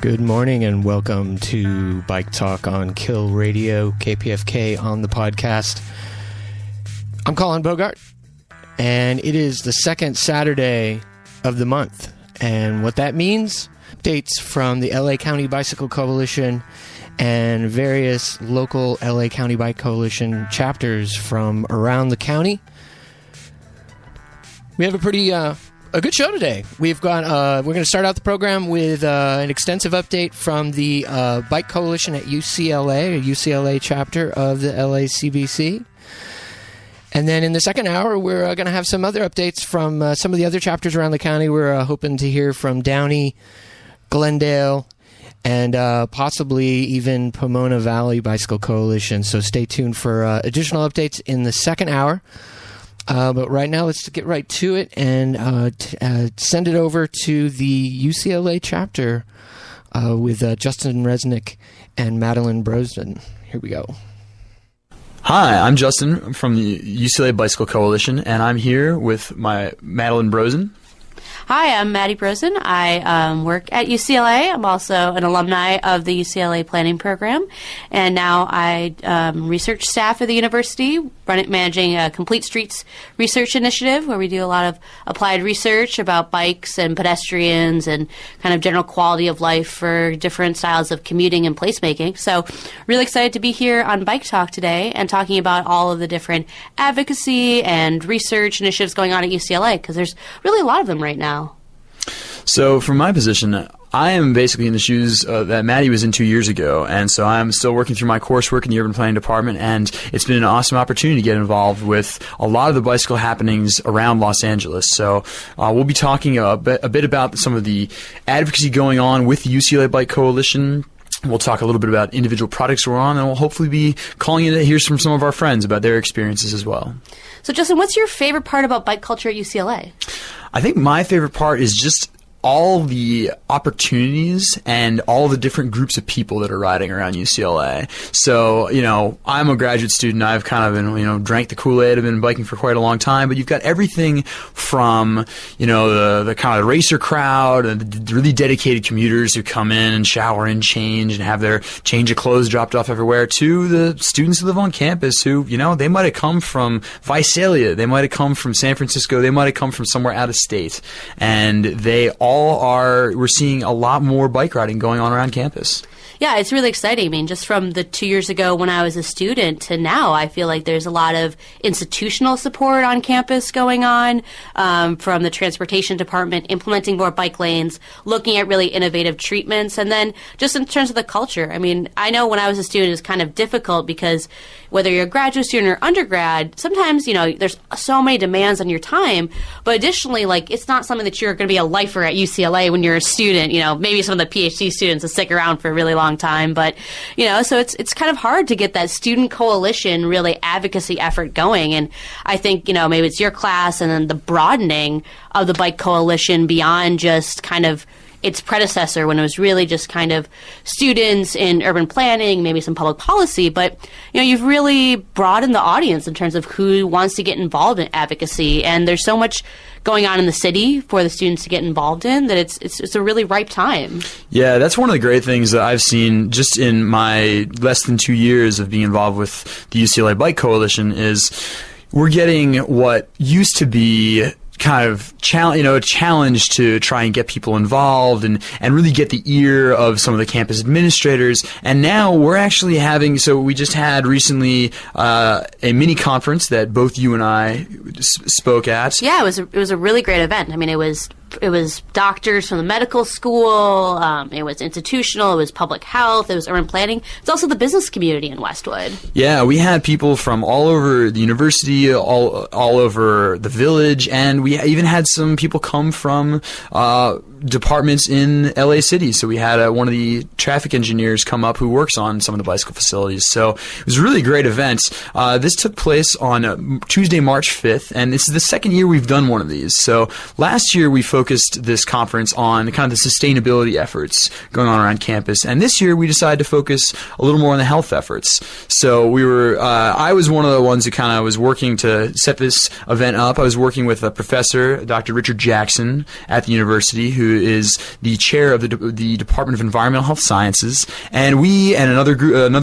Good morning and welcome to Bike Talk on Kill Radio, KPFK on the podcast. I'm Colin Bogart, and it is the second Saturday of the month. And what that means, updates from the LA County Bicycle Coalition and various local LA County Bike Coalition chapters from around the county. We have a good show today. We've got we're going to start out the program with an extensive update from the Bike Coalition at UCLA, a UCLA chapter of the LACBC. And then in the second hour, we're going to have some other updates from some of the other chapters around the county. We're hoping to hear from Downey, Glendale, and possibly even Pomona Valley Bicycle Coalition. So stay tuned for additional updates in the second hour. But right now, let's get right to it and send it over to the UCLA chapter with Justin Resnick and Madeline Brosnan. Here we go. Hi, I'm Justin from the UCLA Bicycle Coalition, and I'm here with my Madeline Brosnan. Hi, I'm Maddie Brosnan. I work at UCLA. I'm also an alumni of the UCLA Planning Program, and now I research staff at the university, managing a Complete Streets research initiative where we do a lot of applied research about bikes and pedestrians and kind of general quality of life for different styles of commuting and placemaking. So really excited to be here on Bike Talk today and talking about all of the different advocacy and research initiatives going on at UCLA, because there's really a lot of them right now. So from my position, I am basically in the shoes that Maddie was in 2 years ago, and so I'm still working through my coursework in the urban planning department, and it's been an awesome opportunity to get involved with a lot of the bicycle happenings around Los Angeles. So we'll be talking a bit about some of the advocacy going on with the UCLA Bike Coalition. We'll talk a little bit about individual projects we're on, and we'll hopefully be calling in to hear from some of our friends about their experiences as well. So Justin, what's your favorite part about bike culture at UCLA? I think my favorite part is just all the opportunities and all the different groups of people that are riding around UCLA. So, I'm a graduate student. I've kind of been, drank the Kool-Aid. I've been biking for quite a long time. But you've got everything from, the kind of racer crowd and the really dedicated commuters who come in and shower and change and have their change of clothes dropped off everywhere, to the students who live on campus who, they might have come from Visalia. They might have come from San Francisco. They might have come from somewhere out of state. And they all we're seeing a lot more bike riding going on around campus. Yeah, it's really exciting. I mean, just from the 2 years ago when I was a student to now, I feel like there's a lot of institutional support on campus going on, from the transportation department implementing more bike lanes, looking at really innovative treatments, and then just in terms of the culture. I mean, I know when I was a student it was kind of difficult because whether you're a graduate student or undergrad, sometimes, there's so many demands on your time, but additionally, it's not something that you're going to be a lifer at UCLA when you're a student. Maybe some of the PhD students will stick around for a really long time, but so it's kind of hard to get that student coalition really advocacy effort going. And I think maybe it's your class and then the broadening of the bike coalition beyond just kind of its predecessor when it was really just kind of students in urban planning, maybe some public policy, but you've really broadened the audience in terms of who wants to get involved in advocacy, and there's so much going on in the city for the students to get involved in that it's a really ripe time. Yeah, that's one of the great things that I've seen just in my less than 2 years of being involved with the UCLA Bike Coalition is we're getting what used to be kind of a challenge to try and get people involved and really get the ear of some of the campus administrators. And now we're actually so we just had recently a mini conference that both you and I spoke at. Yeah, it was a really great event. I mean, it was doctors from the medical school, it was institutional, it was public health, it was urban planning. It's also the business community in Westwood. Yeah, we had people from all over the university, all over the village, and we even had some people come from departments in LA City. So we had one of the traffic engineers come up who works on some of the bicycle facilities. So it was a really great event. This took place on Tuesday, March 5th, and this is the second year we've done one of these. So last year we focused this conference on kind of the sustainability efforts going on around campus, and this year we decided to focus a little more on the health efforts. So I was one of the ones who kind of was working to set this event up. I was working with a professor, Dr. Richard Jackson, at the university, who is the chair of the Department of Environmental Health Sciences, and we and another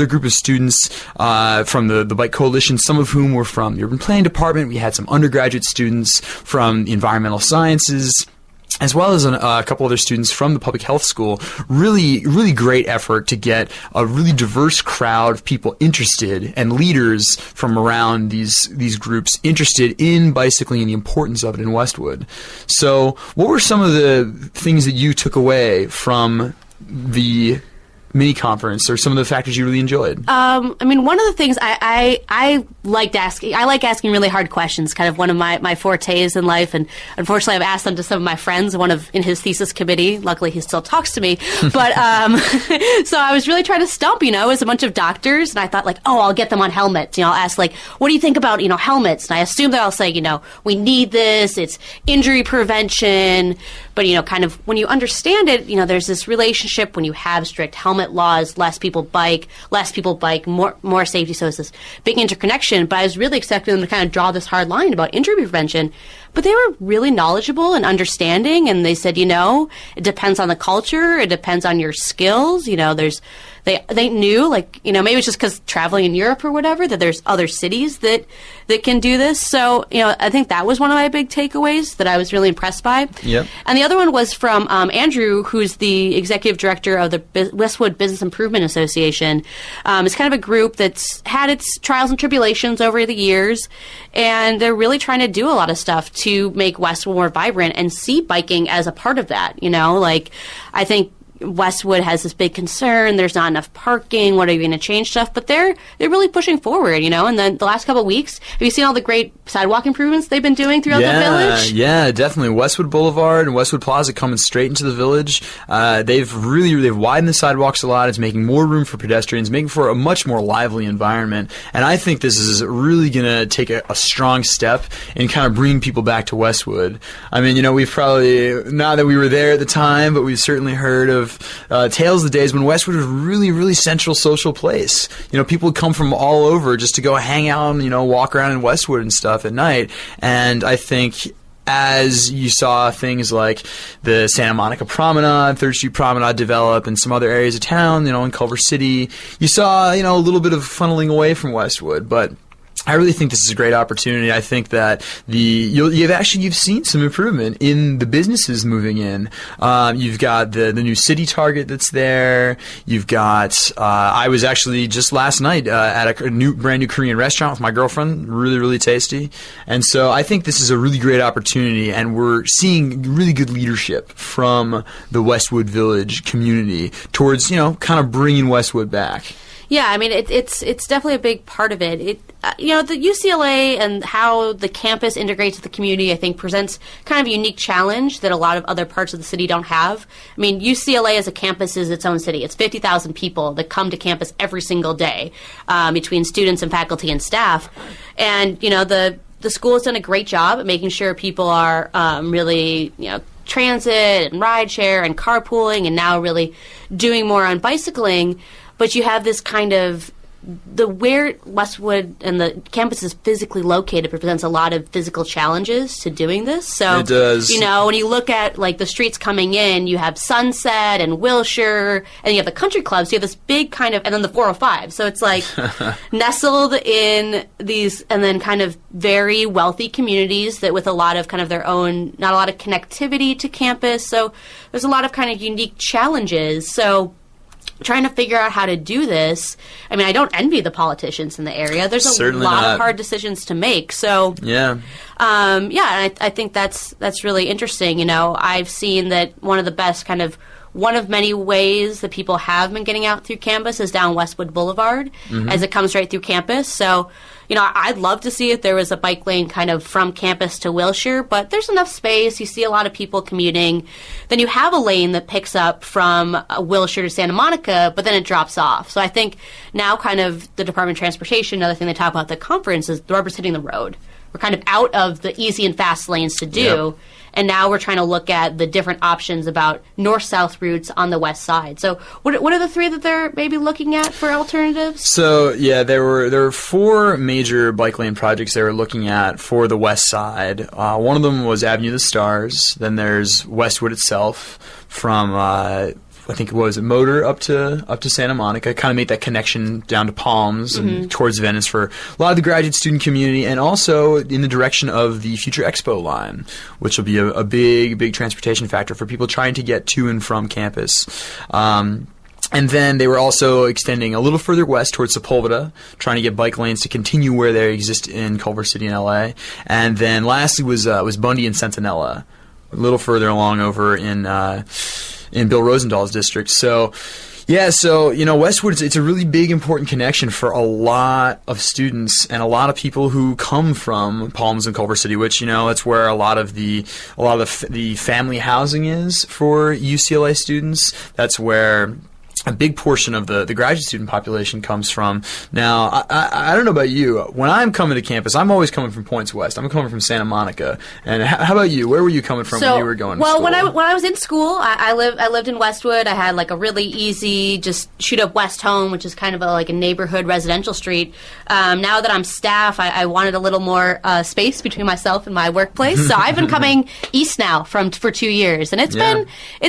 group of students from the Bike Coalition, some of whom were from the Urban Planning Department. We had some undergraduate students from the Environmental Sciences, as well as a couple other students from the Public Health School. Really, really great effort to get a really diverse crowd of people interested, and leaders from around these groups interested in bicycling and the importance of it in Westwood. So what were some of the things that you took away from the mini conference, or some of the factors you really enjoyed? I mean, one of the things I like asking really hard questions, kind of one of my fortes in life, and unfortunately I've asked them to some of my friends, in his thesis committee. Luckily he still talks to me, but so I was really trying to stump, as a bunch of doctors, and I thought I'll get them on helmets. I'll ask what do you think about, helmets? And I assume that I'll say, we need this, it's injury prevention, but kind of when you understand it, there's this relationship. When you have strict helmet laws, less people bike, more safety. So it's this big interconnection. But I was really expecting them to kind of draw this hard line about injury prevention. But they were really knowledgeable and understanding, and they said, it depends on the culture, it depends on your skills. They knew, maybe it's just because traveling in Europe or whatever, that there's other cities that can do this. So, I think that was one of my big takeaways that I was really impressed by. Yep. And the other one was from Andrew, who's the executive director of the Westwood Business Improvement Association. It's kind of a group that's had its trials and tribulations over the years, and they're really trying to do a lot of stuff to make Westwood more vibrant and see biking as a part of that. I think Westwood has this big concern. There's not enough parking. What are you going to change stuff? But they're really pushing forward, And then the last couple of weeks, have you seen all the great sidewalk improvements they've been doing throughout the village? Yeah, definitely. Westwood Boulevard and Westwood Plaza coming straight into the village. They've widened the sidewalks a lot. It's making more room for pedestrians, making for a much more lively environment. And I think this is really going to take a strong step in kind of bringing people back to Westwood. I mean, we've probably, not that we were there at the time, but we've certainly heard of tales of the days when Westwood was a really, really central social place. People would come from all over just to go hang out and, walk around in Westwood and stuff at night. And I think as you saw things like the Santa Monica Promenade, 3rd Street Promenade develop, and some other areas of town, in Culver City, you saw, a little bit of funneling away from Westwood. But I really think this is a great opportunity. I think that you've seen some improvement in the businesses moving in. You've got the new City Target that's there. You've got I was actually just last night at a brand new Korean restaurant with my girlfriend. Really, really tasty. And so I think this is a really great opportunity, and we're seeing really good leadership from the Westwood Village community towards kind of bringing Westwood back. Yeah, I mean, it's definitely a big part of it. The UCLA and how the campus integrates with the community, I think, presents kind of a unique challenge that a lot of other parts of the city don't have. I mean, UCLA as a campus is its own city. It's 50,000 people that come to campus every single day, between students and faculty and staff. And, the school has done a great job at making sure people are really, transit and rideshare and carpooling, and now really doing more on bicycling. But you have this kind of where Westwood and the campus is physically located presents a lot of physical challenges to doing this. So, it does. When you look at the streets coming in, you have Sunset and Wilshire, and you have the country clubs. So you have this big kind of, and then the 405. So it's nestled in these, and then kind of very wealthy communities that with a lot of kind of their own, not a lot of connectivity to campus. So there's a lot of kind of unique challenges. So trying to figure out how to do this. I mean, I don't envy the politicians in the area. There's Certainly a lot not. of hard decisions to make. So yeah, and I think that's really interesting. I've seen that one of many ways that people have been getting out through campus is down Westwood Boulevard as it comes right through campus. So I'd love to see if there was a bike lane kind of from campus to Wilshire, but there's enough space. You see a lot of people commuting. Then you have a lane that picks up from Wilshire to Santa Monica, but then it drops off. So I think now kind of the Department of Transportation, another thing they talk about at the conference is the rubber's hitting the road. We're kind of out of the easy and fast lanes to do. Yep. And now we're trying to look at the different options about north-south routes on the west side. So what are the three that they're maybe looking at for alternatives? So, yeah, there were 4 major bike lane projects they were looking at for the west side. One of them was Avenue of the Stars. Then there's Westwood itself from I think it was Motor up to Santa Monica, kind of made that connection down to Palms and towards Venice for a lot of the graduate student community, and also in the direction of the Future Expo line, which will be a big transportation factor for people trying to get to and from campus. And then they were also extending a little further west towards Sepulveda, trying to get bike lanes to continue where they exist in Culver City and LA. And then lastly was Bundy and Centinela, a little further along over in Bill Rosenthal's district. So, yeah, Westwood, it's a really big, important connection for a lot of students and a lot of people who come from Palms and Culver City, which, that's where a lot of the family housing is for UCLA students. That's where a big portion of the graduate student population comes from. Now, I don't know about you. When I'm coming to campus, I'm always coming from points west. I'm coming from Santa Monica. And how about you? Where were you coming from when you were going to school? Well, when I was in school, I lived in Westwood. I had like a really easy, just shoot up West Home, which is kind of like a neighborhood residential street. Now that I'm staff, I wanted a little more space between myself and my workplace. So I've been coming east now for 2 years, and it's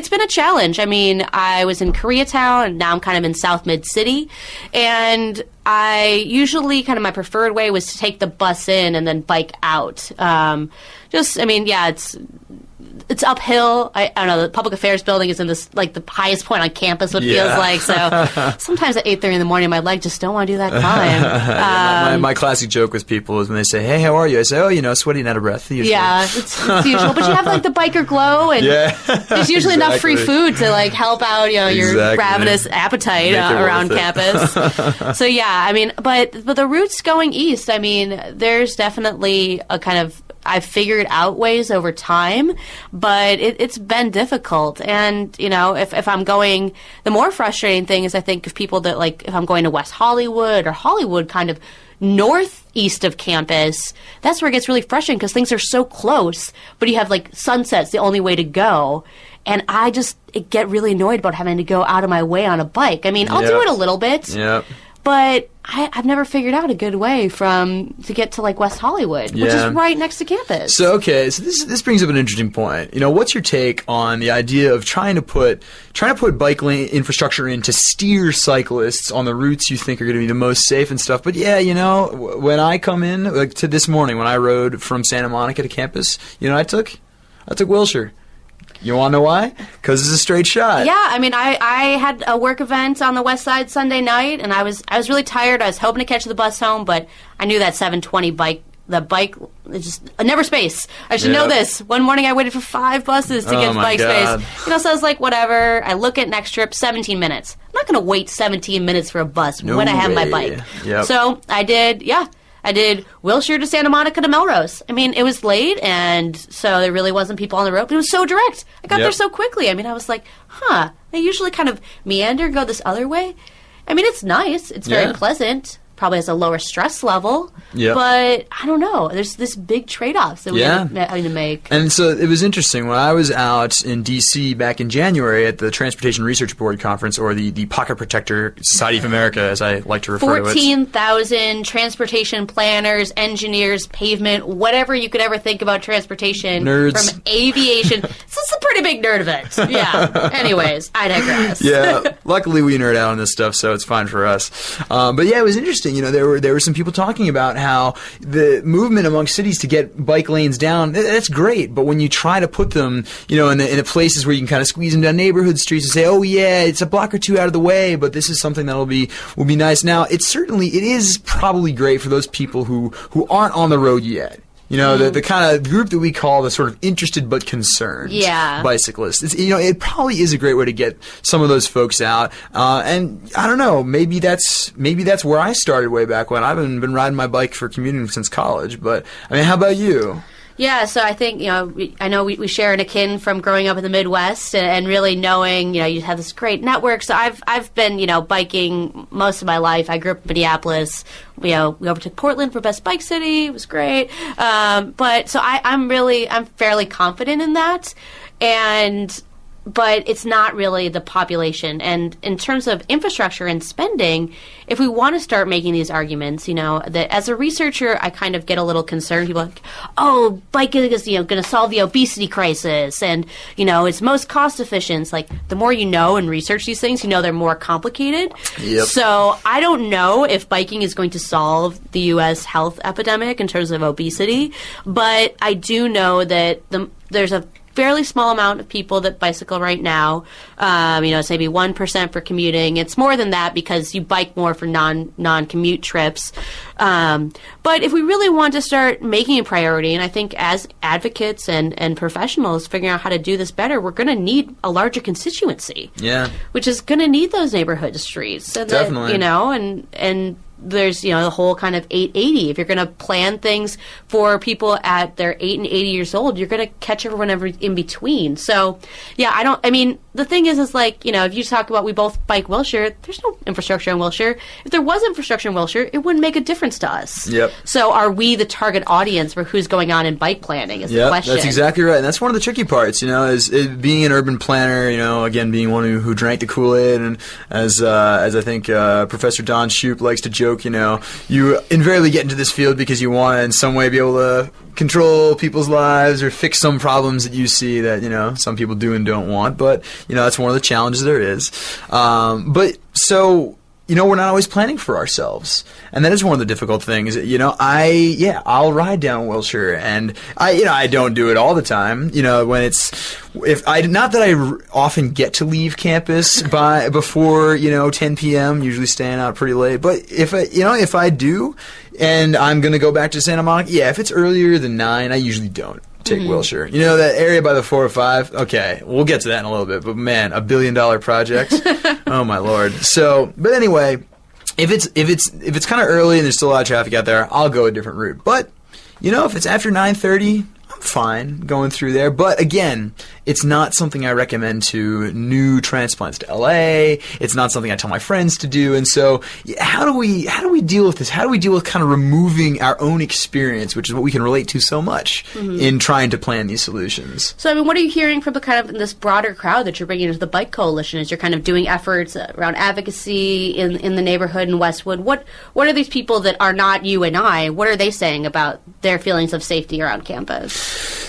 been a challenge. I mean, I was in Koreatown, and now I'm kind of in South Mid-City. And I usually kind of my preferred way was to take the bus in and then bike out. It's uphill. I don't know, the public affairs building is in this, like, the highest point on campus, it feels like. So sometimes at 8:30 in the morning, my leg just don't want to do that climb. My classic joke with people is when they say, "Hey, how are you?" I say, sweaty and out of breath. Usually. Yeah, it's usual. But you have, like, the biker glow, and there's usually enough free food to, like, help out, your ravenous appetite around campus. So, yeah, I mean, but the routes going east, I mean, there's definitely a kind of, I've figured out ways over time, but it's been difficult. And, if I'm going, the more frustrating thing is I think of people that, like, if I'm going to West Hollywood or Hollywood kind of northeast of campus, that's where it gets really frustrating because things are so close, but you have, like, Sunset's the only way to go. And I just get really annoyed about having to go out of my way on a bike. I mean, I'll do it a little bit. Yep. But I've never figured out a good way to get to, like, West Hollywood, which is right next to campus. So this brings up an interesting point. What's your take on the idea of trying to put bike lane infrastructure in to steer cyclists on the routes you think are going to be the most safe and stuff? But when I come in, like, to this morning when I rode from Santa Monica to campus, I took Wilshire. You want to know why? Because it's a straight shot. Yeah, I mean, I had a work event on the west side Sunday night, and I was really tired. I was hoping to catch the bus home, but I knew that 720 bike, it's just never space. I should know this. One morning I waited for 5 buses to get to bike space. So I was like, whatever. I look at next trip, 17 minutes. I'm not going to wait 17 minutes for a bus when I have my bike. Yep. So I did Wilshire to Santa Monica to Melrose. I mean, it was late, and so there really wasn't people on the road, but it was so direct. I got there so quickly. I mean, I was like, I usually kind of meander and go this other way. I mean, it's nice. It's very pleasant. Probably has a lower stress level. Yep. But I don't know. There's this big trade-offs that we have to make. And so it was interesting. When I was out in D.C. back in January at the Transportation Research Board Conference, or the Pocket Protector Society of America, as I like to refer to it. 14,000 transportation planners, engineers, pavement, whatever you could ever think about transportation. Nerds. From aviation. This is a pretty big nerd event. Yeah. Anyways, I digress. Yeah. Luckily, we nerd out on this stuff, so it's fine for us. But yeah, it was interesting. There were some people talking about how the movement among cities to get bike lanes down, that's great, but when you try to put them, in the places where you can kind of squeeze them down neighborhood streets and say, oh yeah, it's a block or two out of the way, but this is something that will be nice. Now, it is probably great for those people who aren't on the road yet. You know, the kind of group that we call the sort of interested but concerned bicyclists. It probably is a great way to get some of those folks out. And I don't know, maybe that's where I started way back when. I haven't been riding my bike for commuting since college, but I mean, how about you? Yeah, so I think, I know we share an akin from growing up in the Midwest and really knowing, you have this great network. So I've been, biking most of my life. I grew up in Minneapolis. We overtook Portland for Best Bike City. It was great. But so I'm fairly confident in that. But it's not really the population. And in terms of infrastructure and spending, if we want to start making these arguments, that as a researcher, I kind of get a little concerned. People are like, oh, biking is, going to solve the obesity crisis. And, it's most cost efficient. It's like the more you know and research these things, they're more complicated. Yep. So I don't know if biking is going to solve the U.S. health epidemic in terms of obesity. But I do know that there's a fairly small amount of people that bicycle right now. It's maybe 1% for commuting. It's more than that because you bike more for non-commute trips. But if we really want to start making a priority, and I think as advocates and professionals figuring out how to do this better, we're going to need a larger constituency. Yeah. Which is going to need those neighborhood streets. And definitely. And there's, the whole kind of 880. If you're going to plan things for people at their 8 and 80 years old, you're going to catch everyone in between. So, yeah, the thing is like, if you talk about we both bike Wilshire, there's no infrastructure in Wilshire. If there was infrastructure in Wilshire, it wouldn't make a difference to us. Yep. So are we the target audience for who's going on in bike planning is the question. That's exactly right. And that's one of the tricky parts, is being an urban planner, again, being one who drank the Kool-Aid, and as I think Professor Don Shoup likes to joke, you invariably get into this field because you want to in some way be able to control people's lives or fix some problems that you see that, some people do and don't want. But, that's one of the challenges there is. But so, we're not always planning for ourselves. And that is one of the difficult things. I'll ride down Wilshire, and I don't do it all the time. Not that I often get to leave campus before 10 p.m., usually staying out pretty late. But if I do, and I'm going to go back to Santa Monica, if it's earlier than 9, I usually don't take Wilshire. That area by the 405? Okay, we'll get to that in a little bit. But man, $1 billion project. Oh my Lord. So, but anyway, if it's kind of early and there's still a lot of traffic out there, I'll go a different route. But, if it's after 9:30, I'm fine going through there. But again, it's not something I recommend to new transplants to LA. It's not something I tell my friends to do. And so how do we deal with this? How do we deal with kind of removing our own experience, which is what we can relate to so much in trying to plan these solutions? So, what are you hearing from the kind of this broader crowd that you're bringing into the Bike Coalition as you're kind of doing efforts around advocacy in the neighborhood in Westwood? What are these people that are not you and I? What are they saying about their feelings of safety around campus?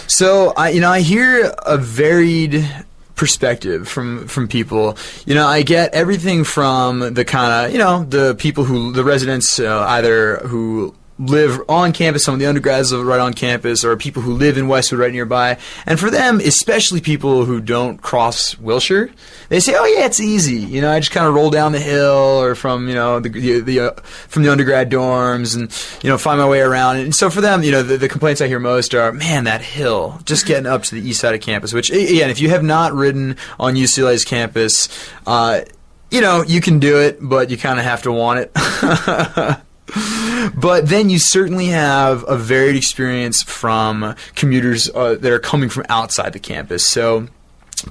So, I hear a varied perspective from people. I get everything from the kind of, the people the residents, either who live on campus, some of the undergrads live right on campus, or people who live in Westwood right nearby. And for them, especially people who don't cross Wilshire, they say, oh yeah, it's easy. I just kind of roll down the hill or from, from the undergrad dorms and, find my way around. And so for them, the complaints I hear most are, man, that hill, just getting up to the east side of campus, which, again, if you have not ridden on UCLA's campus, you can do it, but you kind of have to want it. But then you certainly have a varied experience from commuters that are coming from outside the campus. So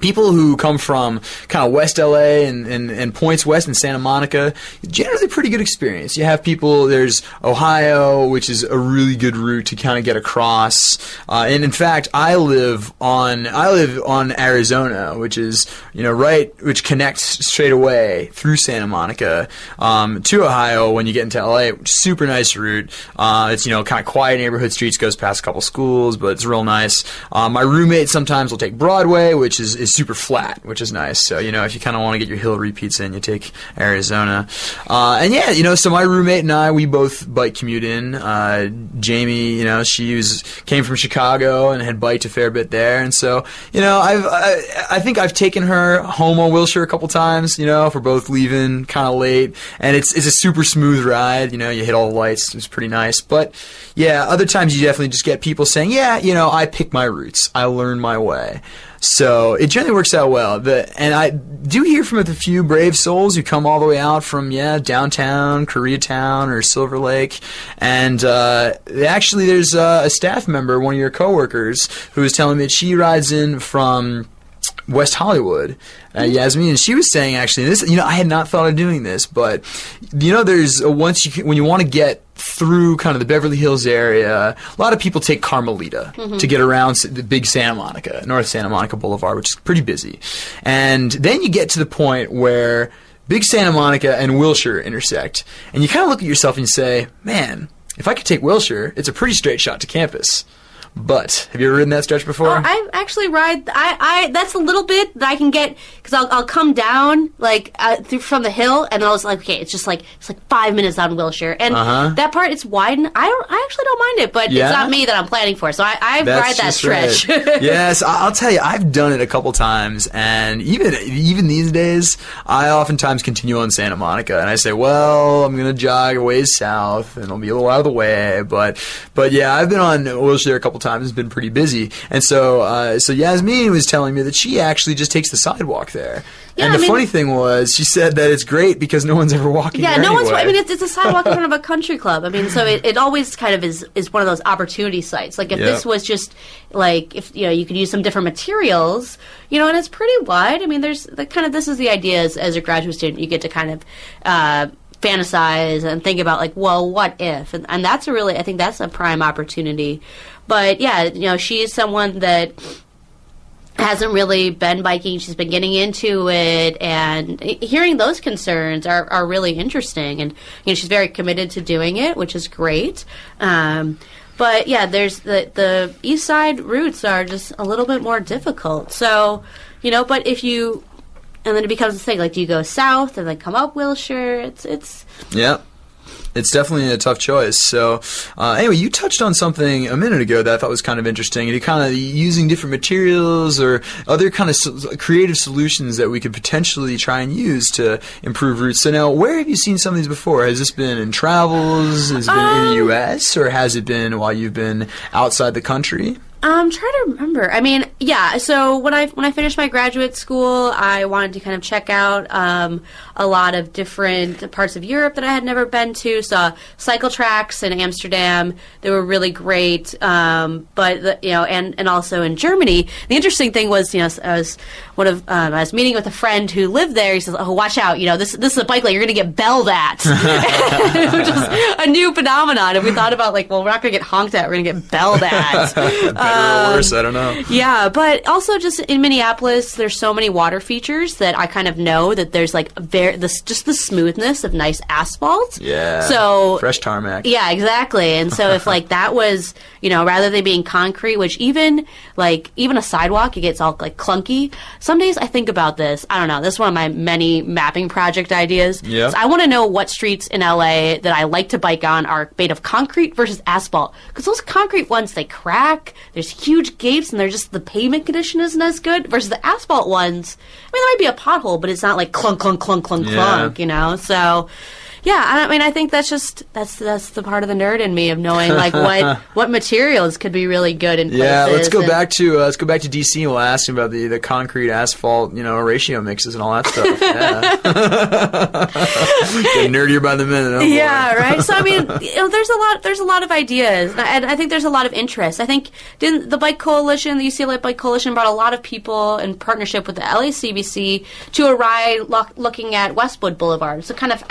people who come from kind of West LA and points west in Santa Monica, generally pretty good experience. You have people, there's Ohio, which is a really good route to kind of get across. And in fact, I live on Arizona, which is, which connects straight away through Santa Monica, to Ohio when you get into LA. Super nice route. It's, kind of quiet neighborhood streets, goes past a couple schools, but it's real nice. My roommate sometimes will take Broadway, which is is super flat, which is nice. So, if you kind of want to get your hill repeats in, you take Arizona. And yeah, so my roommate and I, we both bike commute in. Jamie, she came from Chicago and had biked a fair bit there. And so, I think I've taken her home on Wilshire a couple times, if we're both leaving kind of late. And it's a super smooth ride. You hit all the lights. It's pretty nice. But yeah, other times you definitely just get people saying, yeah, I pick my routes. I learn my way. So it generally works out well. And I do hear from a few brave souls who come all the way out from, downtown, Koreatown, or Silver Lake. And actually there's a staff member, one of your coworkers, who was telling me that she rides in from West Hollywood, Yasmin, and she was saying actually this. I had not thought of doing this, but there's when you want to get through kind of the Beverly Hills area, a lot of people take Carmelita to get around the big Santa Monica, North Santa Monica Boulevard, which is pretty busy, and then you get to the point where big Santa Monica and Wilshire intersect, and you kind of look at yourself and you say, man, if I could take Wilshire, it's a pretty straight shot to campus. But have you ever ridden that stretch before? I actually ride. I that's a little bit that I can get because I'll come down through from the hill and I was like, okay, it's like 5 minutes on Wilshire and that part it's wide. And I actually don't mind it, but it's not me that I'm planning for. So I ride that stretch. Right. Yes, I'll tell you, I've done it a couple times, and even these days, I oftentimes continue on Santa Monica, and I say, well, I'm gonna jog a ways south, and it'll be a little out of the way, but yeah, I've been on Wilshire a couple times. It's been pretty busy, and so Yasmin was telling me that she actually just takes the sidewalk there. Yeah, and the funny thing was, she said that it's great because no one's ever walking there no anyway. one's. It's a sidewalk in front of a country club. So it always kind of is one of those opportunity sites. Like if this was just if you could use some different materials, and it's pretty wide. There's this is the idea as a graduate student, you get to kind of fantasize and think about well, what if? And that's I think that's a prime opportunity. But yeah, she's someone that hasn't really been biking. She's been getting into it, and hearing those concerns are really interesting. And she's very committed to doing it, which is great. But yeah, there's the east side routes are just a little bit more difficult. So but if you and then it becomes a thing do you go south and then come up Wilshire? It's yeah. It's definitely a tough choice. So, anyway, you touched on something a minute ago that I thought was kind of interesting. You kind of using different materials or other kind of creative solutions that we could potentially try and use to improve routes. So now, where have you seen some of these before? Has this been in travels? Has it been in the U.S.? Or has it been while you've been outside the country? I'm trying to remember. So when I finished my graduate school, I wanted to kind of check out a lot of different parts of Europe that I had never been to. Saw cycle tracks in Amsterdam. They were really great. And also in Germany. The interesting thing was, I was meeting with a friend who lived there. He says, "Oh, watch out! This is a bike lane. You're going to get belled at," which is a new phenomenon. And we thought about we're not going to get honked at. We're going to get belled at. Better or worse, I don't know. Yeah, but also just in Minneapolis, there's so many water features that I kind of know that there's just the smoothness of nice asphalt. Yeah. So fresh tarmac. Yeah, exactly. And so if that was, rather than being concrete, which even a sidewalk, it gets all clunky. Some days I think about this. I don't know. This is one of my many mapping project ideas. Yeah. So I want to know what streets in LA that I like to bike on are made of concrete versus asphalt. Because those concrete ones, they crack. There's huge gaps, and the pavement condition isn't as good. Versus the asphalt ones, there might be a pothole, but it's not clunk, clunk, clunk, clunk, clunk. So, yeah, I think that's the part of the nerd in me of knowing what materials could be really good in places. Yeah, let's go back to DC. And we'll ask him about the concrete asphalt ratio mixes and all that stuff. Yeah, getting nerdier by the minute. Oh, yeah, right. So there's a lot of ideas, and I think there's a lot of interest. I think the Bike Coalition, the UCLA Bike Coalition, brought a lot of people in partnership with the LACBC to a ride looking at Westwood Boulevard. So kind of,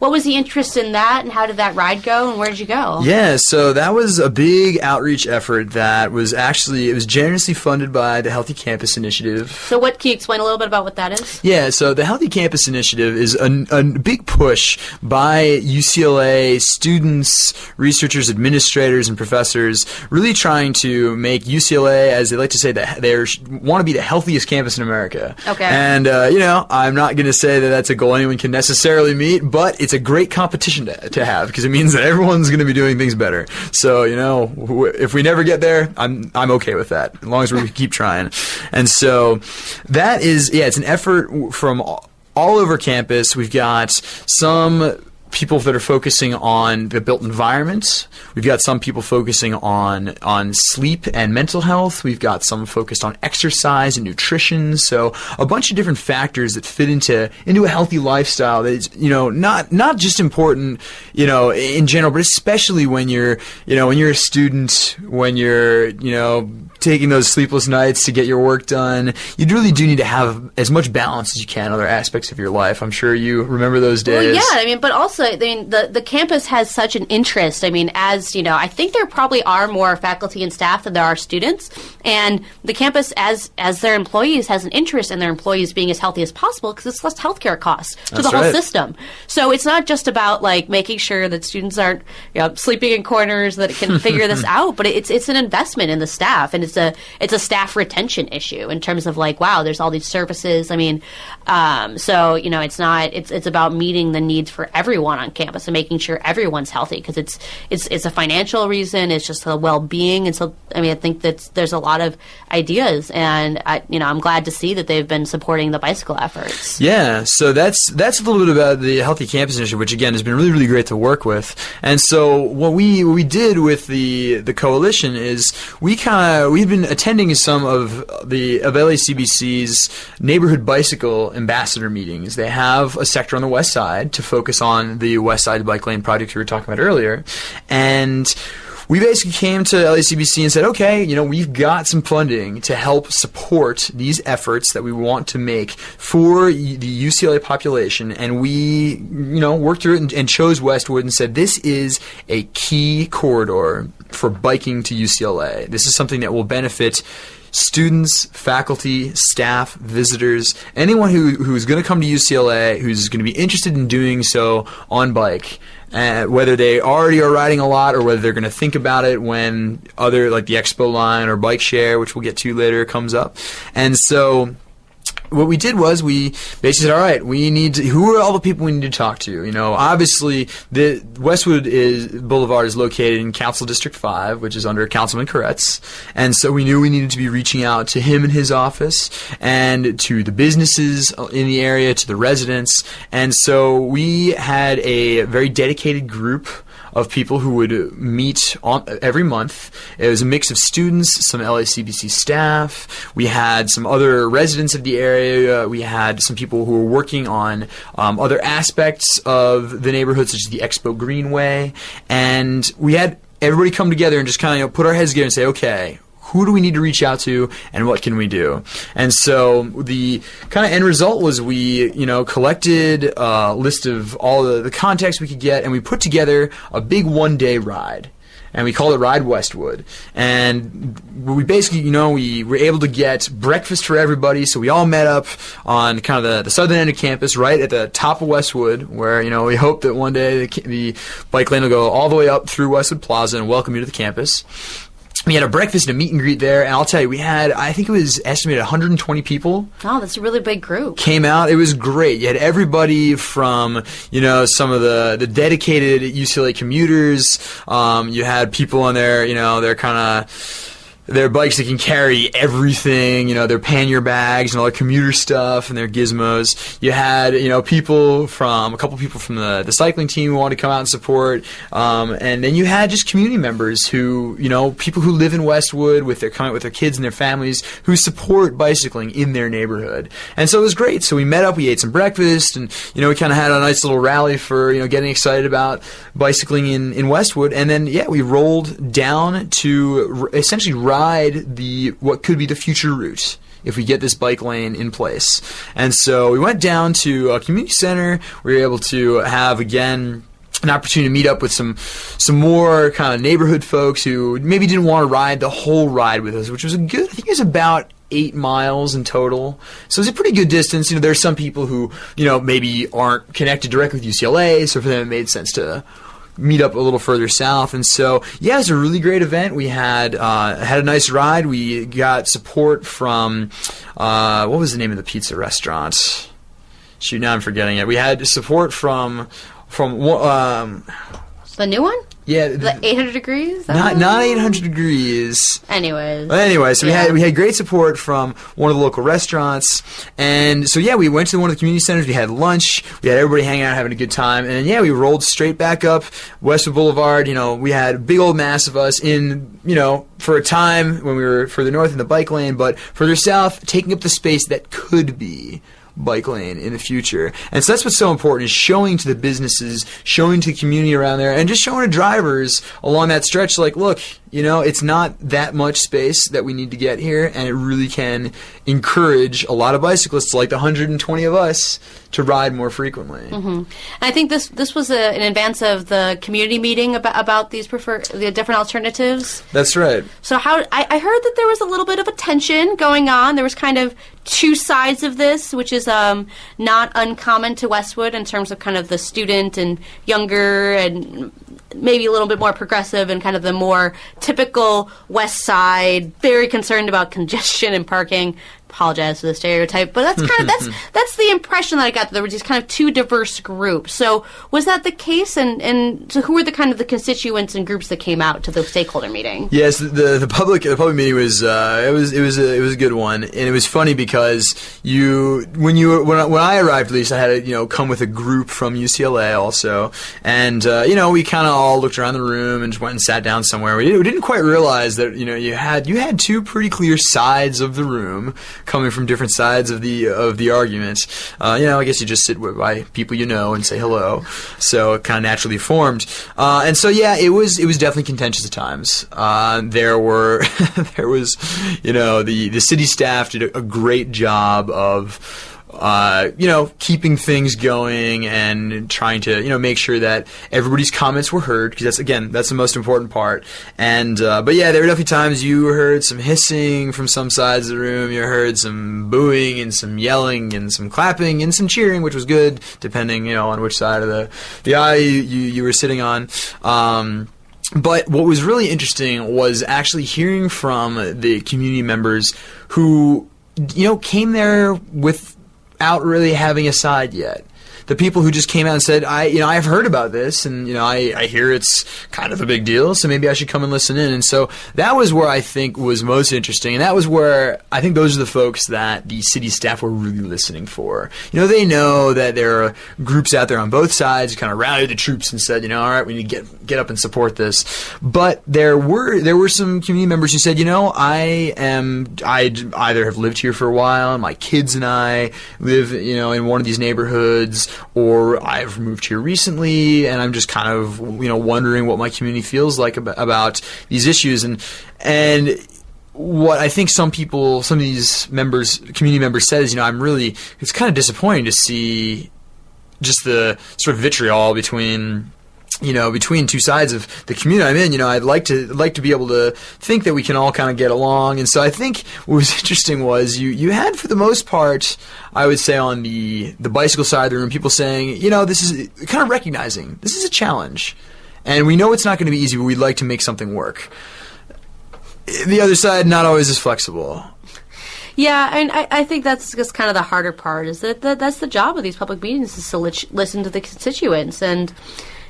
what was the interest in that, and how did that ride go, and where did you go? Yeah, so that was a big outreach effort that was actually, it was generously funded by the Healthy Campus Initiative. So what, can you explain a little bit about what that is? Yeah, so the Healthy Campus Initiative is a big push by UCLA students, researchers, administrators, and professors, really trying to make UCLA, as they like to say, that they want to be the healthiest campus in America. Okay. And, I'm not going to say that that's a goal anyone can necessarily meet, but it's a great competition to have, because it means that everyone's going to be doing things better. So, if we never get there, I'm okay with that, as long as we keep trying. And so that is, it's an effort from all over campus. We've got some people that are focusing on the built environment. We've got some people focusing on sleep and mental health. We've got some focused on exercise and nutrition. So a bunch of different factors that fit into a healthy lifestyle that is, not just important, in general, but especially when you're a student, when you're, taking those sleepless nights to get your work done. You really do need to have as much balance as you can in other aspects of your life. I'm sure you remember those days. Well, yeah, but also, the campus has such an interest. As I think there probably are more faculty and staff than there are students, and the campus, as their employees, has an interest in their employees being as healthy as possible, because it's less healthcare costs to the whole system. So it's not just about making sure that students aren't sleeping in corners, that it can figure this out, but it's an investment in the staff, and it's a staff retention issue in terms of wow, there's all these services. So it's about meeting the needs for everyone on campus and making sure everyone's healthy, because it's a financial reason, it's just a well-being. And so I think that there's a lot of ideas, and I'm glad to see that they've been supporting the bicycle efforts. Yeah, so that's a little bit about the Healthy Campus Initiative, which again has been really, really great to work with. And so what we did with the coalition is we've been attending some of LACBC's neighborhood bicycle ambassador meetings. They have a sector on the west side to focus on the west side bike lane project we were talking about earlier, and we basically came to LACBC and said, okay, we've got some funding to help support these efforts that we want to make for the UCLA population, and we, worked through it and chose Westwood and said, this is a key corridor for biking to UCLA. This is something that will benefit students, faculty, staff, visitors, anyone who's going to come to UCLA, who's going to be interested in doing so on bike. Whether they already are riding a lot or whether they're going to think about it when other, like the Expo line or Bike Share, which we'll get to later, comes up. And so what we did was we basically said, all right, who are all the people we need to talk to? Obviously, the Westwood Boulevard is located in Council District 5, which is under Councilman Koretz. And so we knew we needed to be reaching out to him and his office and to the businesses in the area, to the residents. And so we had a very dedicated group of people who would meet every month. It was a mix of students, some LACBC staff. We had some other residents of the area. We had some people who were working on other aspects of the neighborhood, such as the Expo Greenway. And we had everybody come together and just kind of put our heads together and say, okay, who do we need to reach out to, and what can we do? And so the kind of end result was we, collected a list of all the contacts we could get, and we put together a big one-day ride. And we called it Ride Westwood. And we basically, we were able to get breakfast for everybody, so we all met up on kind of the southern end of campus, right at the top of Westwood, where, we hope that one day the bike lane will go all the way up through Westwood Plaza and welcome you to the campus. We had a breakfast and a meet and greet there, and I'll tell you, we had, I think it was estimated 120 people. Oh, that's a really big group. Came out. It was great. You had everybody from, some of the dedicated UCLA commuters. You had people on there, they're kind of their bikes that can carry everything, their pannier bags and all their commuter stuff and their gizmos. You had, a couple people from the cycling team who wanted to come out and support. And then you had just community members who, people who live in Westwood with their kids and their families who support bicycling in their neighborhood. And so it was great. So we met up, we ate some breakfast, and, we kind of had a nice little rally for, getting excited about bicycling in Westwood. And then, we rolled down to essentially ride what could be the future route if we get this bike lane in place. And so we went down to a community center. We were able to have, again, an opportunity to meet up with some more kind of neighborhood folks who maybe didn't want to ride the whole ride with us, which was I think it was about 8 miles in total. So it's a pretty good distance. You know, there's some people who, you know, maybe aren't connected directly with UCLA, so for them it made sense to meet up a little further south. And so, yeah, it was a really great event. We had a nice ride. We got support from, what was the name of the pizza restaurant? Shoot, now I'm forgetting it. We had support from the new one? Yeah, the 800 degrees. Not 800 degrees. Anyways, so we had great support from one of the local restaurants, and so yeah, we went to one of the community centers. We had lunch. We had everybody hanging out, having a good time, and then, yeah, we rolled straight back up Westwood Boulevard. You know, we had a big old mass of us in, you know, for a time when we were further north in the bike lane, but further south, taking up the space that could be bike lane in the future. And so that's what's so important, is showing to the businesses, showing to the community around there, and just showing to drivers along that stretch, like, look, you know, it's not that much space that we need to get here, and it really can encourage a lot of bicyclists, like the 120 of us, to ride more frequently. Mm-hmm. And I think this was in advance of the community meeting about the different alternatives. That's right. So I heard that there was a little bit of a tension going on. There was kind of two sides of this, which is not uncommon to Westwood in terms of kind of the student and younger and maybe a little bit more progressive, and kind of the more typical West Side, very concerned about congestion and parking. Apologize for the stereotype, but that's kind of that's the impression that I got, that there were these kind of two diverse groups. So was that the case? And so who were the kind of the constituents and groups that came out to the stakeholder meeting? Yes, the public meeting was it was a good one, and it was funny because when I arrived, at least I had to come with a group from UCLA also, and we kind of all looked around the room and just went and sat down somewhere. We didn't quite realize that you had two pretty clear sides of the room, coming from different sides of the argument. I guess you just sit by people and say hello. So it kind of naturally formed. And so yeah, it was definitely contentious at times. There was the city staff did a great job of keeping things going and trying to, make sure that everybody's comments were heard, because that's the most important part. And, but yeah, there were definitely times you heard some hissing from some sides of the room, you heard some booing and some yelling and some clapping and some cheering, which was good, depending, on which side of the aisle you were sitting on. But what was really interesting was actually hearing from the community members who, came there without really having a side yet. The people who just came out and said, I've heard about this, and, I hear it's kind of a big deal, so maybe I should come and listen in. And so that was where I think was most interesting, and that was where I think those are the folks that the city staff were really listening for. They know that there are groups out there on both sides who kind of rallied the troops and said, all right, we need to get up and support this. But there were some community members who said, I either have lived here for a while, and my kids and I live, in one of these neighborhoods, or I've moved here recently, and I'm just kind of, wondering what my community feels like about these issues. And what I think some of these community members said is, it's kind of disappointing to see just the sort of vitriol between two sides of the community I'm in. I'd like to be able to think that we can all kind of get along. And so I think what was interesting was you had, for the most part, I would say, on the bicycle side of the room, people saying, this is kind of recognizing this is a challenge, and we know it's not going to be easy, but we'd like to make something work. The other side, not always as flexible. Yeah, and I think that's just kind of the harder part, is that's the job of these public meetings, is to listen to the constituents. And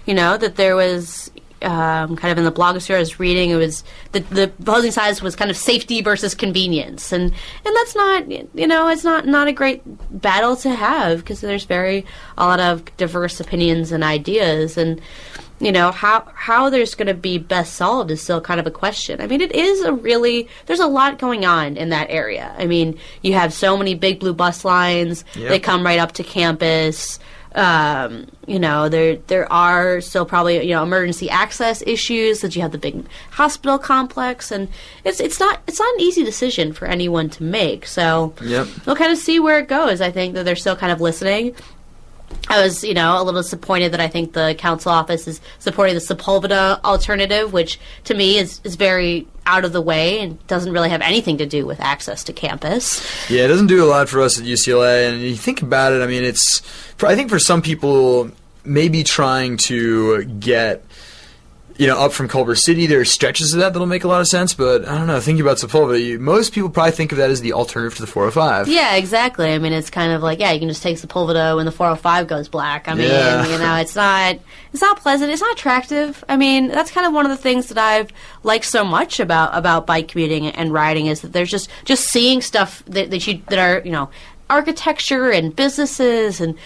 that there was kind of in the blogosphere I was reading, it was the opposing sides was kind of safety versus convenience, and that's not it's not a great battle to have, because there's a lot of diverse opinions and ideas, and how there's going to be best solved is still kind of a question. I mean, there's a lot going on in that area. I mean, you have so many big blue bus lines. Yep. They come right up to campus. There are still probably emergency access issues, that you have the big hospital complex, and it's not an easy decision for anyone to make. So we'll kind of see where it goes. I think that they're still kind of listening. I was, a little disappointed that I think the council office is supporting the Sepulveda alternative, which to me is very out of the way and doesn't really have anything to do with access to campus. Yeah, it doesn't do a lot for us at UCLA. And you think about it, I mean, I think for some people, maybe trying to get up from Culver City, there are stretches of that'll make a lot of sense, but I don't know, thinking about Sepulveda, most people probably think of that as the alternative to the 405. Yeah, exactly. I mean, it's kind of like, you can just take Sepulveda when the 405 goes black. I mean, it's not pleasant, it's not attractive. I mean, that's kind of one of the things that I've liked so much about bike commuting and riding, is that there's just seeing stuff that are, architecture and businesses and,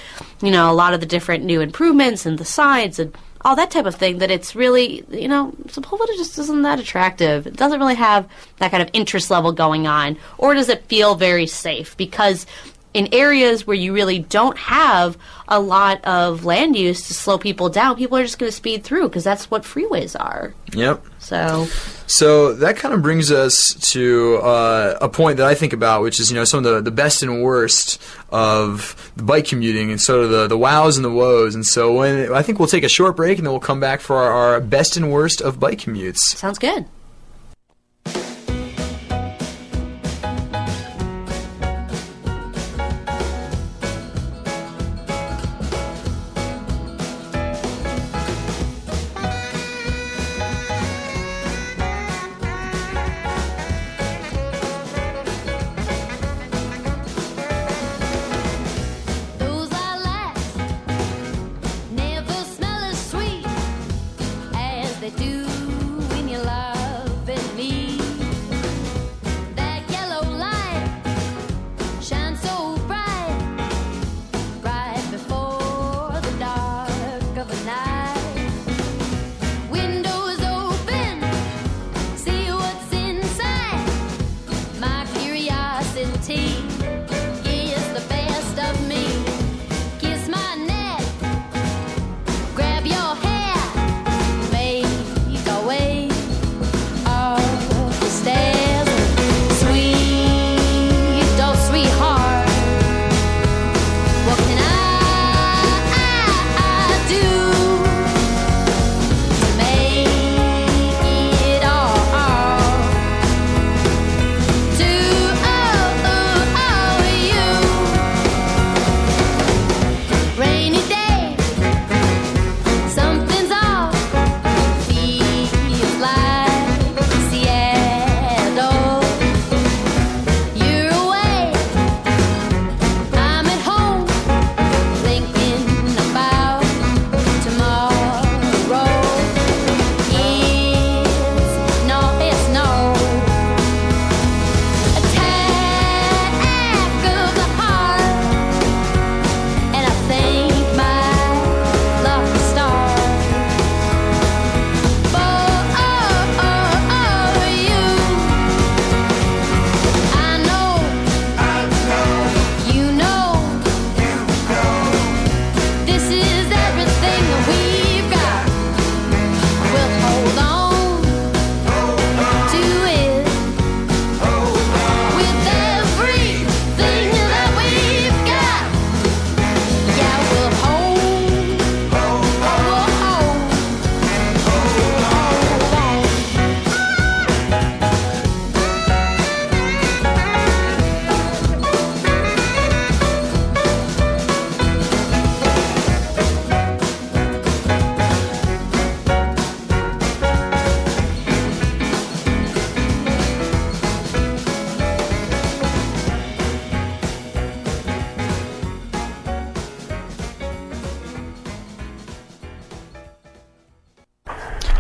a lot of the different new improvements and the signs and all that type of thing, that it's really, Sepulveda just isn't that attractive. It doesn't really have that kind of interest level going on. Or does it feel very safe? Because in areas where you really don't have a lot of land use to slow people down, people are just going to speed through, because that's what freeways are. Yep. So that kind of brings us to a point that I think about, which is some of the best and worst of the bike commuting, and sort of the wows and the woes. And so I think we'll take a short break, and then we'll come back for our best and worst of bike commutes. Sounds good.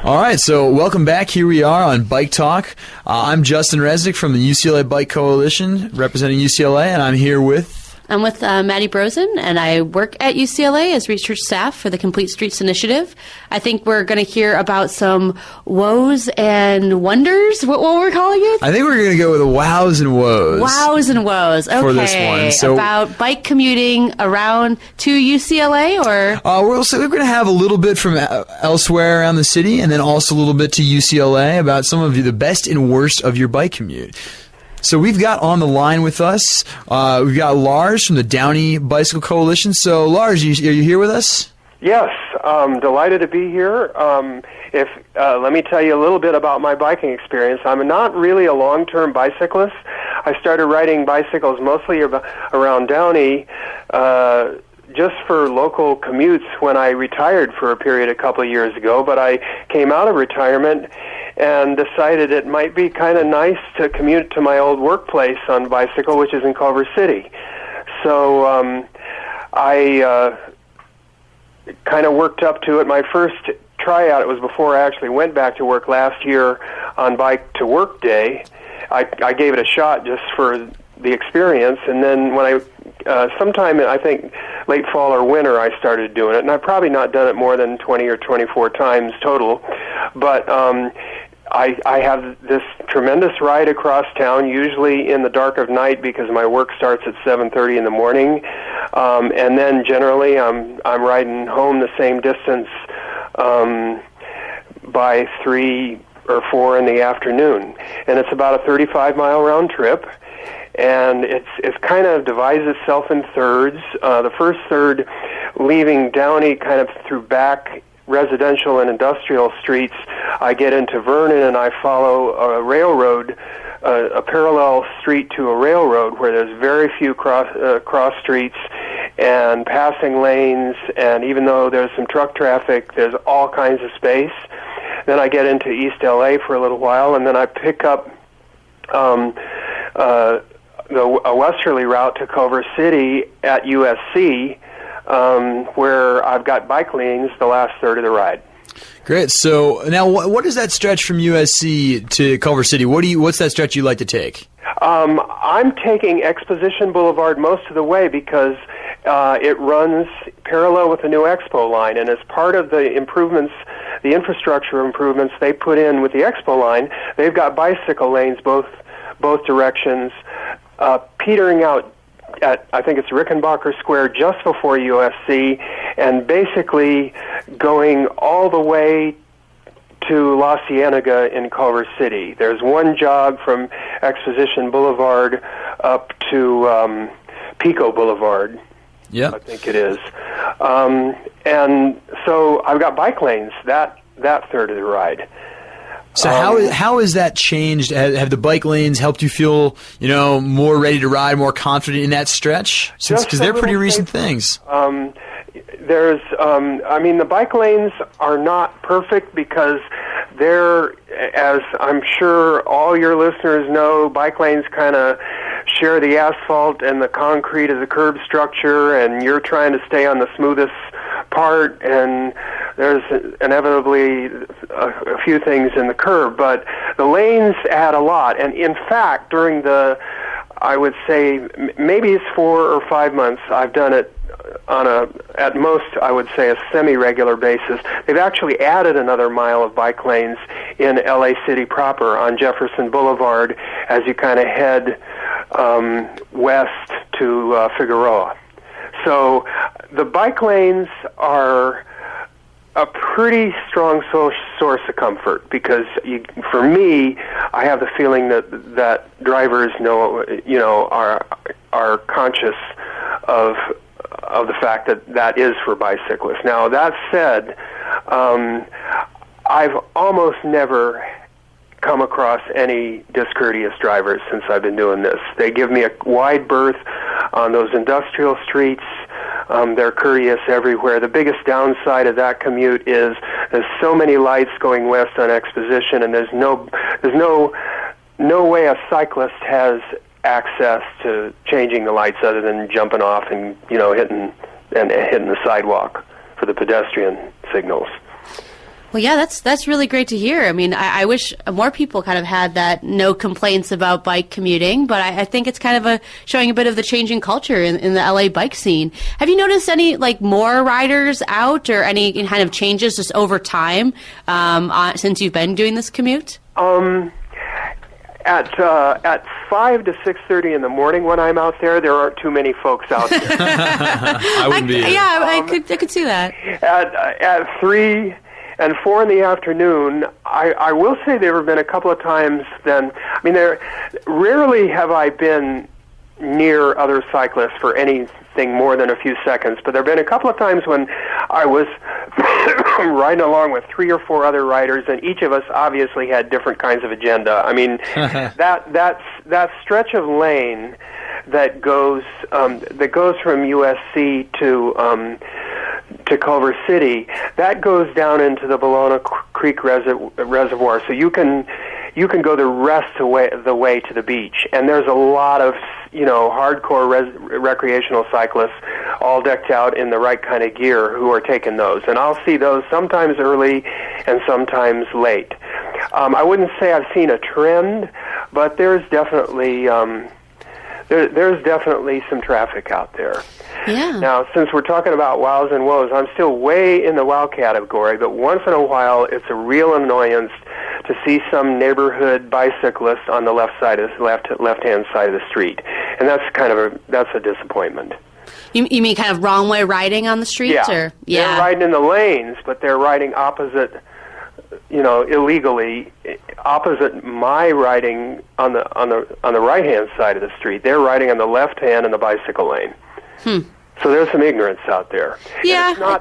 All right, so welcome back. Here we are on Bike Talk. I'm Justin Resnick from the UCLA Bike Coalition, representing UCLA, and I'm here with... I'm with Maddie Brosen, and I work at UCLA as research staff for the Complete Streets Initiative. I think we're going to hear about some woes and wonders, what we're calling it? I think we're going to go with wows and woes. Wows and woes. Okay. For this one. So, about bike commuting around to UCLA, or? We're going to have a little bit from elsewhere around the city, and then also a little bit to UCLA about some of the best and worst of your bike commute. So we've got on the line with us, we've got Lars from the Downey Bicycle Coalition. So Lars, are you here with us? Yes, delighted to be here. Let me tell you a little bit about my biking experience. I'm not really a long-term bicyclist. I started riding bicycles mostly around Downey just for local commutes when I retired for a period a couple of years ago, but I came out of retirement and decided it might be kind of nice to commute to my old workplace on bicycle, which is in Culver City. So I kind of worked up to it. My first tryout, it was before I actually went back to work last year on Bike to Work Day. I gave it a shot just for the experience, and then when sometime I think late fall or winter I started doing it, and I've probably not done it more than 20 or 24 times total, but I have this tremendous ride across town, usually in the dark of night because my work starts at 7:30 in the morning, and then generally I'm riding home the same distance by 3 or 4 in the afternoon, and it's about a 35-mile round trip. And it's kind of divides itself in thirds. The first third, leaving Downey kind of through back residential and industrial streets, I get into Vernon and I follow a railroad, a parallel street to a railroad where there's very few cross streets and passing lanes, and even though there's some truck traffic, there's all kinds of space. Then I get into East LA for a little while, and then I pick up a westerly route to Culver City at USC, where I've got bike lanes the last third of the ride. Great. So now, what is that stretch from USC to Culver City? What's that stretch you like to take? I'm taking Exposition Boulevard most of the way because it runs parallel with the new Expo line, and as part of the improvements, the infrastructure improvements they put in with the Expo line, they've got bicycle lanes both directions, petering out at, I think it's Rickenbacker Square just before USC, and basically going all the way to La Cienega in Culver City. There's one jog from Exposition Boulevard up to Pico Boulevard. Yeah, I think it is. And so I've got bike lanes that third of the ride. So how has that changed? Have the bike lanes helped you feel, more ready to ride, more confident in that stretch? Because they're pretty recent things. The bike lanes are not perfect because they're, as I'm sure all your listeners know, bike lanes kind of share the asphalt and the concrete as a curb structure, and you're trying to stay on the smoothest part, and there's inevitably a few things in the curb, but the lanes add a lot. And in fact, during I would say, maybe it's 4 or 5 months, I've done it at most, I would say, a semi-regular basis. They've actually added another mile of bike lanes in LA City proper on Jefferson Boulevard as you kind of head west to Figueroa. So the bike lanes are a pretty strong source of comfort because, for me, I have the feeling that drivers are conscious of the fact that is for bicyclists. Now, that said, I've almost never come across any discourteous drivers since I've been doing this. They give me a wide berth on those industrial streets. They're courteous everywhere. The biggest downside of that commute is there's so many lights going west on Exposition, and there's no way a cyclist has access to changing the lights other than jumping off and hitting the sidewalk for the pedestrian signals. Well, yeah, that's really great to hear. I mean, I wish more people kind of had that no complaints about bike commuting, but I think it's kind of showing a bit of the changing culture in the LA bike scene. Have you noticed any more riders out or any kind of changes just over time since you've been doing this commute? At 5 to 6:30 in the morning when I'm out there aren't too many folks out there. I wouldn't be. Yeah, I could see that. At 3 and 4 in the afternoon, I will say there have been a couple of times then. I mean, rarely have I been near other cyclists for anything more than a few seconds, but there have been a couple of times when I was riding along with 3 or 4 other riders, and each of us obviously had different kinds of agenda. I mean, that stretch of lane that goes from USC to Culver City, that goes down into the Bologna Creek Reservoir, so you can go the rest of the way to the beach. And there's a lot of hardcore recreational cyclists, all decked out in the right kind of gear, who are taking those. And I'll see those sometimes early and sometimes late. I wouldn't say I've seen a trend, but there's definitely there's definitely some traffic out there. Yeah. Now, since we're talking about wows and woes, I'm still way in the wow category, but once in a while it's a real annoyance to see some neighborhood bicyclist on the left-hand side of the street. And that's a disappointment. You mean kind of wrong way riding on the streets? Yeah. They're riding in the lanes, but they're riding opposite, illegally opposite my riding on the right-hand side of the street. They're riding on the left-hand in the bicycle lane. So there's some ignorance out there. Yeah, I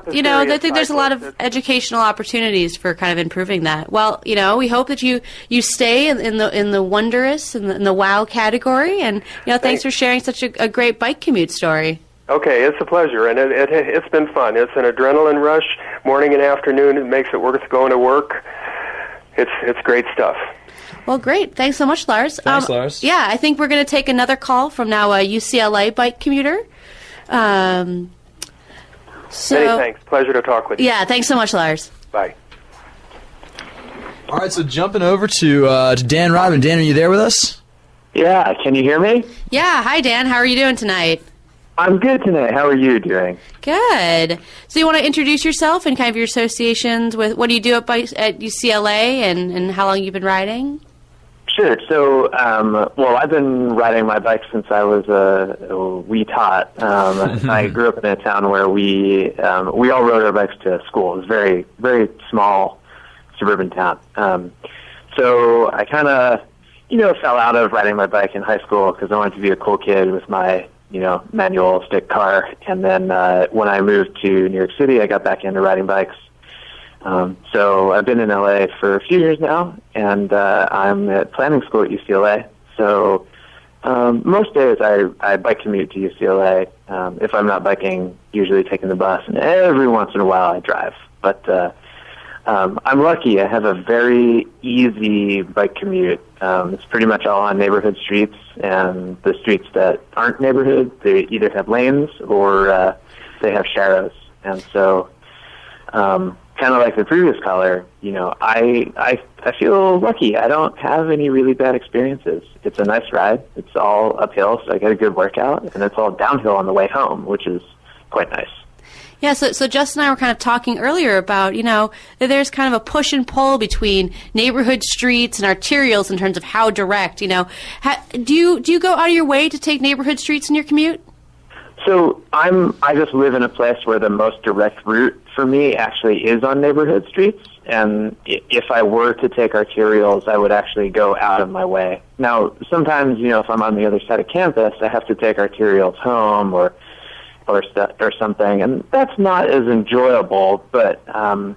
think there's a lot of educational opportunities for kind of improving that. Well, we hope that you stay in the wondrous and in the wow category, and thanks for sharing such a great bike commute story. Okay, it's a pleasure, and it's been fun. It's an adrenaline rush, morning and afternoon. It makes it worth going to work. It's great stuff. Well, great. Thanks so much, Lars. Thanks, Lars. Yeah, I think we're going to take another call from now a UCLA bike commuter. Many thanks. Pleasure to talk with you. Yeah, thanks so much, Lars. Bye. All right, so jumping over to Dan Rodman. Dan, are you there with us? Yeah, can you hear me? Yeah, hi, Dan. How are you doing tonight? I'm good tonight. How are you doing? Good. So you want to introduce yourself and kind of your associations with what do you do at UCLA and how long you've been riding? Sure. So, I've been riding my bike since I was a wee tot. I grew up in a town where we all rode our bikes to school. It was a very, very small suburban town. So I kind of, fell out of riding my bike in high school because I wanted to be a cool kid with my, manual stick car. And then when I moved to New York City, I got back into riding bikes. So I've been in LA for a few years now, and I'm at planning school at UCLA. So most days I bike commute to UCLA. If I'm not biking, usually taking the bus, and every once in a while I drive. But I'm lucky. I have a very easy bike commute. It's pretty much all on neighborhood streets, and the streets that aren't neighborhood, they either have lanes or they have sharrows. And so kind of like the previous caller, I feel lucky. I don't have any really bad experiences. It's a nice ride. It's all uphill, so I get a good workout, and it's all downhill on the way home, which is quite nice. Yeah, so Justin and I were kind of talking earlier about, that there's kind of a push and pull between neighborhood streets and arterials in terms of how direct, do you go out of your way to take neighborhood streets in your commute? So I just live in a place where the most direct route for me actually is on neighborhood streets, and if I were to take arterials, I would actually go out of my way. Now, sometimes, if I'm on the other side of campus, I have to take arterials home or something, and that's not as enjoyable. But I've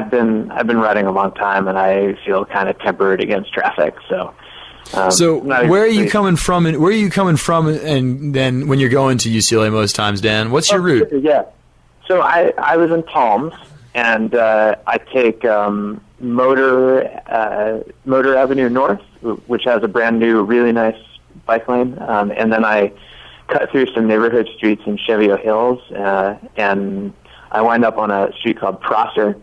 been riding a long time, and I feel kind of tempered against traffic. So where are you coming from? And then when you're going to UCLA most times, Dan, what's your route? Yeah, so I was in Palms, and I take Motor Avenue North, which has a brand new, really nice bike lane, and then I cut through some neighborhood streets in Chevio Hills, and I wind up on a street called Prosser,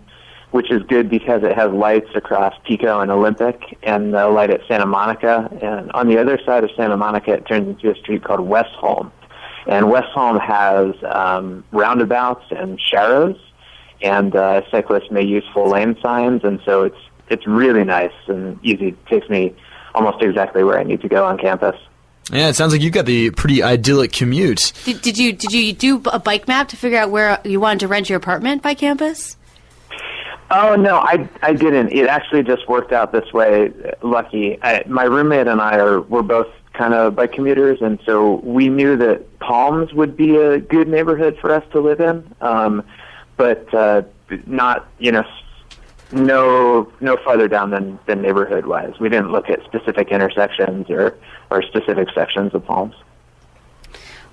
which is good because it has lights across Pico and Olympic and the light at Santa Monica. And on the other side of Santa Monica, it turns into a street called Westholm. And Westholm has roundabouts and sharrows, and cyclists may use full lane signs, and so it's really nice and easy. It takes me almost exactly where I need to go on campus. Yeah, it sounds like you've got the pretty idyllic commute. Did you do a bike map to figure out where you wanted to rent your apartment by campus? Oh, no, I didn't. It actually just worked out this way. Lucky. My roommate and we're both kind of bike commuters, and so we knew that Palms would be a good neighborhood for us to live in, but not, no farther down than neighborhood-wise. We didn't look at specific intersections or specific sections of Palms.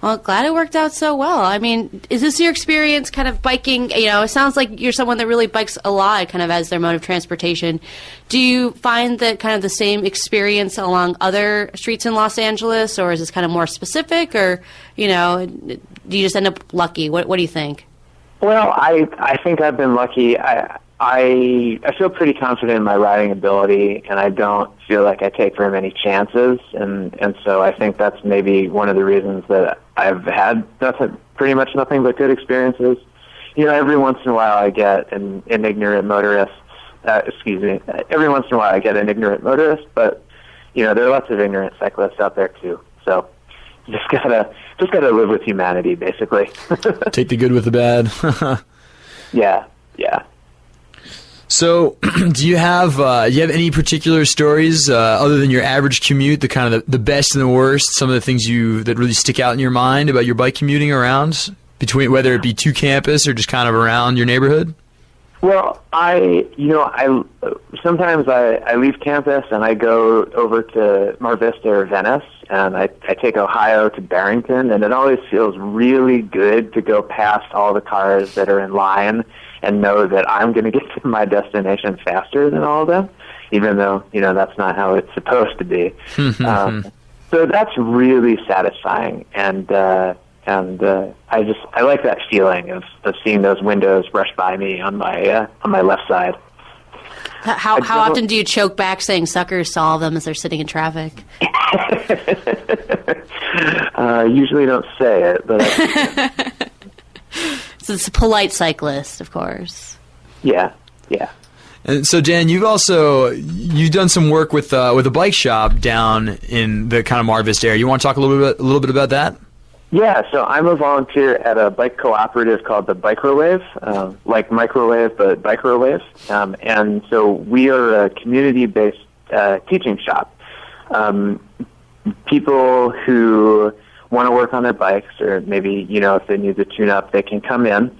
Well, glad it worked out so well. I mean, is this your experience kind of biking? It sounds like you're someone that really bikes a lot kind of as their mode of transportation. Do you find that kind of the same experience along other streets in Los Angeles, or is this kind of more specific, or, do you just end up lucky? What do you think? Well, I think I've been lucky. I feel pretty confident in my riding ability, and I don't feel like I take very many chances, and so I think that's maybe one of the reasons that I've had pretty much nothing but good experiences. Every once in a while I get an ignorant motorist. Every once in a while I get an ignorant motorist, but there are lots of ignorant cyclists out there too. So just gotta live with humanity, basically. Take the good with the bad. Yeah. So, do you have any particular stories other than your average commute, the kind of the best and the worst, some of the things that really stick out in your mind about your bike commuting around, between whether it be to campus or just kind of around your neighborhood? Well, sometimes I leave campus and I go over to Mar Vista or Venice, and I take Ohio to Barrington, and it always feels really good to go past all the cars that are in line and know that I'm going to get to my destination faster than all of them, even though, that's not how it's supposed to be. So that's really satisfying, and I like that feeling of seeing those windows brush by me on my left side. How often do you choke back saying suckers to all of them as they're sitting in traffic? Usually don't say it, but So it's a polite cyclist, of course. Yeah. And so, Dan, you've done some work with a bike shop down in the kind of Mar Vista area. You want to talk a little bit about that? Yeah, so I'm a volunteer at a bike cooperative called the Bikerowave, like microwave, but Bikerowave. And so we are a community-based teaching shop. People who want to work on their bikes, or maybe, if they need to tune up, they can come in,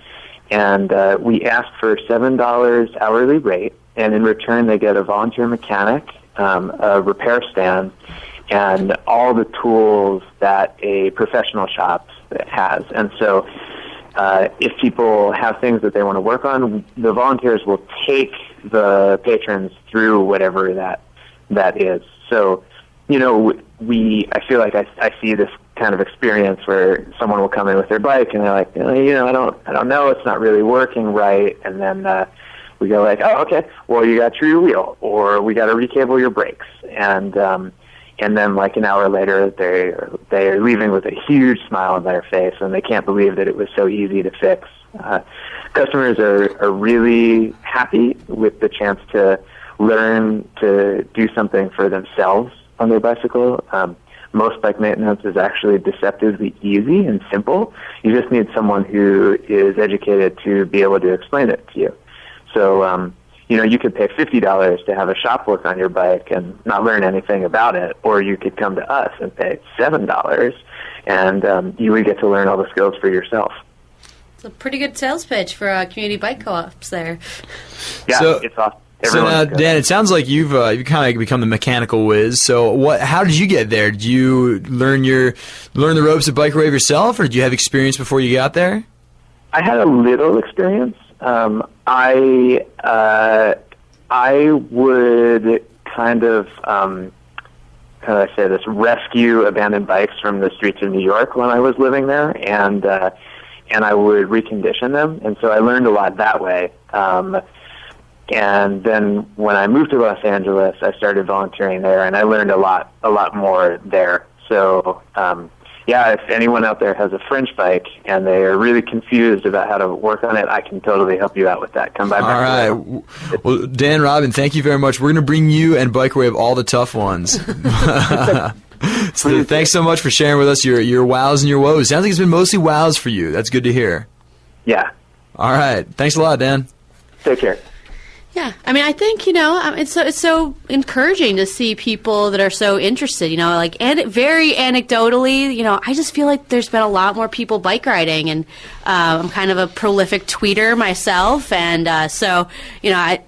and we ask for $7 hourly rate, and in return they get a volunteer mechanic, a repair stand, and all the tools that a professional shop has. And so if people have things that they want to work on, the volunteers will take the patrons through whatever that is. So, I feel like I see this kind of experience where someone will come in with their bike and they're like, I don't know, it's not really working right, and then we go like, oh, okay, well, you got to true your wheel, or we got to recable your brakes, and then like an hour later they're leaving with a huge smile on their face, and they can't believe that it was so easy to fix. Customers are really happy with the chance to learn to do something for themselves on their bicycle. Most bike maintenance is actually deceptively easy and simple. You just need someone who is educated to be able to explain it to you. So, you could pay $50 to have a shop work on your bike and not learn anything about it, or you could come to us and pay $7, and you would get to learn all the skills for yourself. It's a pretty good sales pitch for community bike co-ops there. Yeah, it's awesome. So now, Dan, it sounds like you've kind of become the mechanical whiz. So how did you get there? Did you learn the ropes of Bikerowave yourself, or did you have experience before you got there? I had a little experience. I would kind of, how do I say this, rescue abandoned bikes from the streets of New York when I was living there, and I would recondition them, and so I learned a lot that way. And then when I moved to Los Angeles, I started volunteering there, and I learned a lot more there. So, if anyone out there has a French bike and they are really confused about how to work on it, I can totally help you out with that. Come by. All right. Well, Dan, Robin, thank you very much. We're going to bring you and Bike Away of all the tough ones. So thanks so much for sharing with us your wows and your woes. Sounds like it's been mostly wows for you. That's good to hear. Yeah. All right. Thanks a lot, Dan. Take care. Yeah, I mean, I think, it's so encouraging to see people that are so interested, like, and very anecdotally, I just feel like there's been a lot more people bike riding, and I'm kind of a prolific tweeter myself, and so, I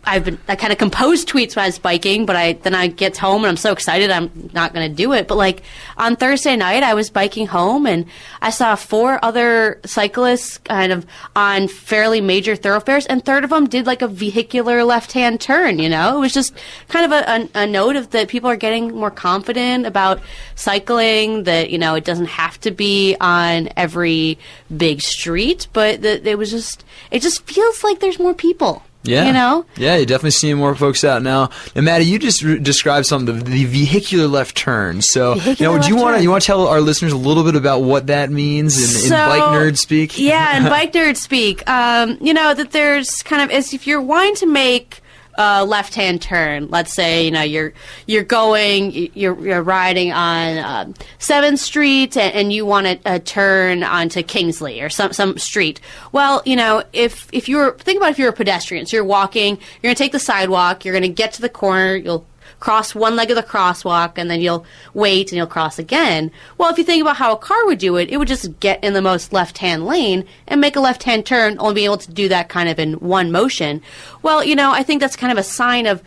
kind of compose tweets when I was biking, but then I get home and I'm so excited I'm not going to do it. But like on Thursday night, I was biking home and I saw 4 other cyclists kind of on fairly major thoroughfares, and 3rd of them did like a vehicular left-hand turn. It was just kind of a note of that people are getting more confident about cycling, that it doesn't have to be on every big street, but that it just feels like there's more people. Yeah. Yeah, you're definitely seeing more folks out now. And Maddie, you just described something, the vehicular left turn. So, do you want to tell our listeners a little bit about what that means in bike nerd speak? Yeah, in bike nerd speak, that there's kind of, as if you're wanting to make left-hand turn. Let's say you're riding on 7th Street and you want to turn onto Kingsley or some street. Well, if you're a pedestrian, so you're walking, you're going to take the sidewalk, you're going to get to the corner, you'll cross one leg of the crosswalk, and then you'll wait and you'll cross again. Well, if you think about how a car would do it, it would just get in the most left-hand lane and make a left-hand turn, only being able to do that kind of in one motion. Well, I think that's kind of a sign of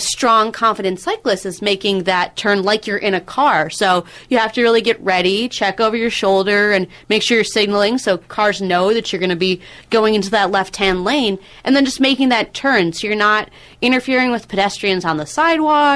strong, confident cyclists, is making that turn like you're in a car. So you have to really get ready, check over your shoulder, and make sure you're signaling so cars know that you're going to be going into that left-hand lane, and then just making that turn so you're not interfering with pedestrians on the sidewalk.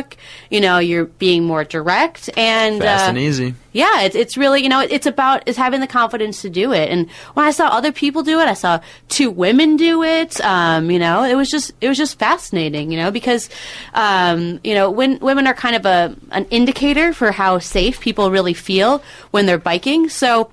You're being more direct and fast and easy. Yeah, it's really, it's having the confidence to do it. And when I saw other people do it, I saw 2 women do it. It was just fascinating, because when women are kind of an indicator for how safe people really feel when they're biking. So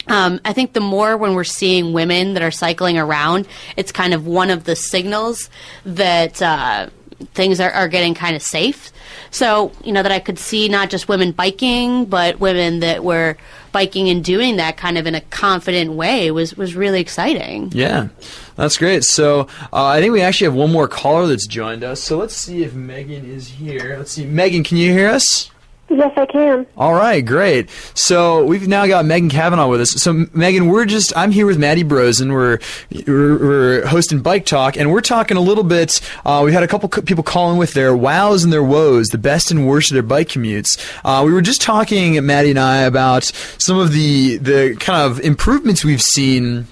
I think the more when we're seeing women that are cycling around, it's kind of one of the signals that things are getting kind of safe. So, that I could see not just women biking, but women that were biking and doing that kind of in a confident way was really exciting. Yeah, that's great. So I think we actually have one more caller that's joined us. So let's see if Megan is here. Let's see. Megan, can you hear us? Yes, I can. All right, great. So we've now got Megan Cavanaugh with us. So Megan, I'm here with Maddie Brosen. We're hosting Bike Talk, and we're talking a little bit. We had a couple people calling with their wows and their woes, the best and worst of their bike commutes. We were just talking, Maddie and I, about some of the kind of improvements we've seen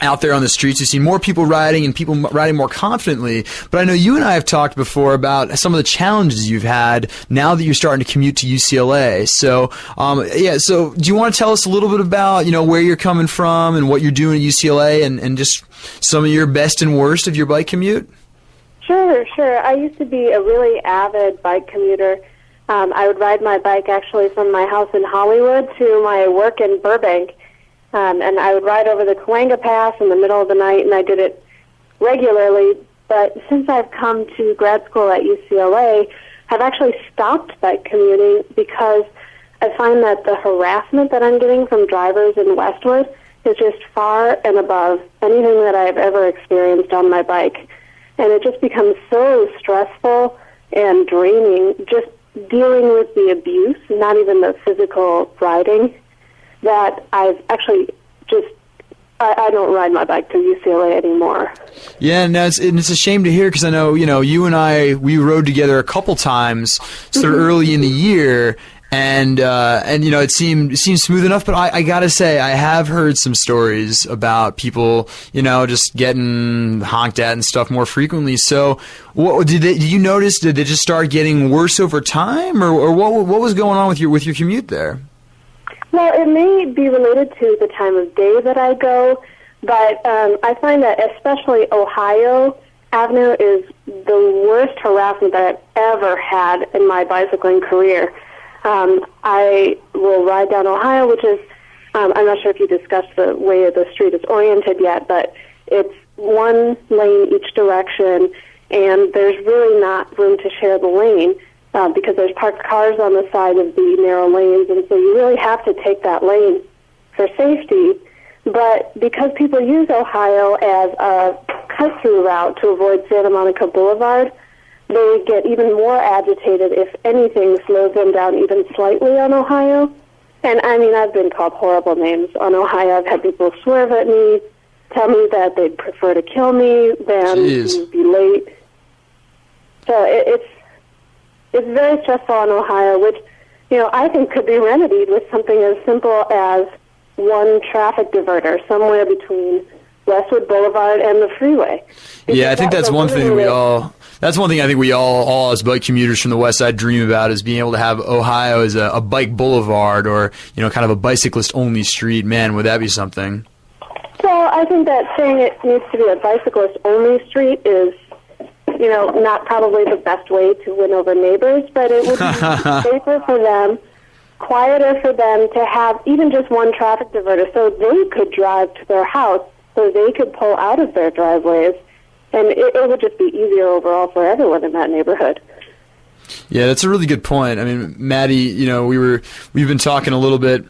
out there on the streets. You've seen more people riding and people riding more confidently. But I know you and I have talked before about some of the challenges you've had now that you're starting to commute to UCLA. So, so do you want to tell us a little bit about, where you're coming from and what you're doing at UCLA and just some of your best and worst of your bike commute? Sure. I used to be a really avid bike commuter. I would ride my bike actually from my house in Hollywood to my work in Burbank. And I would ride over the Cahuenga Pass in the middle of the night, and I did it regularly. But since I've come to grad school at UCLA, I've actually stopped bike commuting because I find that the harassment that I'm getting from drivers in Westwood is just far and above anything that I've ever experienced on my bike. And it just becomes so stressful and draining, just dealing with the abuse, not even the physical riding, that I've actually I don't ride my bike to UCLA anymore. Yeah, no, it's a shame to hear because I know, you and I, we rode together a couple times sort of early in the year, and it seemed smooth enough, but I gotta say, I have heard some stories about people, just getting honked at and stuff more frequently. So did you notice, did they just start getting worse over time, or what was going on with your commute there? Well, it may be related to the time of day that I go, but I find that especially Ohio Avenue is the worst harassment that I've ever had in my bicycling career. I will ride down Ohio, which is, I'm not sure if you discussed the way the street is oriented yet, but it's one lane each direction, and there's really not room to share the lane because there's parked cars on the side of the narrow lanes, and so you really have to take that lane for safety. But because people use Ohio as a cut-through route to avoid Santa Monica Boulevard, they get even more agitated if anything slows them down even slightly on Ohio. And, I mean, I've been called horrible names on Ohio. I've had people swerve at me, tell me that they'd prefer to kill me than to be late. So it's very stressful on Ohio, which, I think could be remedied with something as simple as one traffic diverter somewhere between Westwood Boulevard and the freeway. Yeah, I think that's one thing that's one thing I think we all as bike commuters from the West Side dream about, is being able to have Ohio as a bike boulevard, or, kind of a bicyclist-only street. Man, would that be something? Well, I think that saying it needs to be a bicyclist-only street is, not probably the best way to win over neighbors, but it would be safer for them, quieter for them to have even just one traffic diverter so they could drive to their house, so they could pull out of their driveways, and it would just be easier overall for everyone in that neighborhood. Yeah, that's a really good point. I mean, Maddie, we've been talking a little bit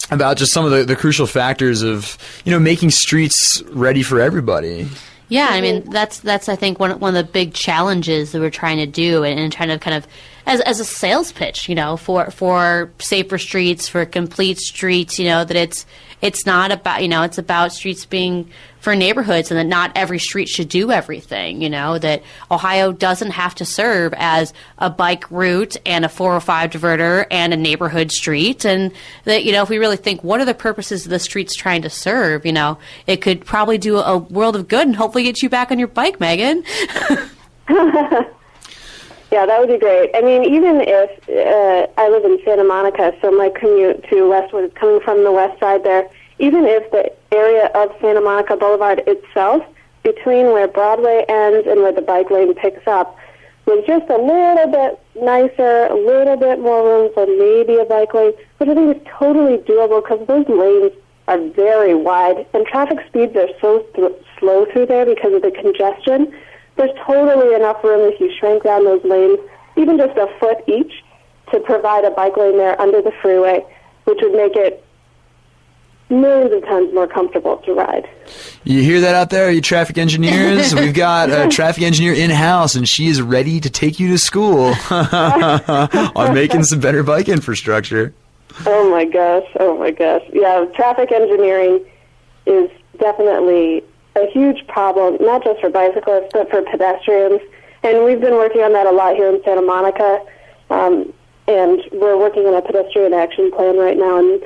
about just some of the crucial factors of, making streets ready for everybody. Yeah, I mean, that's I think one of the big challenges that we're trying to do, and trying to kind of as a sales pitch, for safer streets, for complete streets, that it's not about, it's about streets being for neighborhoods, and that not every street should do everything, that Ohio doesn't have to serve as a bike route and a 405 diverter and a neighborhood street, and that, if we really think, what are the purposes of the streets trying to serve, it could probably do a world of good and hopefully get you back on your bike, Megan. Yeah, that would be great. I mean, even if I live in Santa Monica, so my commute to Westwood is coming from the west side there, even if the area of Santa Monica Boulevard itself, between where Broadway ends and where the bike lane picks up, was just a little bit nicer, a little bit more room for maybe a bike lane, which I think is totally doable because those lanes are very wide, and traffic speeds are so slow through there because of the congestion. There's totally enough room if you shrink down those lanes, even just a foot each, to provide a bike lane there under the freeway, which would make it millions of times more comfortable to ride. You hear that out there, you traffic engineers? We've got a traffic engineer in-house, and she is ready to take you to school on making some better bike infrastructure. Oh my gosh. Yeah, traffic engineering is definitely a huge problem, not just for bicyclists, but for pedestrians. And we've been working on that a lot here in Santa Monica, and we're working on a pedestrian action plan right now. And,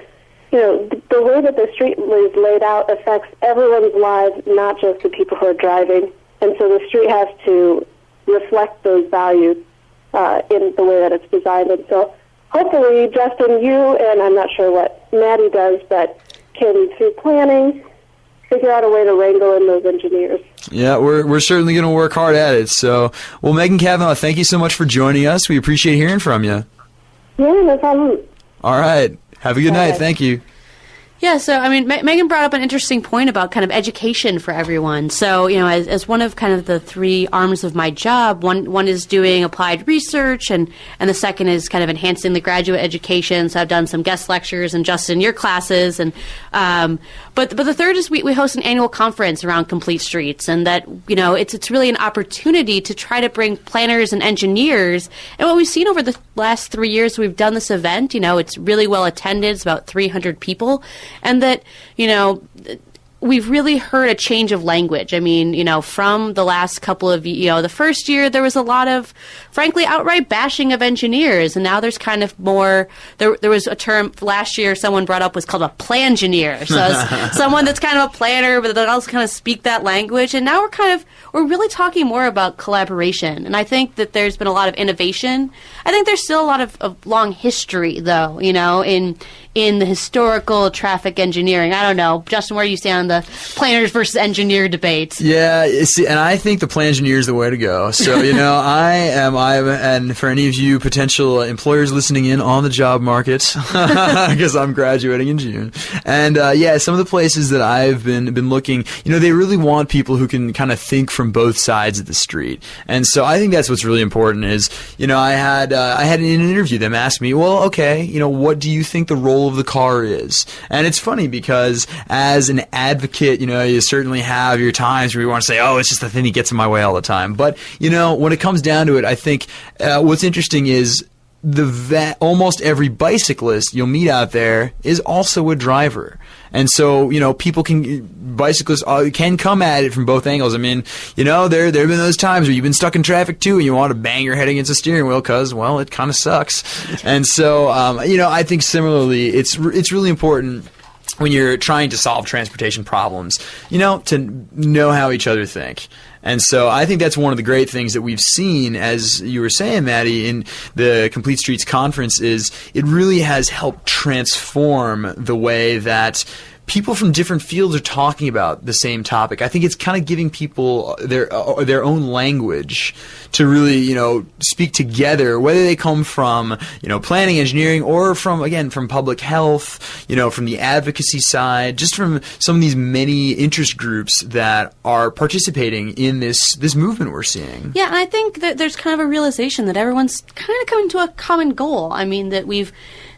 the way that the street is laid out affects everyone's lives, not just the people who are driving. And so the street has to reflect those values in the way that it's designed. And so hopefully, Justin, you, and I'm not sure what Maddie does, but can, through planning, figure out a way to wrangle in those engineers. Yeah, we're certainly going to work hard at it. So, well, Megan Kavanaugh, thank you so much for joining us. We appreciate hearing from you. Yeah, no problem. All right. Have a good night. Thank you. Yeah, so, I mean, Megan brought up an interesting point about kind of education for everyone. So, as one of kind of the three arms of my job, one is doing applied research, and the second is kind of enhancing the graduate education. So I've done some guest lectures and just in your classes. And but the third is we host an annual conference around complete streets, and that, it's really an opportunity to try to bring planners and engineers. And what we've seen over the last 3 years we've done this event, it's really well attended. It's about 300 people. And that, we've really heard a change of language. I mean, from the last couple of, the first year, there was a lot of, frankly, outright bashing of engineers. And now there's kind of more, there was a term last year someone brought up was called a plangineer. So it's someone that's kind of a planner, but that also kind of speak that language. And now we're really talking more about collaboration. And I think that there's been a lot of innovation. I think there's still a lot of long history, though, in in the historical traffic engineering. I don't know. Justin, where do you stand on the planners versus engineer debate? Yeah, see, and I think the plan engineer is the way to go. So, and for any of you potential employers listening in on the job market, because I'm graduating in June. And, some of the places that I've been looking, they really want people who can kind of think from both sides of the street. And so I think that's what's really important is, I had in an interview them ask me, well, okay, what do you think the role of the car is? And it's funny because as an advocate, you certainly have your times where you want to say, oh, it's just the thing that gets in my way all the time. But, when it comes down to it, I think what's interesting is almost every bicyclist you'll meet out there is also a driver. And so, bicyclists can come at it from both angles. I mean, there have been those times where you've been stuck in traffic too and you want to bang your head against the steering wheel because, well, it kind of sucks. And so, I think similarly, it's really important when you're trying to solve transportation problems, to know how each other think. And so I think that's one of the great things that we've seen, as you were saying, Maddie, in the Complete Streets Conference, is it really has helped transform the way that people from different fields are talking about the same topic. I think it's kind of giving people their own language to really, speak together, whether they come from, planning, engineering, or from public health, from the advocacy side, just from some of these many interest groups that are participating in this movement we're seeing. Yeah, and I think that there's kind of a realization that everyone's kind of coming to a common goal. I mean, that we've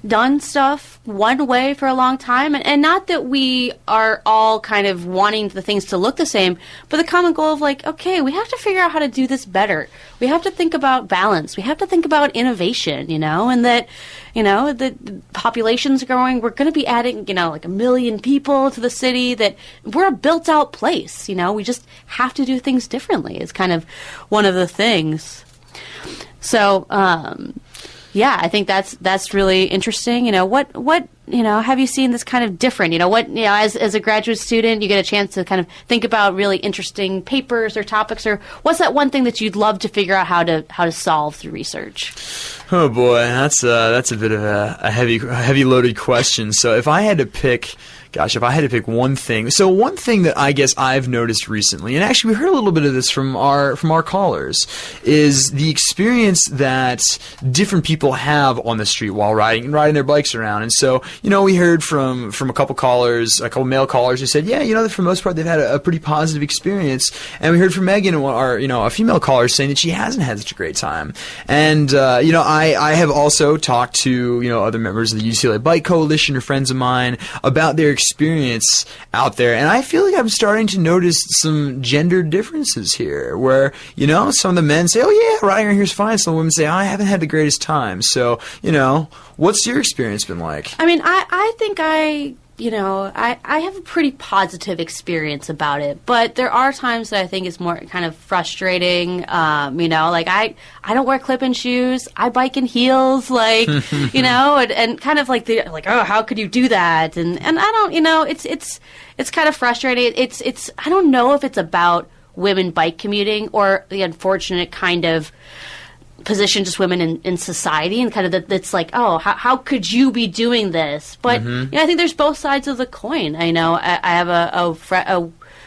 done stuff one way for a long time, and not that we are all kind of wanting the things to look the same, but the common goal of okay, we have to figure out how to do this better. We have to think about balance. We have to think about innovation, and that, the population's growing. We're going to be adding, 1 million people to the city, that we're a built out place, we just have to do things differently. It's kind of one of the things. So, yeah, I think that's really interesting. What have you seen this kind of different? As a graduate student, you get a chance to kind of think about really interesting papers or topics, or what's that one thing that you'd love to figure out how to solve through research? Oh boy, that's a bit of a heavy loaded question. So if I had to pick one thing, so one thing that I guess I've noticed recently, and actually we heard a little bit of this from our callers, is the experience that different people have on the street while riding their bikes around. And so, we heard from a couple male callers who said, yeah, for the most part they've had a pretty positive experience. And we heard from Megan, a female caller, saying that she hasn't had such a great time. And I have also talked to other members of the UCLA Bike Coalition or friends of mine about their experience out there, and I feel like I'm starting to notice some gender differences here, where some of the men say, oh yeah, riding around here is fine. Some women say, I haven't had the greatest time. So what's your experience been like? I mean, I think I have a pretty positive experience about it, but there are times that I think it's more kind of frustrating. I don't wear clip-in shoes. I bike in heels, and kind of oh, how could you do that? And I don't, it's kind of frustrating. It's I don't know if it's about women bike commuting or the unfortunate kind of position just women in society, and kind of that's oh, how could you be doing this? But I think there's both sides of the coin. I know I have a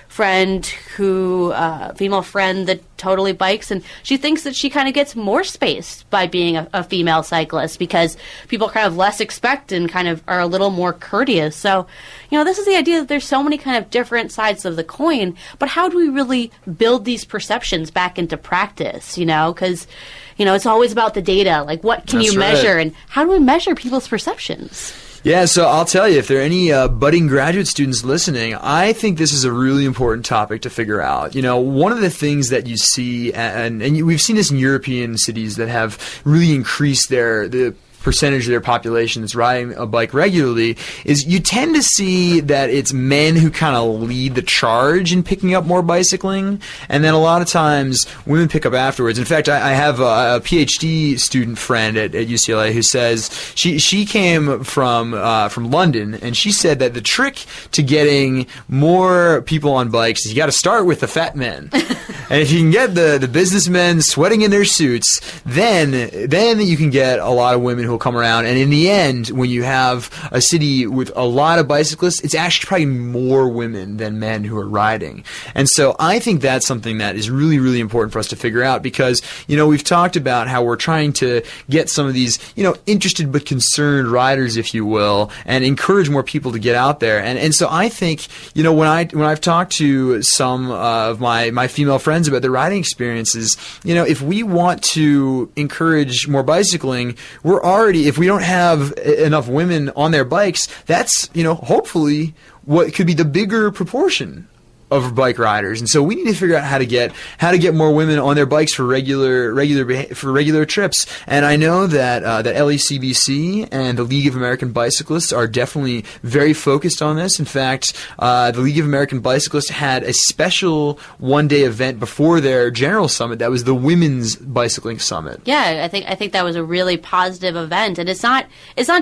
friend who female friend that totally bikes, and she thinks that she kind of gets more space by being a female cyclist, because people kind of less expect and kind of are a little more courteous. So this is the idea that there's so many kind of different sides of the coin, but how do we really build these perceptions back into practice? Because it's always about the data. What can you measure, and how do we measure people's perceptions? Yeah, so I'll tell you, if there are any budding graduate students listening, I think this is a really important topic to figure out. One of the things that you see, and we've seen this in European cities that have really increased the percentage of their population that's riding a bike regularly, is you tend to see that it's men who kind of lead the charge in picking up more bicycling, and then a lot of times women pick up afterwards. In fact, I have a PhD student friend at UCLA who says she came from London, and she said that the trick to getting more people on bikes is you got to start with the fat men. And if you can get the businessmen sweating in their suits, then you can get a lot of women who who will come around. And in the end, when you have a city with a lot of bicyclists, it's actually probably more women than men who are riding. And so I think that's something that is really, really important for us to figure out, because, we've talked about how we're trying to get some of these, interested but concerned riders, if you will, and encourage more people to get out there. And so I think, when I've talked to some of my female friends about their riding experiences, if we want to encourage more bicycling, if we don't have enough women on their bikes, that's, hopefully what could be the bigger proportion of bike riders. And so we need to figure out how to get more women on their bikes for regular trips. And I know that that LACBC and the League of American Bicyclists are definitely very focused on this. In fact, the League of American Bicyclists had a special one-day event before their general summit that was the Women's Bicycling Summit. Yeah, I think that was a really positive event, and it's not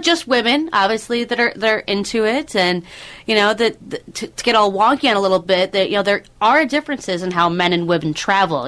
just women, obviously, that are into it, and to get all wonky on a little bit. There are differences in how men and women travel.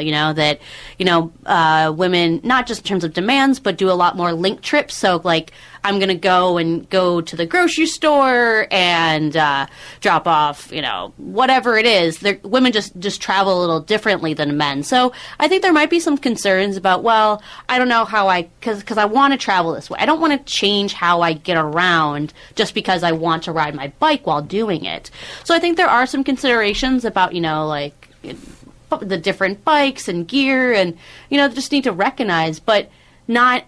Women, not just in terms of demands, but do a lot more link trips. So, like, I'm going to go to the grocery store and drop off, whatever it is. Women just travel a little differently than men. So I think there might be some concerns about, well, I don't know how because I want to travel this way. I don't want to change how I get around just because I want to ride my bike while doing it. So I think there are some considerations about, the different bikes and gear and, just need to recognize, but not...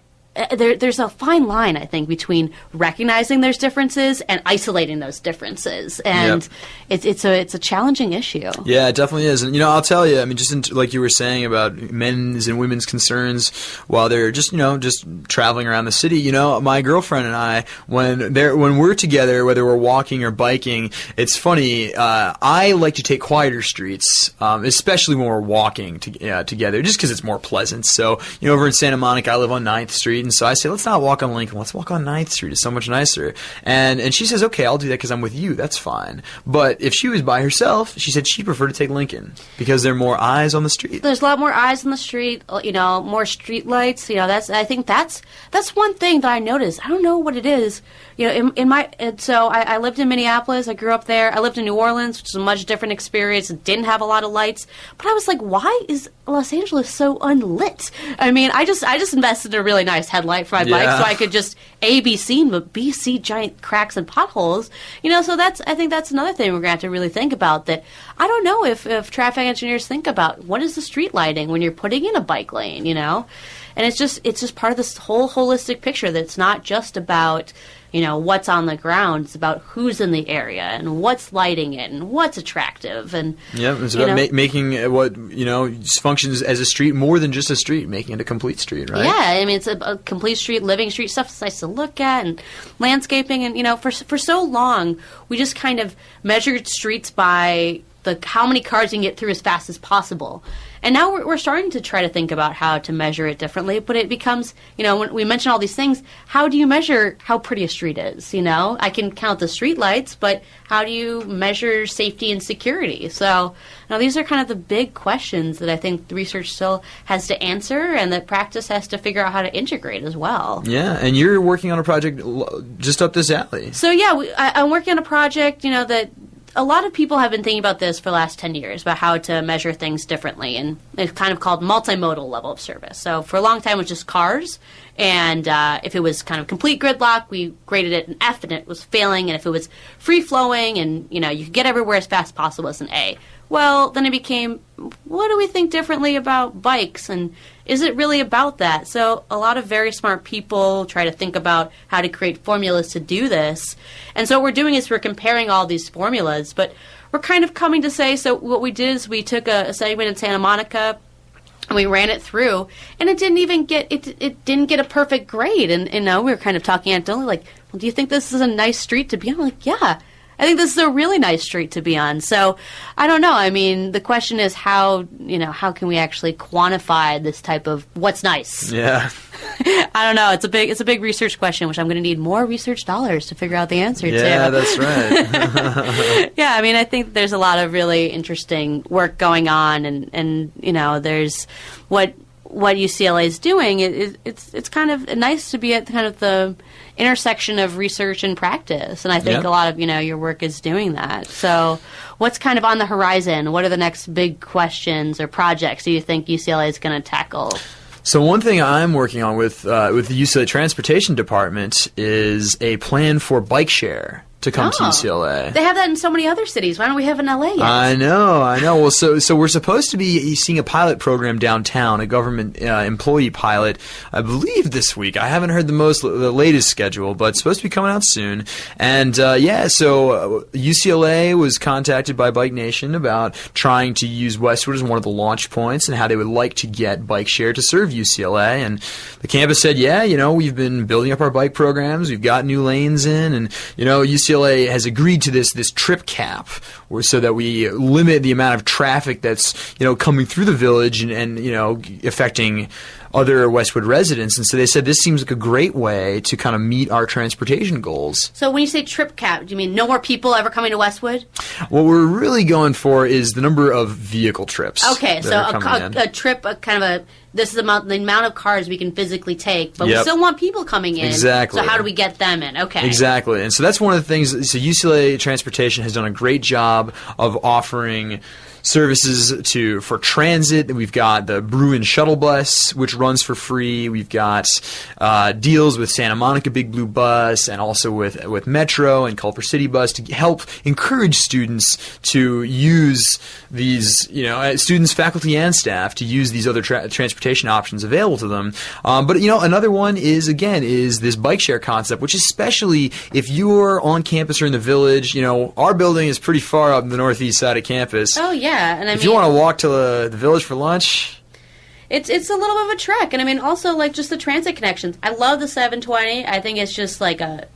There's a fine line, I think, between recognizing there's differences and isolating those differences, and it's a challenging issue. Yeah, it definitely is. And I'll tell you, like you were saying about men's and women's concerns while they're just traveling around the city. My girlfriend and I, when we're together, whether we're walking or biking, it's funny. I like to take quieter streets, especially when we're walking together, just because it's more pleasant. So over in Santa Monica, I live on 9th Street. And so I say, let's not walk on Lincoln. Let's walk on 9th Street. It's so much nicer. And she says, okay, I'll do that because I'm with you. That's fine. But if she was by herself, she said she'd prefer to take Lincoln because there are more eyes on the street. There's a lot more eyes on the street, more street lights. I think that's one thing that I noticed. I don't know what it is. So I lived in Minneapolis. I grew up there. I lived in New Orleans, which is a much different experience. It didn't have a lot of lights. But I was like, why is Los Angeles so unlit? I just invested in a really nice headlight for my bike so I could just be seen, but B, see giant cracks and potholes. So I think that's another thing we're going to have to really think about. That I don't know if traffic engineers think about what is the street lighting when you're putting in a bike lane, And it's just part of this whole holistic picture that it's not just about what's on the ground. It's about who's in the area and what's lighting it and what's attractive. And it's about making what functions as a street more than just a street, making it a complete street, right? Yeah, it's a complete street, living street, stuff that's nice to look at, and landscaping. And for so long, we just kind of measured streets by how many cars you can get through as fast as possible. And now we're starting to try to think about how to measure it differently, but it becomes, when we mention all these things, how do you measure how pretty a street is? I can count the street lights, but how do you measure safety and security? So these are kind of the big questions that I think the research still has to answer and that practice has to figure out how to integrate as well. Yeah, and you're working on a project just up this alley. So I'm working on a project, that a lot of people have been thinking about this for the last 10 years, about how to measure things differently, and it's kind of called multimodal level of service. So for a long time, it was just cars, and if it was kind of complete gridlock, we graded it an F, and it was failing, and if it was free-flowing and, you could get everywhere as fast as possible, it's an A. Well, then it became, what do we think differently about bikes, and is it really about that? So a lot of very smart people try to think about how to create formulas to do this. And so what we're doing is we're comparing all these formulas, but we're kind of coming to say, so what we did is we took a segment in Santa Monica and we ran it through, and it didn't even get it didn't get a perfect grade. And we were kind of talking anecdotally, like, well, do you think this is a nice street to be on? I'm like, yeah. I think this is a really nice street to be on. So I don't know. The question is how can we actually quantify this type of what's nice? Yeah. I don't know. It's a big research question, which I'm going to need more research dollars to figure out the answer to. Yeah, that's right. Yeah, I think there's a lot of really interesting work going on, and there's what what UCLA is doing, it's kind of nice to be at kind of the intersection of research and practice. And I think a lot of, your work is doing that. So what's kind of on the horizon? What are the next big questions or projects do you think UCLA is going to tackle? So one thing I'm working on with the UCLA Transportation Department is a plan for bike share to come to UCLA. They have that in so many other cities. Why don't we have in LA yet? I know. Well, so we're supposed to be seeing a pilot program downtown, a government employee pilot, I believe this week. I haven't heard the latest schedule, but it's supposed to be coming out soon. And so UCLA was contacted by Bike Nation about trying to use Westwood as one of the launch points and how they would like to get bike share to serve UCLA. And the campus said, we've been building up our bike programs. We've got new lanes in, and UCLA has agreed to this trip cap, so that we limit the amount of traffic that's coming through the village and affecting other Westwood residents. And so they said this seems like a great way to kind of meet our transportation goals. So when you say trip cap, do you mean no more people ever coming to Westwood? What we're really going for is the number of vehicle trips. Okay, so a trip, this is the amount of cars we can physically take, but we still want people coming in. Exactly. So how do we get them in? Okay. Exactly. And so that's one of the things. So UCLA Transportation has done a great job of offering services for transit. We've got the Bruin shuttle bus, which runs for free. We've got deals with Santa Monica Big Blue Bus, and also with Metro and Culver City Bus to help encourage students to use these, students, faculty, and staff to use these other transportation options available to them. But another one is this bike share concept, which especially if you're on campus or in the village. Our building is pretty far up the northeast side of campus. Oh yeah. And if you want to walk to the village for lunch, it's a little bit of a trek. And also just the transit connections. I love the 720. I think it's just like a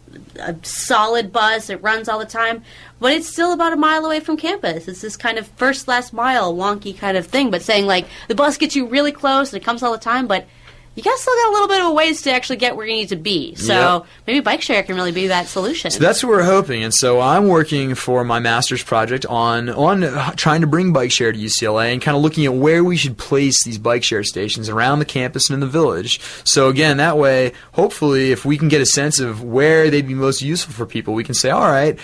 solid bus. It runs all the time. But it's still about a mile away from campus. It's this kind of first, last mile, wonky kind of thing. But saying the bus gets you really close and it comes all the time, but you guys still got a little bit of a ways to actually get where you need to be. So maybe bike share can really be that solution. So that's what we're hoping. And so I'm working for my master's project on trying to bring bike share to UCLA and kind of looking at where we should place these bike share stations around the campus and in the village. So again, that way, hopefully, if we can get a sense of where they'd be most useful for people, we can say, all right,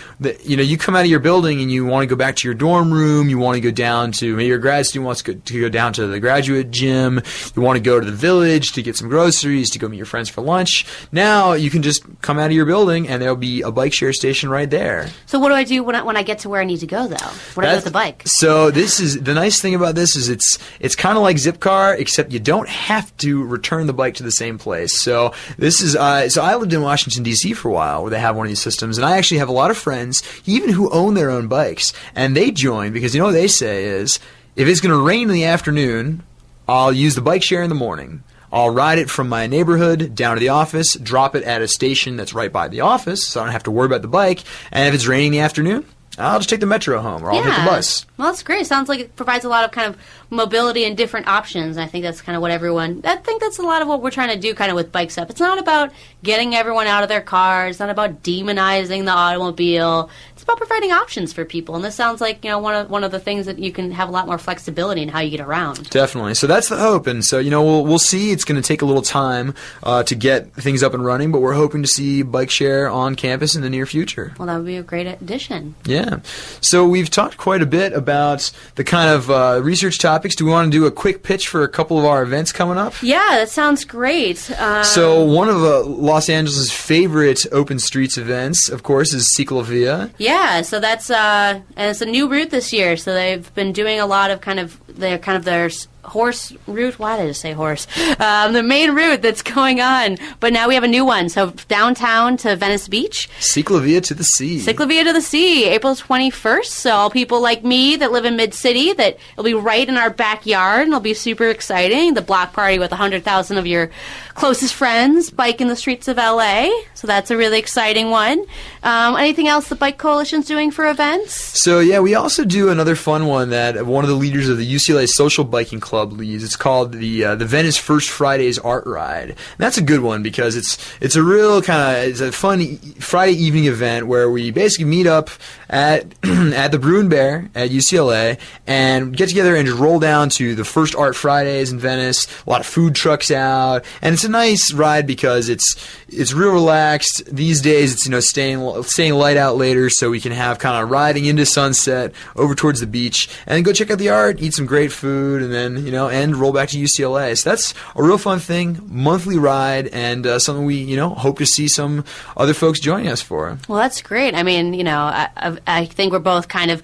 you come out of your building and you want to go back to your dorm room, you want to go down to, maybe your grad student wants to go down to the graduate gym, you want to go to the village to get some groceries, to go meet your friends for lunch. Now you can just come out of your building and there'll be a bike share station right there. So what do I do when I get to where I need to go, though? What do I do with the bike? So this is the nice thing about this is it's kind of like Zipcar, except you don't have to return the bike to the same place. So this is so I lived in Washington D.C. for a while, where they have one of these systems, and I actually have a lot of friends, even who own their own bikes, and they join because what they say is, if it's going to rain in the afternoon, I'll use the bike share in the morning. I'll ride it from my neighborhood down to the office, drop it at a station that's right by the office, so I don't have to worry about the bike. And if it's raining in the afternoon, I'll just take the metro home, or I'll take the bus. Well, that's great. Sounds like it provides a lot of kind of mobility and different options. I think that's kind of what I think that's a lot of what we're trying to do kind of with Bike Stuff. It's not about getting everyone out of their cars. It's not about demonizing the automobile. It's about providing options for people. And this sounds like, one of the things that you can have a lot more flexibility in how you get around. Definitely. So that's the hope. And so, we'll see. It's going to take a little time to get things up and running, but we're hoping to see bike share on campus in the near future. Well, that would be a great addition. Yeah. So we've talked quite a bit about the kind of research topics. Do we want to do a quick pitch for a couple of our events coming up? Yeah, that sounds great. So one of Los Angeles' favorite open streets events, of course, is Ciclovia. Yeah, so that's and it's a new route this year. So they've been doing a lot of their horse route. Why did I just say horse? The main route that's going on. But now we have a new one. So downtown to Venice Beach. Ciclovia to the Sea. Ciclovia to the Sea, April 21st. So all people like me that live in Mid-City, that it'll be right in our backyard, and it'll be super exciting. The block party with 100,000 of your closest friends biking the streets of LA. So that's a really exciting one. Anything else the Bike Coalition's doing for events? So yeah, we also do another fun one that one of the leaders of the UCLA Social Biking Club club leads. It's called the Venice First Fridays Art Ride. And that's a good one because it's a real it's a fun Friday evening event where we basically meet up at at the Brew and Bear at UCLA and get together and just roll down to the first Art Fridays in Venice. A lot of food trucks out, and it's a nice ride because it's real relaxed. These days, it's staying light out later, so we can have kind of riding into sunset over towards the beach, and then go check out the art, eat some great food, and then and roll back to UCLA. So that's a real fun thing, monthly ride, and something we hope to see some other folks joining us for. Well, that's great. I mean, I think we're both kind of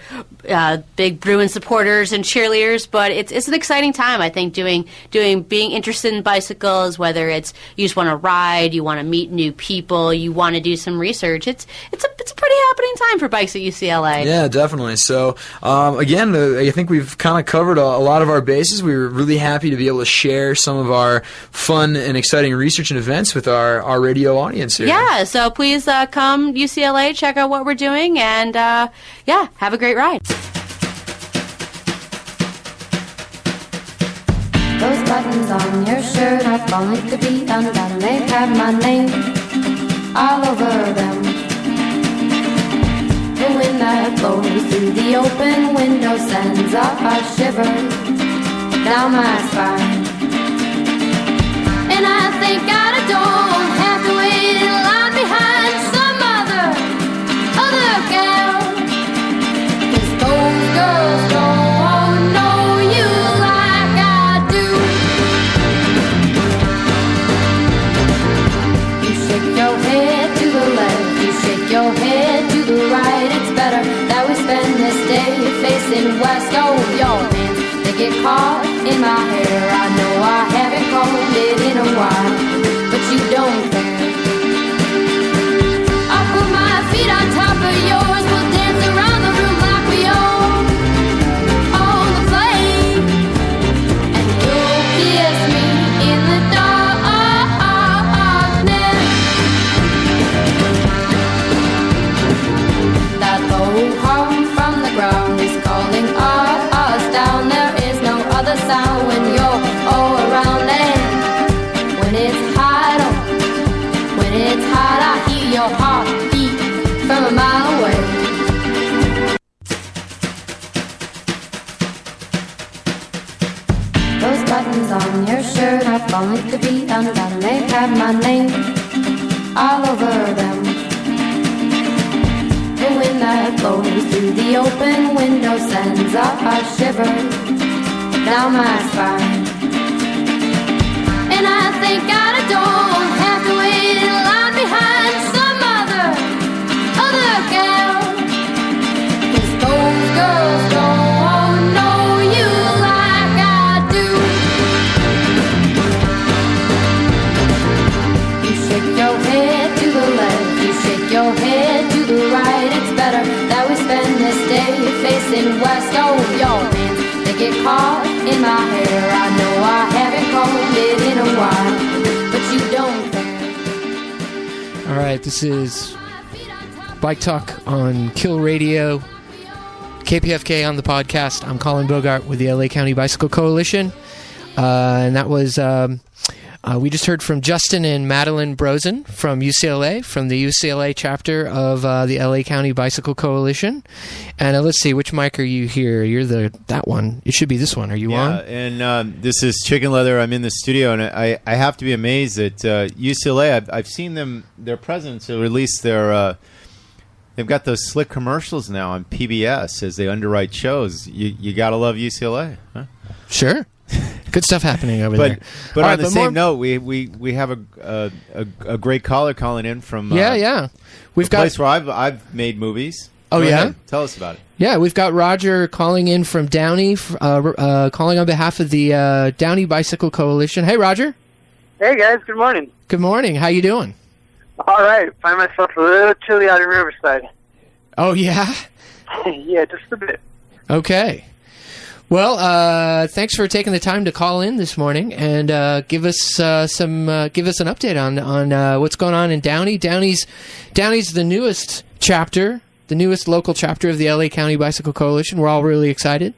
big Bruin supporters and cheerleaders, but it's an exciting time. I think being interested in bicycles, whether it's you just want to ride, you want to meet new people, you want to do some research. It's a pretty happening time for bikes at UCLA. Yeah, definitely. So again, I think we've kind of covered a lot of our bases. We were really happy to be able to share some of our fun and exciting research and events with our radio audience here. Yeah, so please come UCLA, check out what we're doing, and have a great ride. Those buttons on your shirt are falling to be undone. They have my name all over them. The wind that blows through the open window sends a shiver down my spine. And I think I don't have to wait in line behind some other gal. 'Cause those girls don't know you like I do. You shake your head to the left, you shake your head to the right. It's better that we spend this day facing west. Oh, your hands, they get caught in my hair. I know I haven't combed it in a while, but you don't care. I'll put my feet on top of yours. We'll dance around the room like we own the plane. And you'll kiss me in the darkness. That low hum from the ground is calling us down. There is no other sound when you're all around. And when it's hot, I hear your heartbeat from a mile away. Those buttons on your shirt are falling to be undone. They have my name all over them. The wind that blows through the open window sends a shiver down my spine. And I think I don't have to wait in line behind some other gal. 'Cause those girls don't know you like I do. You shake your head to the left, you shake your head to the right. It's better that we spend this day facing west. Oh, your hands, they get caught in my hair. I know I haven't combed it in a while, but you don't care. All right, this is Bike Talk on Kill Radio, KPFK on the podcast. I'm Colin Bogart with the LA County Bicycle Coalition, and that was we just heard from Justin and Madeline Brosen from UCLA, from the UCLA chapter of the LA County Bicycle Coalition. And let's see, which mic are you here? You're that one. It should be this one. Are you on? Yeah, and this is Chicken Leather. I'm in the studio, and I have to be amazed at UCLA. I've seen their presidents release their. They've got those slick commercials now on PBS as they underwrite shows. You gotta love UCLA, huh? Sure. Good stuff happening over there. But on the same note, we have a great caller calling in from we've got place where I've made movies. Oh, Go yeah? ahead. Tell us about it. Yeah, we've got Roger calling in from Downey, calling on behalf of the Downey Bicycle Coalition. Hey, Roger. Hey, guys. Good morning. Good morning. How you doing? All right. Find myself a little chilly out in Riverside. Oh, yeah? Yeah, just a bit. Okay. Well, thanks for taking the time to call in this morning and give us an update on what's going on in Downey. Downey's the newest chapter, the newest local chapter of the LA County Bicycle Coalition. We're all really excited.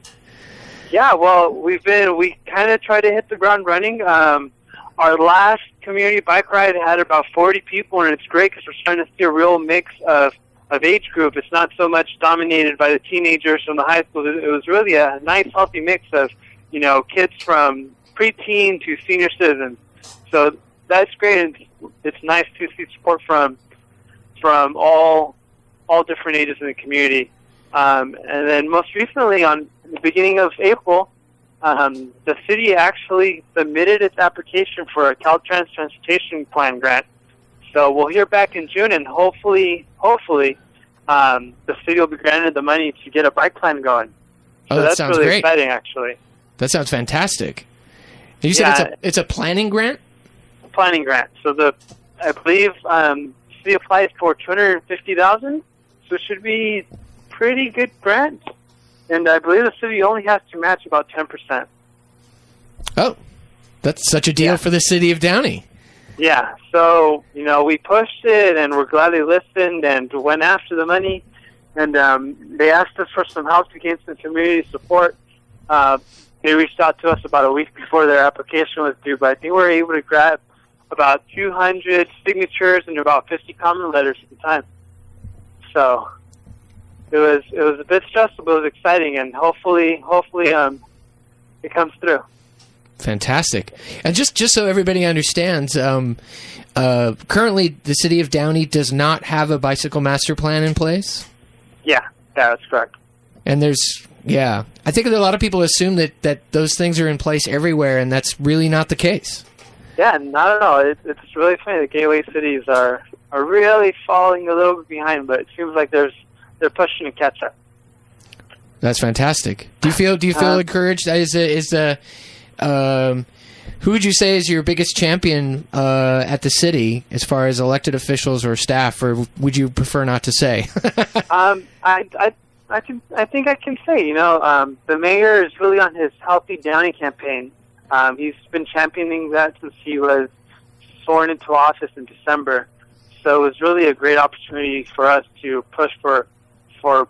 Yeah, well, we kind of try to hit the ground running. Our last community bike ride had about 40 people, and it's great because we're starting to see a real mix of age group. It's not so much dominated by the teenagers from the high school. It was really a nice, healthy mix of, kids from preteen to senior citizens. So that's great, and it's nice to see support from all different ages in the community. And then most recently, on the beginning of April, the city actually submitted its application for a Caltrans Transportation Plan grant. So we'll hear back in June, and hopefully, the city will be granted the money to get a bike plan going. So that that's sounds really great. exciting, actually. That sounds fantastic. You said it's a planning grant? Planning grant. So I believe the city applies for $250,000, so it should be pretty good grant. And I believe the city only has to match about 10%. Oh, that's such a deal for the city of Downey. Yeah, so, we pushed it, and we're glad they listened and went after the money. And they asked us for some help to gain some community support. They reached out to us about a week before their application was due, but I think we were able to grab about 200 signatures and about 50 comment letters at the time. So it was a bit stressful, but it was exciting, and hopefully it comes through. Fantastic. And just so everybody understands, currently the city of Downey does not have a bicycle master plan in place? Yeah, that's correct. And I think that a lot of people assume that those things are in place everywhere, and that's really not the case. Yeah, not at all. It's really funny. The gateway cities are really falling a little bit behind, but it seems like they're pushing to catch up. That's fantastic. Do you feel encouraged? Who would you say is your biggest champion at the city as far as elected officials or staff, or would you prefer not to say? I think I can say, the mayor is really on his Healthy Downey campaign. He's been championing that since he was sworn into office in December. So it was really a great opportunity for us to push for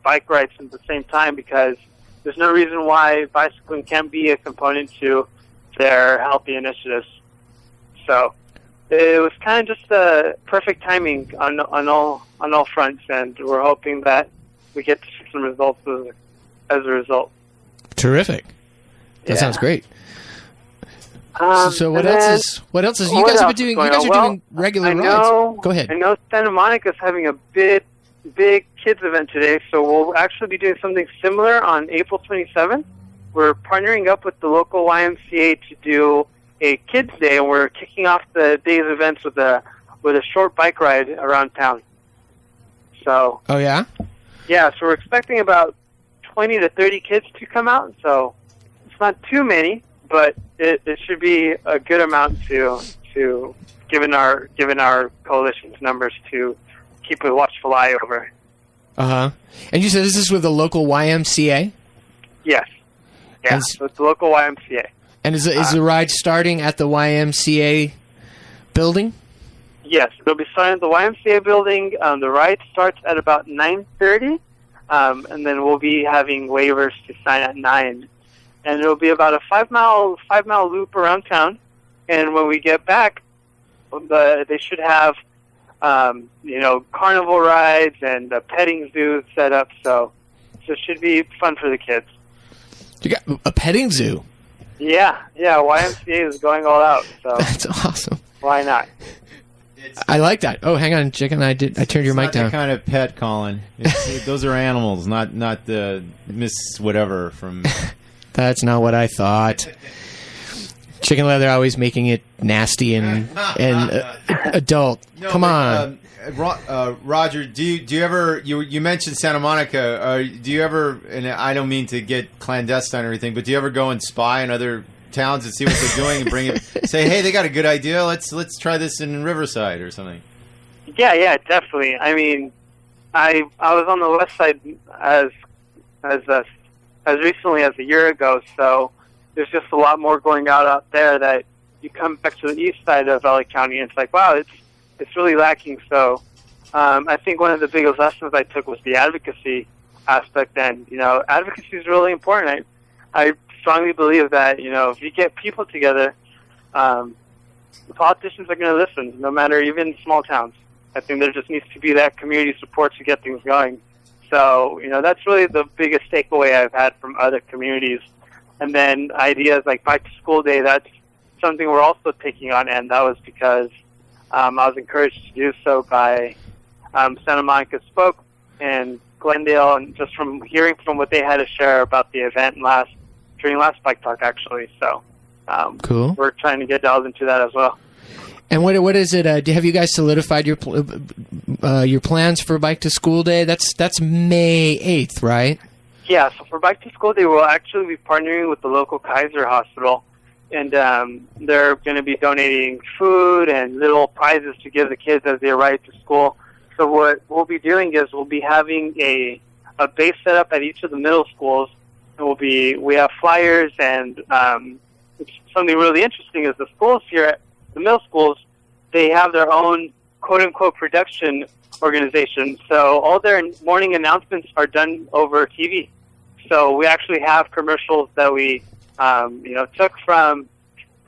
bike rights at the same time, because there's no reason why bicycling can't be a component to their healthy initiatives. So it was kind of just perfect timing on all fronts, and we're hoping that we get to see some results as a result. Terrific. That sounds great. So what else is you guys are doing regular rides. Go ahead. I know Santa Monica's having a big kids event today, so we'll actually be doing something similar on April 27th. We're partnering up with the local YMCA to do a kids day, and we're kicking off the day's events with a short bike ride around town. So. Oh yeah. Yeah, so we're expecting about 20 to 30 kids to come out. So it's not too many, but it should be a good amount to given our coalition's numbers to keep a watchful eye over. And you said this is with the local YMCA? Yes. Yeah, so it's the local YMCA. And is the ride starting at the YMCA building? Yes, it'll be starting at the YMCA building. The ride starts at about 9:30, and then we'll be having waivers to sign at 9. And it'll be about a 5-mile loop around town. And when we get back, they should have carnival rides and a petting zoo set up. So it should be fun for the kids. You got a petting zoo? Yeah, YMCA is going all out. So that's awesome. Why not? I like that. Oh, hang on, Chicken. I turned your mic down. It's not the kind of pet, Colin. Those are animals, not the Miss whatever from. That's not what I thought. Chicken Leather always making it nasty and adult. No, come on. Roger, do you ever you mentioned Santa Monica? Do you ever? And I don't mean to get clandestine or anything, but do you ever go and spy on other towns and see what they're doing and bring it? Say, hey, they got a good idea. Let's try this in Riverside or something. Yeah, definitely. I mean, I was on the west side as recently as a year ago, so there's just a lot more going out there that you come back to the east side of LA County and it's like, wow, it's really lacking. So I think one of the biggest lessons I took was the advocacy aspect. And advocacy is really important. I strongly believe that, if you get people together, the politicians are going to listen, no matter even small towns. I think there just needs to be that community support to get things going. So, that's really the biggest takeaway I've had from other communities. And then ideas like Bike to School Day, that's something we're also taking on, and that was because I was encouraged to do so by Santa Monica Spoke and Glendale, and just from hearing from what they had to share about the event during last Bike Talk, actually. So cool. We're trying to get delved into that as well. And what is it? Have you guys solidified your plans for Bike to School Day? That's May 8th, right? Yeah. So for Bike to School Day, we'll actually be partnering with the local Kaiser Hospital, and they're going to be donating food and little prizes to give the kids as they arrive to school. So what we'll be doing is we'll be having a base set up at each of the middle schools, and we have flyers, and something really interesting is the schools here at the middle schools, they have their own quote-unquote production organization. So all their morning announcements are done over TV. So we actually have commercials that we took from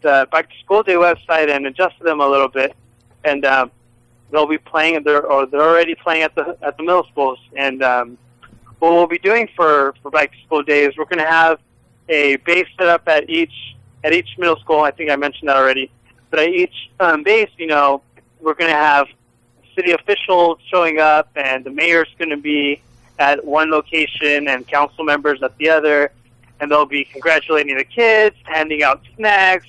the Bike to School Day website and adjusted them a little bit, and they'll be playing, they're already playing at the middle schools. And what we'll be doing for Bike to School Day is we're going to have a base set up at each middle school. I think I mentioned that already. But at each base, we're going to have city officials showing up, and the mayor's going to be at one location and council members at the other, and they'll be congratulating the kids, handing out snacks,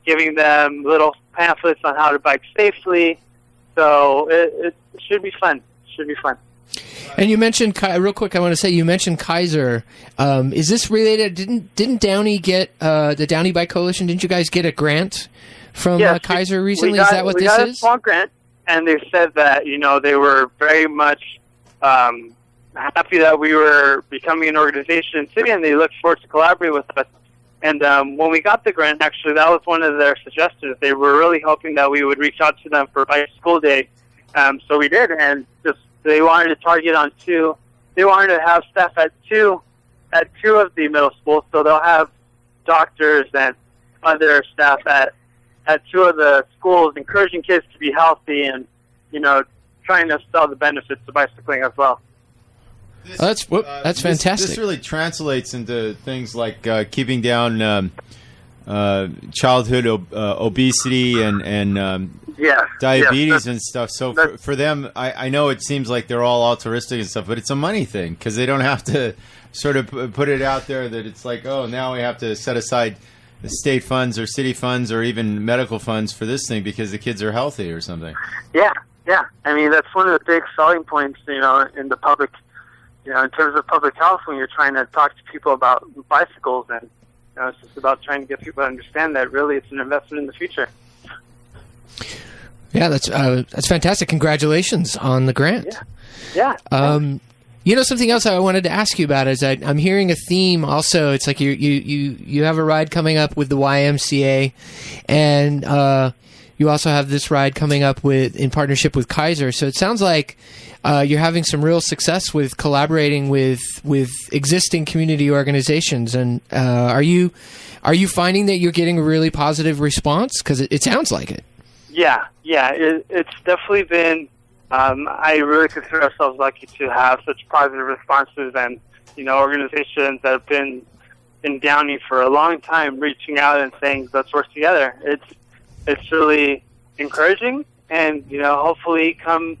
giving them little pamphlets on how to bike safely. So it should be fun. And you mentioned, real quick, I want to say, you mentioned Kaiser. Is this related? Didn't Downey get, the Downey Bike Coalition, didn't you guys get a grant from Kaiser recently? Is that what this is? We got a small grant, and they said that, they were very much happy that we were becoming an organization in the city, and they looked forward to collaborate with us. And when we got the grant, actually, that was one of their suggestions. They were really hoping that we would reach out to them for Bike School Day. So we did, and they wanted to target on two. They wanted to have staff at two of the middle schools, so they'll have doctors and other staff at two of the schools, encouraging kids to be healthy and, trying to sell the benefits of bicycling as well. That's fantastic. This really translates into things like keeping down childhood obesity and diabetes and stuff. So for them, I know it seems like they're all altruistic and stuff, but it's a money thing because they don't have to sort of put it out there that it's like, oh, now we have to set aside the state funds or city funds or even medical funds for this thing because the kids are healthy or something. Yeah. I mean, that's one of the big selling points, in the public, in terms of public health when you're trying to talk to people about bicycles. And it's just about trying to get people to understand that really it's an investment in the future. Yeah, that's fantastic. Congratulations on the grant. Yeah. Something else I wanted to ask you about is I'm hearing a theme also. It's like you have a ride coming up with the YMCA, and you also have this ride coming up in partnership with Kaiser. So it sounds like you're having some real success with collaborating with existing community organizations. And are you finding that you're getting a really positive response? Because it sounds like it. Yeah. It's definitely been. I really consider ourselves lucky to have such positive responses, and organizations that have been in Downey for a long time reaching out and saying, let's work together. It's really encouraging, and hopefully come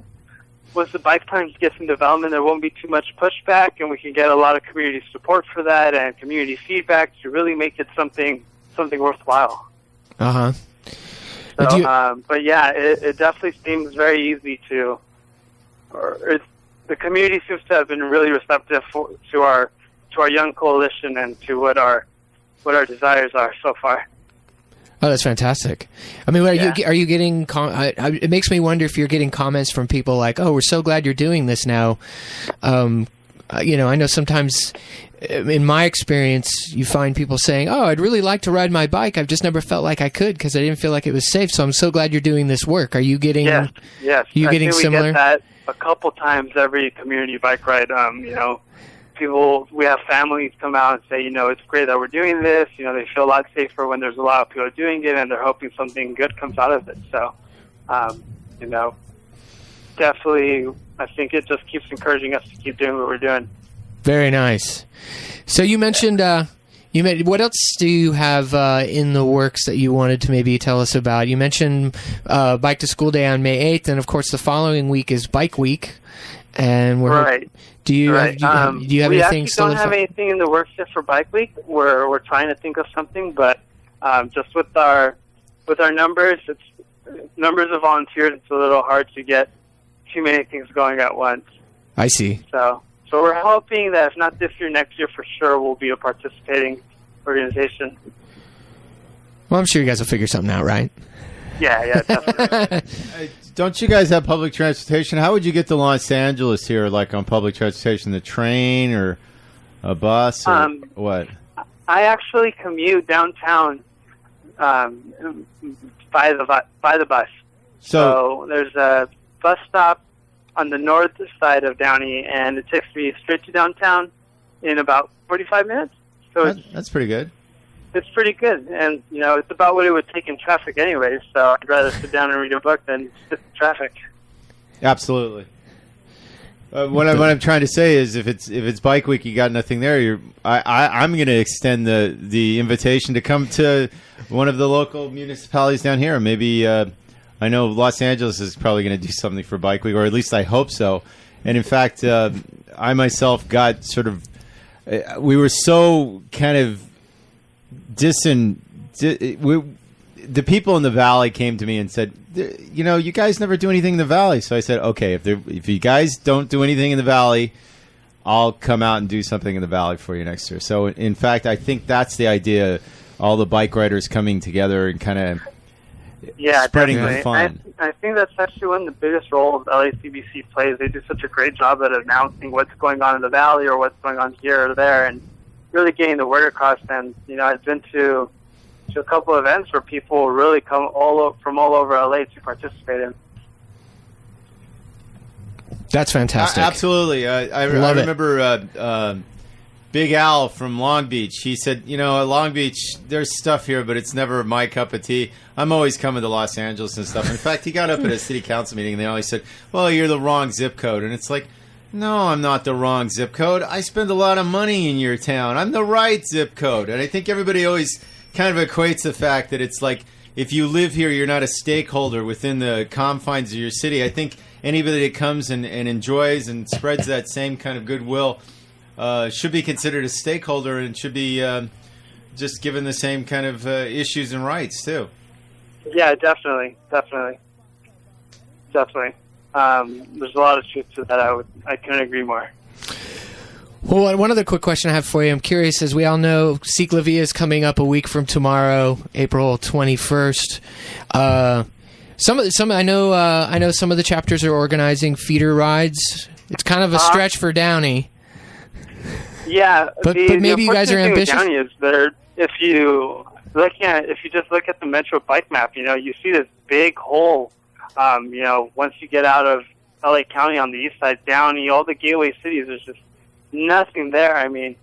once the bike plans get some development, there won't be too much pushback, and we can get a lot of community support for that and community feedback to really make it something worthwhile. Uh-huh. So, but yeah, it definitely seems very easy to, the community seems to have been really receptive to our young coalition and to what our desires are so far. Oh, that's fantastic. I mean, are you getting? It makes me wonder if you're getting comments from people like, "Oh, we're so glad you're doing this now." I know sometimes, in my experience, you find people saying, "Oh, I'd really like to ride my bike. I've just never felt like I could because I didn't feel like it was safe. So I'm so glad you're doing this work." Are you getting? Yes. You getting similar? We get that a couple times every community bike ride. we have families come out and say, it's great that we're doing this. They feel a lot safer when there's a lot of people doing it, and they're hoping something good comes out of it. So, definitely, I think it just keeps encouraging us to keep doing what we're doing. Very nice. So you mentioned, what else do you have in the works that you wanted to maybe tell us about? You mentioned Bike to School Day on May 8th, and of course the following week is Bike Week. And right. Do you have anything? We actually don't have anything in the works yet for Bike Week. We're trying to think of something, but just with our numbers, it's numbers of volunteers. It's a little hard to get too many things going at once. I see. So we're hoping that if not this year, next year for sure, we'll be a participating organization. Well, I'm sure you guys will figure something out, right? Yeah, definitely. Don't you guys have public transportation? How would you get to Los Angeles here, like on public transportation, the train or a bus or what? I actually commute downtown by the bus. So there's a bus stop on the north side of Downey, and it takes me straight to downtown in about 45 minutes. So that's pretty good. It's pretty good, and it's about what it would take in traffic anyway. So I'd rather sit down and read a book than sit in traffic. Absolutely. What I'm trying to say is, if it's Bike Week, you got nothing there. I'm going to extend the invitation to come to one of the local municipalities down here. Maybe I know Los Angeles is probably going to do something for Bike Week, or at least I hope so. And in fact, I myself got sort of. We were so kind of. The people in the valley came to me and said, you guys never do anything in the valley. So I said, okay, if you guys don't do anything in the valley, I'll come out and do something in the valley for you next year. So in fact, I think that's the idea, all the bike riders coming together and kind of spreading the fun. I think that's actually one of the biggest roles LACBC plays. They do such a great job at announcing what's going on in the valley or what's going on here or there, and really getting the word across. And I've been to a couple of events where people really come from all over LA to participate in. That's fantastic. Absolutely. I remember Big Al from Long Beach. He said, at Long Beach, there's stuff here, but it's never my cup of tea. I'm always coming to Los Angeles and stuff. In fact, he got up at a city council meeting and they always said, well, you're the wrong zip code. And it's like, no, I'm not the wrong zip code. I spend a lot of money in your town. I'm the right zip code. And I think everybody always kind of equates the fact that it's like, if you live here, you're not a stakeholder within the confines of your city. I think anybody that comes and enjoys and spreads that same kind of goodwill should be considered a stakeholder and should be just given the same kind of issues and rights, too. Yeah, definitely. There's a lot of truth to that. I couldn't agree more. Well, one other quick question I have for you. I'm curious, as we all know, Ciclavia is coming up a week from tomorrow, April 21st. I know some of the chapters are organizing feeder rides. It's kind of a stretch for Downey. Yeah, but maybe you guys are ambitious. Downey is that if you just look at the Metro bike map, you see this big hole. Once you get out of LA County on the east side, Downey, all the gateway cities, there's just nothing there. I mean,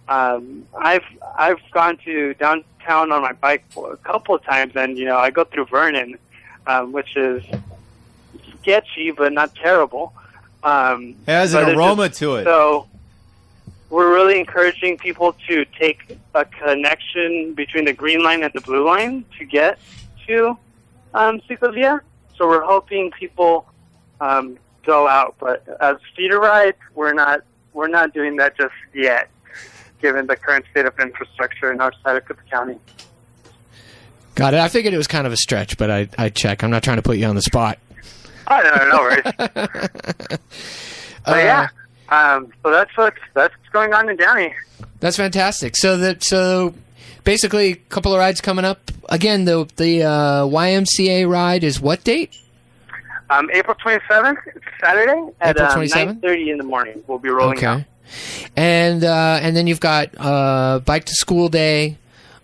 I've gone to downtown on my bike a couple of times, and I go through Vernon, which is sketchy but not terrible. It has an aroma to it. So we're really encouraging people to take a connection between the green line and the blue line to get to Ciclavia. So we're hoping people go out, but as feeder ride, we're not doing that just yet, given the current state of infrastructure in our side of Cook County. Got it. I figured it was kind of a stretch, but I check. I'm not trying to put you on the spot. Oh, no worries. So that's what's going on in Downey. That's fantastic. So basically, a couple of rides coming up. Again, the YMCA ride is what date? April 27th, it's Saturday at 9:30 in the morning. We'll be rolling out. And then you've got Bike to School Day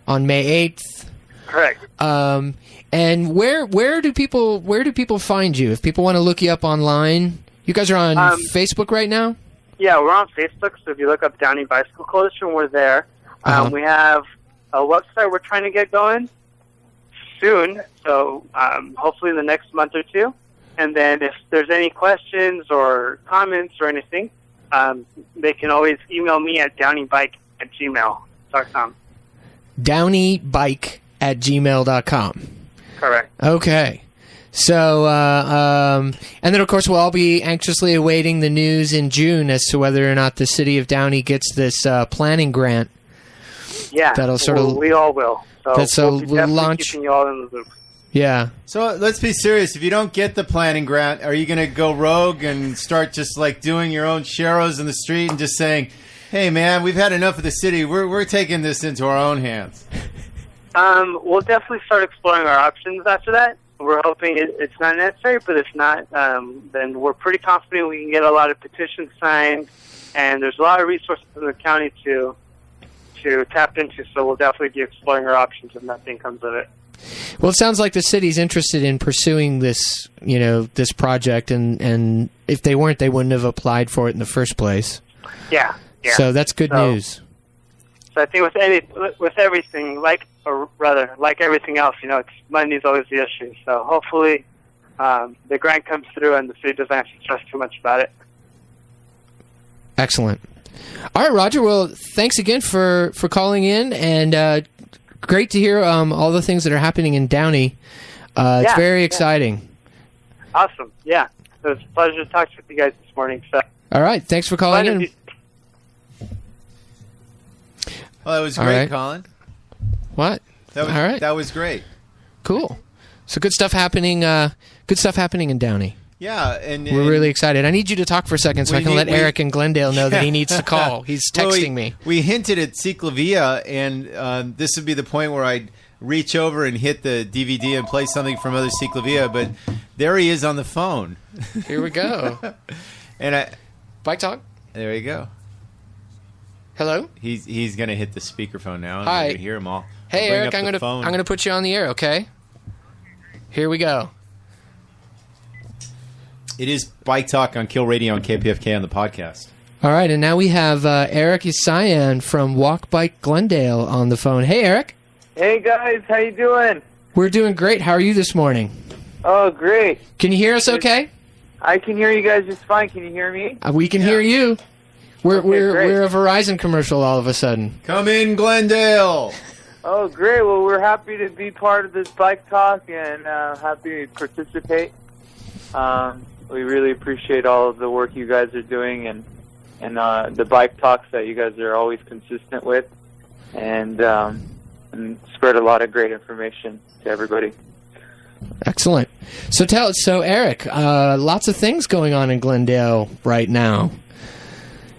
on May 8th. Correct. And where do people find you if people want to look you up online? You guys are on Facebook right now? Yeah, we're on Facebook, so if you look up Downey Bicycle Coalition, we're there. We have a website we're trying to get going soon, so hopefully in the next month or two. And then if there's any questions or comments or anything, they can always email me at downeybike@gmail.com. downeybike@gmail.com. Correct. Okay. So, and then, of course, we'll all be anxiously awaiting the news in June as to whether or not the city of Downey gets this planning grant. Yeah, that'll sort of. We all will. So we'll be definitely launch. keeping you all in the loop. Yeah. So let's be serious. If you don't get the planning grant, are you going to go rogue and start just like doing your own sheros in the street and just saying, "Hey, man, we've had enough of the city. We're taking this into our own hands"? We'll definitely start exploring our options after that. We're hoping it's not necessary, but if not, then we're pretty confident we can get a lot of petitions signed, and there's a lot of resources in the county to tap into, so we'll definitely be exploring our options if nothing comes of it. Well, it sounds like the city's interested in pursuing this, this project, and if they weren't, they wouldn't have applied for it in the first place. Yeah. So that's good news. So I think with everything, like everything else, it's money's always the issue. So hopefully the grant comes through and the city doesn't have to stress too much about it. Excellent. All right, Roger. Well, thanks again for calling in, and great to hear all the things that are happening in Downey. It's very exciting. Awesome. Yeah. It was a pleasure to talk with you guys this morning. So. All right. Thanks for calling in. Well, that was great, Colin. What? All right. That was great. Cool. So good stuff happening. Good stuff happening in Downey. Yeah, and we're really excited. I need you to talk for a second so I can let Eric in Glendale know that he needs to call. He's texting me. We hinted at Ciclavia, and this would be the point where I'd reach over and hit the DVD and play something from other Ciclavia, but there he is on the phone. Here we go. And BikeTalk. There you go. Hello. He's going to hit the speakerphone now. And Hi. You can hear them all. Hey, Eric. I'm going to put you on the air. Okay. Here we go. It is Bike Talk on Kill Radio and KPFK on the podcast. All right, and now we have Eric Isayan from Walk Bike Glendale on the phone. Hey, Eric. Hey, guys. How you doing? We're doing great. How are you this morning? Oh, great. Can you hear us okay? I can hear you guys just fine. Can you hear me? We can hear you. We're a Verizon commercial all of a sudden. Come in, Glendale. Oh, great. Well, we're happy to be part of this Bike Talk and happy to participate. We really appreciate all of the work you guys are doing and the Bike Talks that you guys are always consistent with and spread a lot of great information to everybody. Excellent. So Eric, lots of things going on in Glendale right now.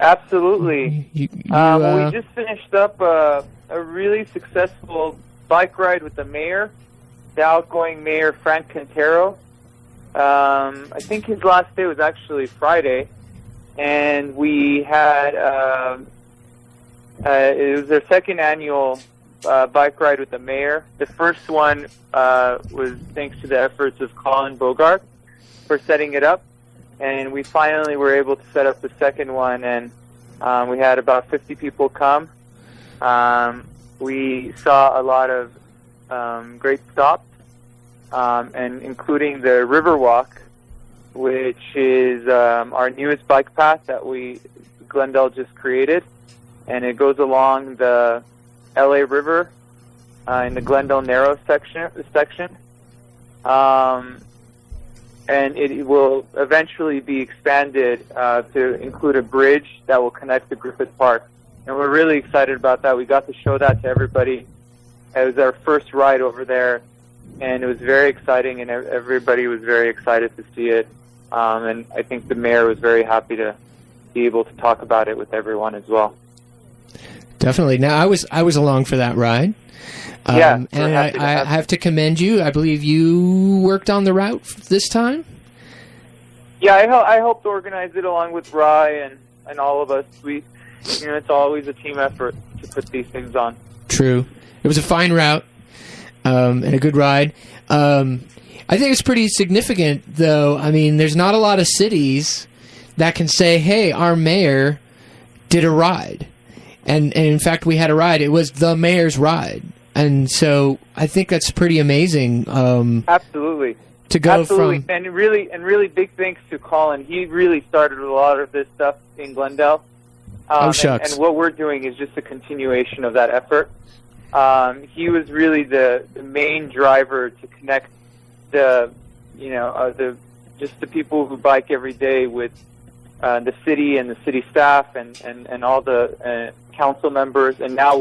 Absolutely. We just finished up a really successful bike ride with the mayor, the outgoing mayor, Frank Quintero. I think his last day was actually Friday, and we had it was their second annual bike ride with the mayor. The first one was thanks to the efforts of Colin Bogart for setting it up, and we finally were able to set up the second one, and we had about 50 people come. We saw a lot of great stops. And including the Riverwalk, which is our newest bike path that Glendale just created, and it goes along the LA River in the Glendale Narrows section, and it will eventually be expanded to include a bridge that will connect to Griffith Park, and we're really excited about that. We got to show that to everybody. It was our first ride over there. And it was very exciting, and everybody was very excited to see it. And I think the mayor was very happy to be able to talk about it with everyone as well. Definitely. Now, I was along for that ride. And I have to commend you. I believe you worked on the route this time? Yeah, I helped organize it along with Rye and all of us. It's always a team effort to put these things on. True. It was a fine route. And a good ride. I think it's pretty significant, though. I mean, there's not a lot of cities that can say, hey, our mayor did a ride. And in fact, we had a ride. It was the mayor's ride. And so I think that's pretty amazing. Absolutely. To go Absolutely. from... And really big thanks to Colin. He really started a lot of this stuff in Glendale. Oh, shucks. And what we're doing is just a continuation of that effort. He was really the main driver to connect the people who bike every day with the city and the city staff and all the council members. And now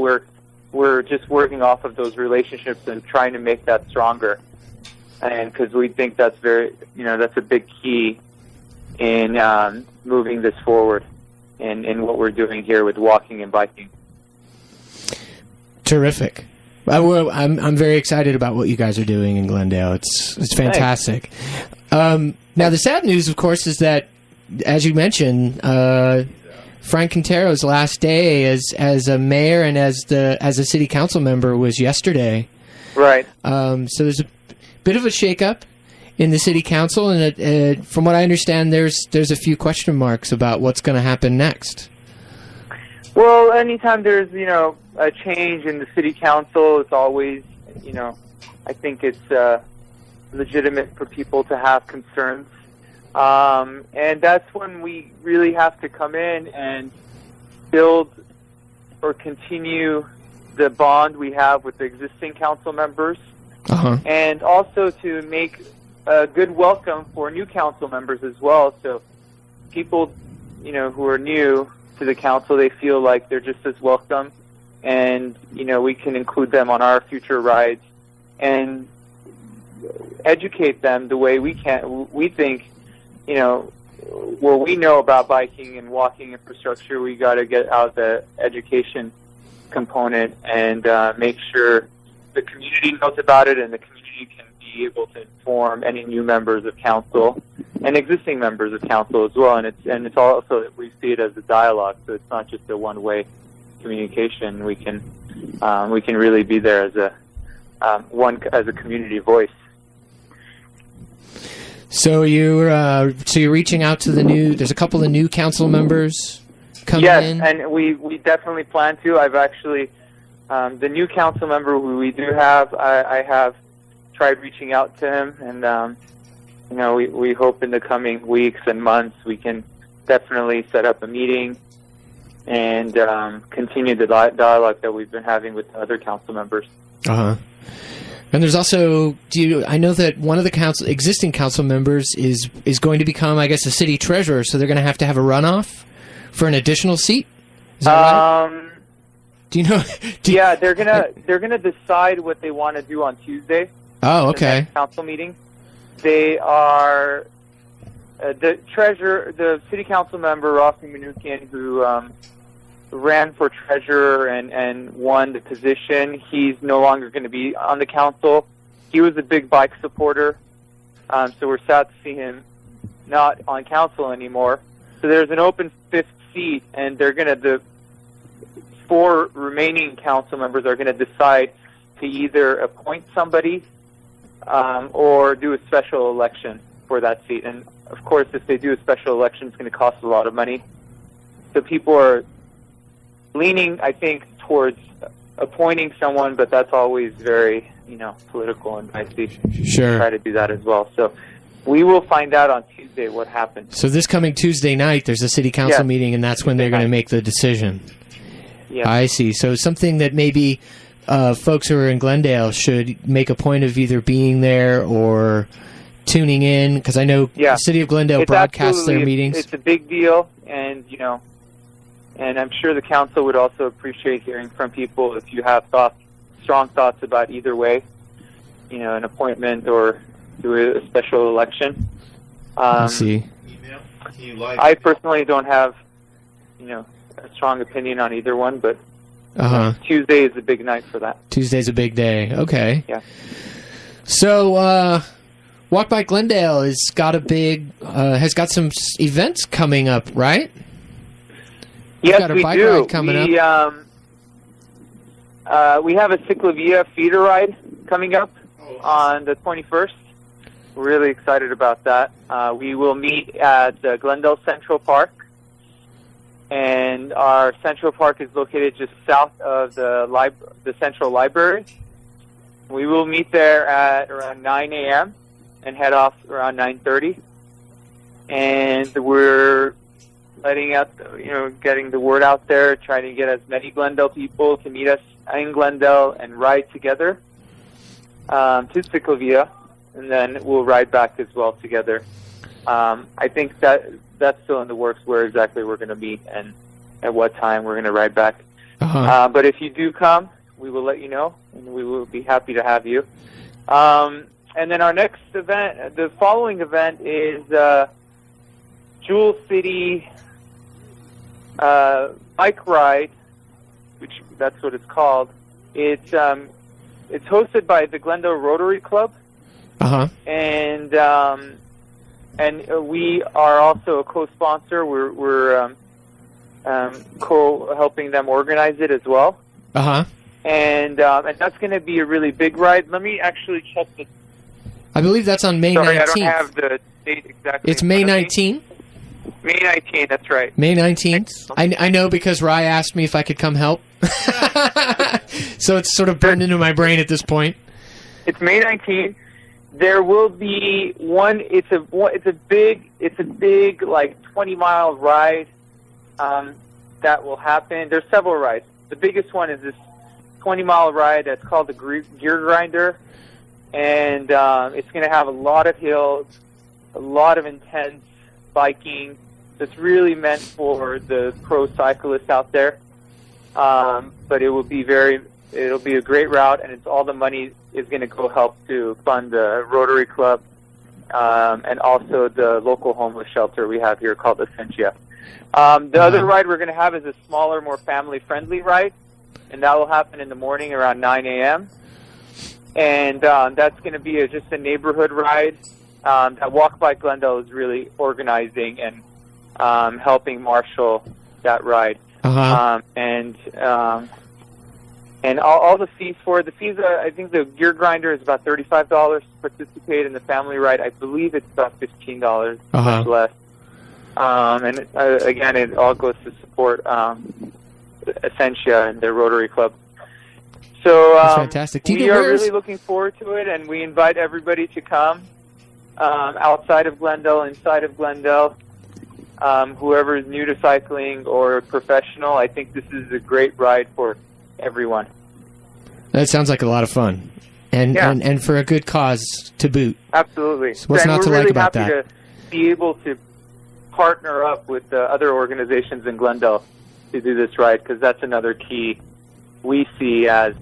we're just working off of those relationships and trying to make that stronger. And because we think that's that's a big key in moving this forward in what we're doing here with walking and biking. Terrific. I'm very excited about what you guys are doing in Glendale. It's fantastic. Now, the sad news, of course, is that, as you mentioned, Frank Quintero's last day as a mayor and as a city council member was yesterday. Right. So there's a bit of a shakeup in the city council, and from what I understand, there's a few question marks about what's going to happen next. Well, anytime there's a change in the city council, it's always I think it's legitimate for people to have concerns, and that's when we really have to come in and build or continue the bond we have with the existing council members, and also to make a good welcome for new council members as well. So people, who are new to the council, they feel like they're just as welcome, and we can include them on our future rides and educate them the way we can. We think, what we know about biking and walking infrastructure, we got to get out the education component and make sure the community knows about it, and the community can be able to inform any new members of council and existing members of council as well. And it's also, we see it as a dialogue, so it's not just a one-way communication. We can really be there as a community voice. So you're reaching out to there's a couple of new council members coming in? Yes, and we definitely plan to. I've actually, the new council member who we do have, I have tried reaching out to him, and we hope in the coming weeks and months we can definitely set up a meeting and continue the dialogue that we've been having with the other council members. And there's also, I know that one of the existing council members is going to become, I guess, a city treasurer, so they're going to have a runoff for an additional seat? Is that right? Do you know? Yeah, they're gonna decide what they want to do on Tuesday. Oh, okay. The next council meeting. They are the city council member Rafi Manukian, who ran for treasurer and won the position. He's no longer going to be on the council. He was a big bike supporter, so we're sad to see him not on council anymore. So there's an open fifth seat, and the 4 remaining council members are going to decide to either appoint somebody or do a special election for that seat. And of course, if they do a special election, it's going to cost a lot of money. So people are leaning, I think, towards appointing someone, but that's always very, political and dicey. Sure. Try to do that as well. So we will find out on Tuesday what happens. So this coming Tuesday night, there's a city council meeting, and that's when they're going to make the decision. Yeah. I see. So something that maybe folks who are in Glendale should make a point of either being there or tuning in, because I know the city of Glendale broadcasts their meetings. It's a big deal, and and I'm sure the council would also appreciate hearing from people if you have strong thoughts about either way, an appointment or do a special election. I see. I personally don't have, a strong opinion on either one, but Tuesday is a big night for that. Tuesday's a big day. Okay. Yeah. So, Walk Bike Glendale has got some events coming up, right? Yes, got a we bike do. Ride coming up. We have a Ciclavia feeder ride coming up on the 21st. We're really excited about that. We will meet at Glendale Central Park, and our Central Park is located just south of the Central Library. We will meet there at around 9 a.m. and head off around 9:30. And we're letting out, getting the word out there, trying to get as many Glendale people to meet us in Glendale and ride together to Ciclovia, and then we'll ride back as well together. I think that's still in the works where exactly we're going to meet and at what time we're going to ride back. But if you do come, we will let you know, and we will be happy to have you. And then our next event, the following event, is Jewel City Bike Ride, which that's what it's called. It's hosted by the Glendale Rotary Club, and we are also a co-sponsor. We're helping them organize it as well. And that's going to be a really big ride. Let me actually check the. I believe that's on May 19th. Sorry, I don't have the date exactly. It's May 19th? May 19th, that's right. May 19th. I know because Rye asked me if I could come help. So it's sort of burned into my brain at this point. It's May 19th. There will be one. It's a big like 20-mile ride that will happen. There's several rides. The biggest one is this 20-mile ride that's called the Gear Grinder, and it's going to have a lot of hills, a lot of intense biking. It's really meant for the pro cyclists out there. But it'll be a great route, and it's all the money is going to go help to fund the Rotary Club and also the local homeless shelter we have here called Essentia. The other ride we're going to have is a smaller, more family-friendly ride, and that will happen in the morning around 9 a.m. And that's going to be just a neighborhood ride that Walk by Glendale is really organizing and helping marshal that ride. And all the fees for it. The fees, I think the Gear Grinder is about $35 to participate in the family ride. I believe it's about $15, much less. And again, it all goes to support Essentia and their Rotary Club. So that's fantastic. We are really looking forward to it, and we invite everybody to come outside of Glendale, inside of Glendale. Whoever is new to cycling or professional, I think this is a great ride for everyone. That sounds like a lot of fun, and for a good cause to boot. Absolutely. So what's not to like about that? We're really happy to be able to partner up with other organizations in Glendale to do this ride, because that's another key we see as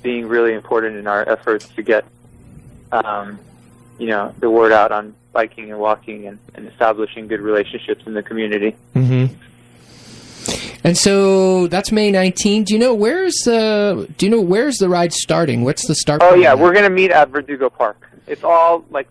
being really important in our efforts to get the word out on biking and walking and establishing good relationships in the community. And so that's May 19th. Do you know where's the ride starting? What's the start point? Oh yeah, we're going to meet at Verdugo Park. It's all like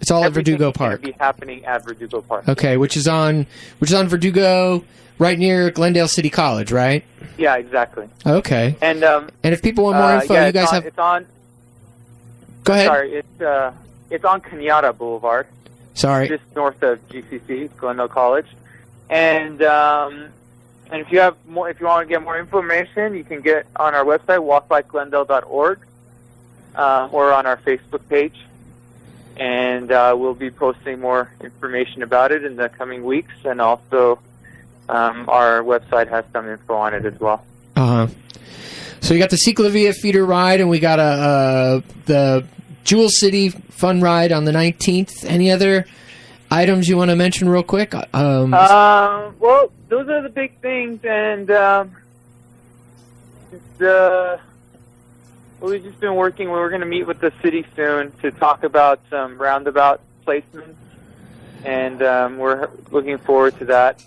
it's all at Verdugo Park. Be happening at Verdugo Park. Okay, which is on Verdugo, right near Glendale City College, right? Yeah, exactly. Okay. And if people want more info, you guys have. It's on. Go ahead. Sorry, it's on Kenyatta Boulevard. Sorry. Just north of GCC, Glendale College, and if you want to get more information, you can get on our website walkbyglendale.org or on our Facebook page, and we'll be posting more information about it in the coming weeks, and also our website has some info on it as well. So you got the Ciclovia feeder ride, and we got the Jewel City fun ride on the 19th. Any other items you want to mention real quick? Well, those are the big things, and we've just been working. We're going to meet with the city soon to talk about some roundabout placements, and we're looking forward to that.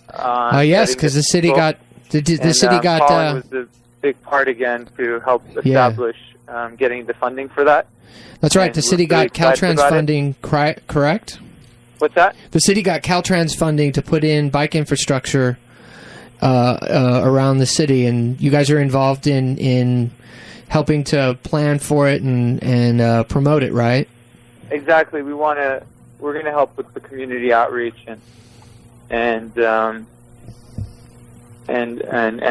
Yes, because the city got Colin was a big part again to help establish getting the funding for that. That's right. And the city really got Caltrans funding, correct? What's that? The city got Caltrans funding to put in bike infrastructure around the city, and you guys are involved in helping to plan for it and promote it, right? exactly. We're going to help with the community outreach and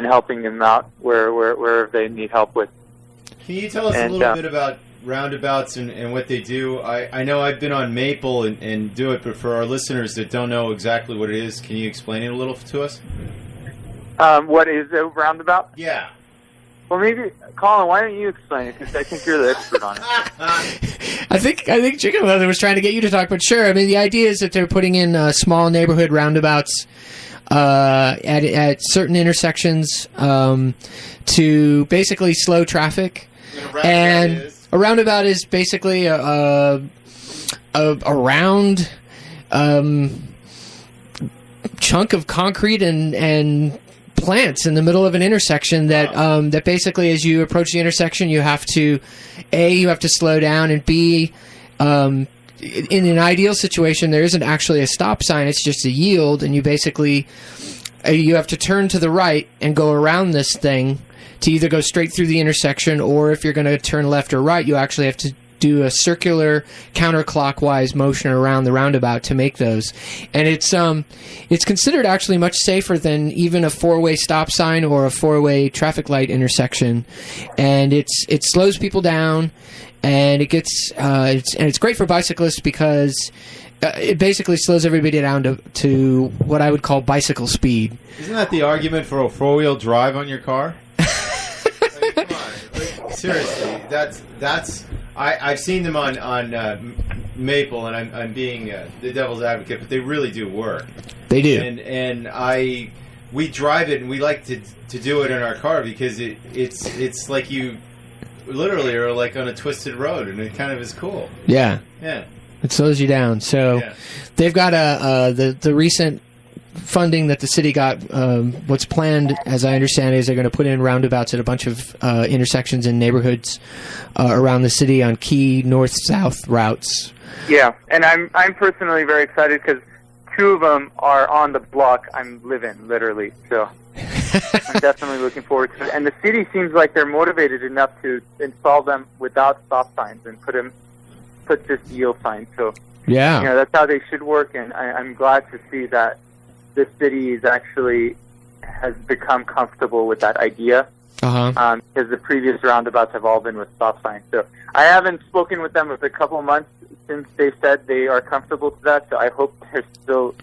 helping them out wherever they need help with. Can you tell us a little bit about roundabouts and what they do? I know I've been on Maple and do it, but for our listeners that don't know exactly what it is, can you explain it a little to us? What is a roundabout? Yeah. Well, maybe, Colin, why don't you explain it? Because I think you're the expert on it. I think Chicken Leather was trying to get you to talk, but sure. I mean, the idea is that they're putting in small neighborhood roundabouts at certain intersections to basically slow traffic. And a roundabout is basically a round chunk of concrete and plants in the middle of an intersection that basically, as you approach the intersection, you have to slow down, and B, in an ideal situation, there isn't actually a stop sign; it's just a yield, and you basically you have to turn to the right and go around this thing to either go straight through the intersection, or if you're going to turn left or right, you actually have to do a circular counterclockwise motion around the roundabout to make those. And it's considered actually much safer than even a four-way stop sign or a four-way traffic light intersection. And it slows people down, and it's great for bicyclists because it basically slows everybody down to what I would call bicycle speed. Isn't that the argument for a four-wheel drive on your car? Come on, seriously, that's. I've seen them on Maple, and I'm being the devil's advocate, but they really do work. They do, and we drive it, and we like to do it in our car because it's like you literally are like on a twisted road, and it kind of is cool. Yeah, it slows you down. So they've got the recent funding that the city got. What's planned, as I understand, is they're going to put in roundabouts at a bunch of intersections in neighborhoods around the city on key north-south routes. Yeah, and I'm personally very excited because two of them are on the block I'm living, literally. So I'm definitely looking forward to it. And the city seems like they're motivated enough to install them without stop signs and put just yield signs. So that's how they should work. And I'm glad to see that the city has become comfortable with that idea, because the previous roundabouts have all been with stop signs. So I haven't spoken with them for a couple of months since they said they are comfortable with that. So I hope they're still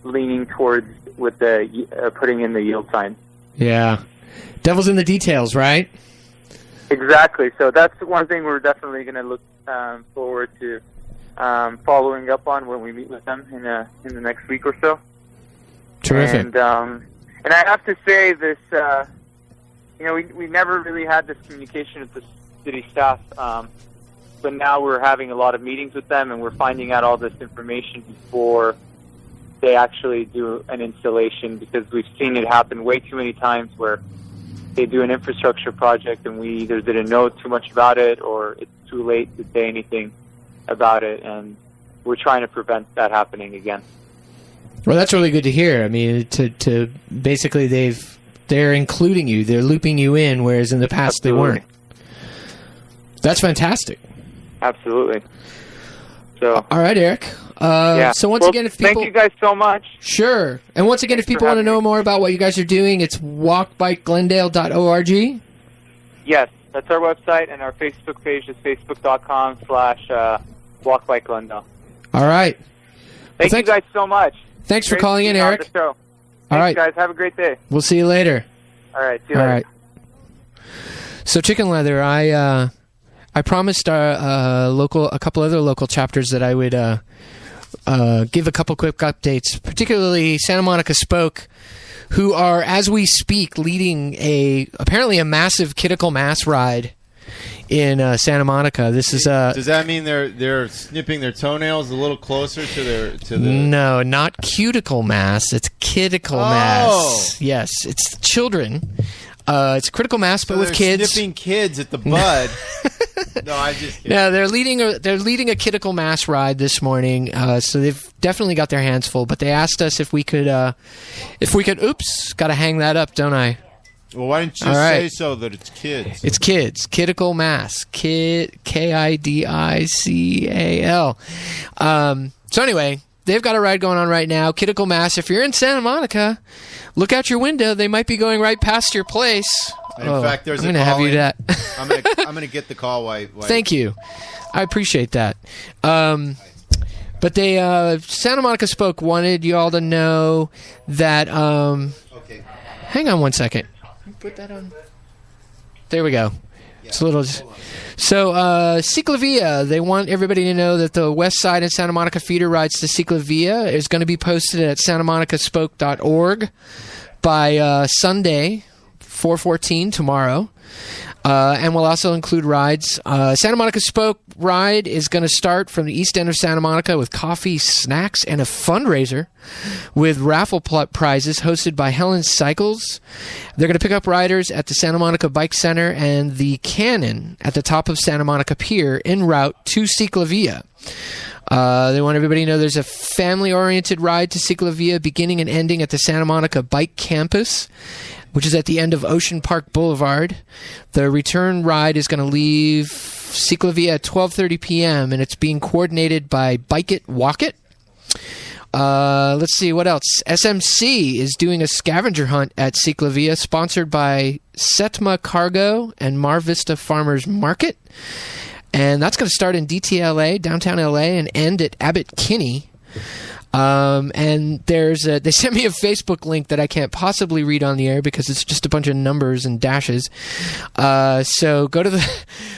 leaning towards with the putting in the yield signs. Yeah, devil's in the details, right? Exactly. So that's one thing we're definitely going to look forward to following up on when we meet with them in the next week or so. Terrific. And I have to say this, we never really had this communication with the city staff, but now we're having a lot of meetings with them, and we're finding out all this information before they actually do an installation, because we've seen it happen way too many times where they do an infrastructure project and we either didn't know too much about it or it's too late to say anything about it, and we're trying to prevent that happening again. Well, that's really good to hear. I mean, to basically they're including you, they're looping you in, whereas in the past they weren't. That's fantastic. Absolutely. So. All right, Eric. So once again, if people... Thank you guys so much. Sure. And once again, if people want to know more about what you guys are doing, it's walkbikeglendale.org? Yes, that's our website, and our Facebook page is facebook.com/walkbikeglendale. All right. Thank you guys so much. Thanks for calling in, Eric. All right, guys. Have a great day. We'll see you later. All right. See you later. All right. So, Chicken Leather, I promised a couple other local chapters that I would give a couple quick updates, particularly Santa Monica Spoke, who are, as we speak, leading apparently a massive critical mass ride in Santa Monica. This is Does that mean they're snipping their toenails a little closer to the? No, not cuticle mass. It's critical mass. Yes, it's children. It's critical mass, but with kids. Snipping kids at the bud. No, I just kidding. No, they're leading a critical mass ride this morning. So they've definitely got their hands full. But they asked us if we could. Oops, got to hang that up, don't I? Well, why don't you All right. say so that it's kids? It's kids. Kidical Mass. Kidical. So anyway, they've got a ride going on right now. Kidical Mass. If you're in Santa Monica, look out your window. They might be going right past your place. And in fact, there's I'm a going to have call you in. that. I'm gonna get the call. Why? Thank you. I appreciate that. But they, Santa Monica Spoke wanted you all to know that. Okay. Hang on one second. Put that on. There we go. It's a little. So, Ciclavia, they want everybody to know that the West Side and Santa Monica feeder rides to Ciclavia is going to be posted at santamonicaspoke.org by Sunday, 4/14, tomorrow. And we'll also include rides. Santa Monica Spoke ride is going to start from the east end of Santa Monica with coffee, snacks, and a fundraiser with raffle prizes hosted by Helen Cycles. They're going to pick up riders at the Santa Monica Bike Center and the Cannon at the top of Santa Monica Pier en route to Ciclavia. They want everybody to know there's a family-oriented ride to Ciclavia beginning and ending at the Santa Monica Bike Campus, which is at the end of Ocean Park Boulevard. The return ride is going to leave Ciclavia at 12:30 p.m., and it's being coordinated by Bike It, Walk It. Let's see, what else? SMC is doing a scavenger hunt at Ciclavia, sponsored by Setma Cargo and Mar Vista Farmers Market. And that's going to start in DTLA, downtown LA, and end at Abbott Kinney. And they sent me a Facebook link that I can't possibly read on the air because it's just a bunch of numbers and dashes. So go to the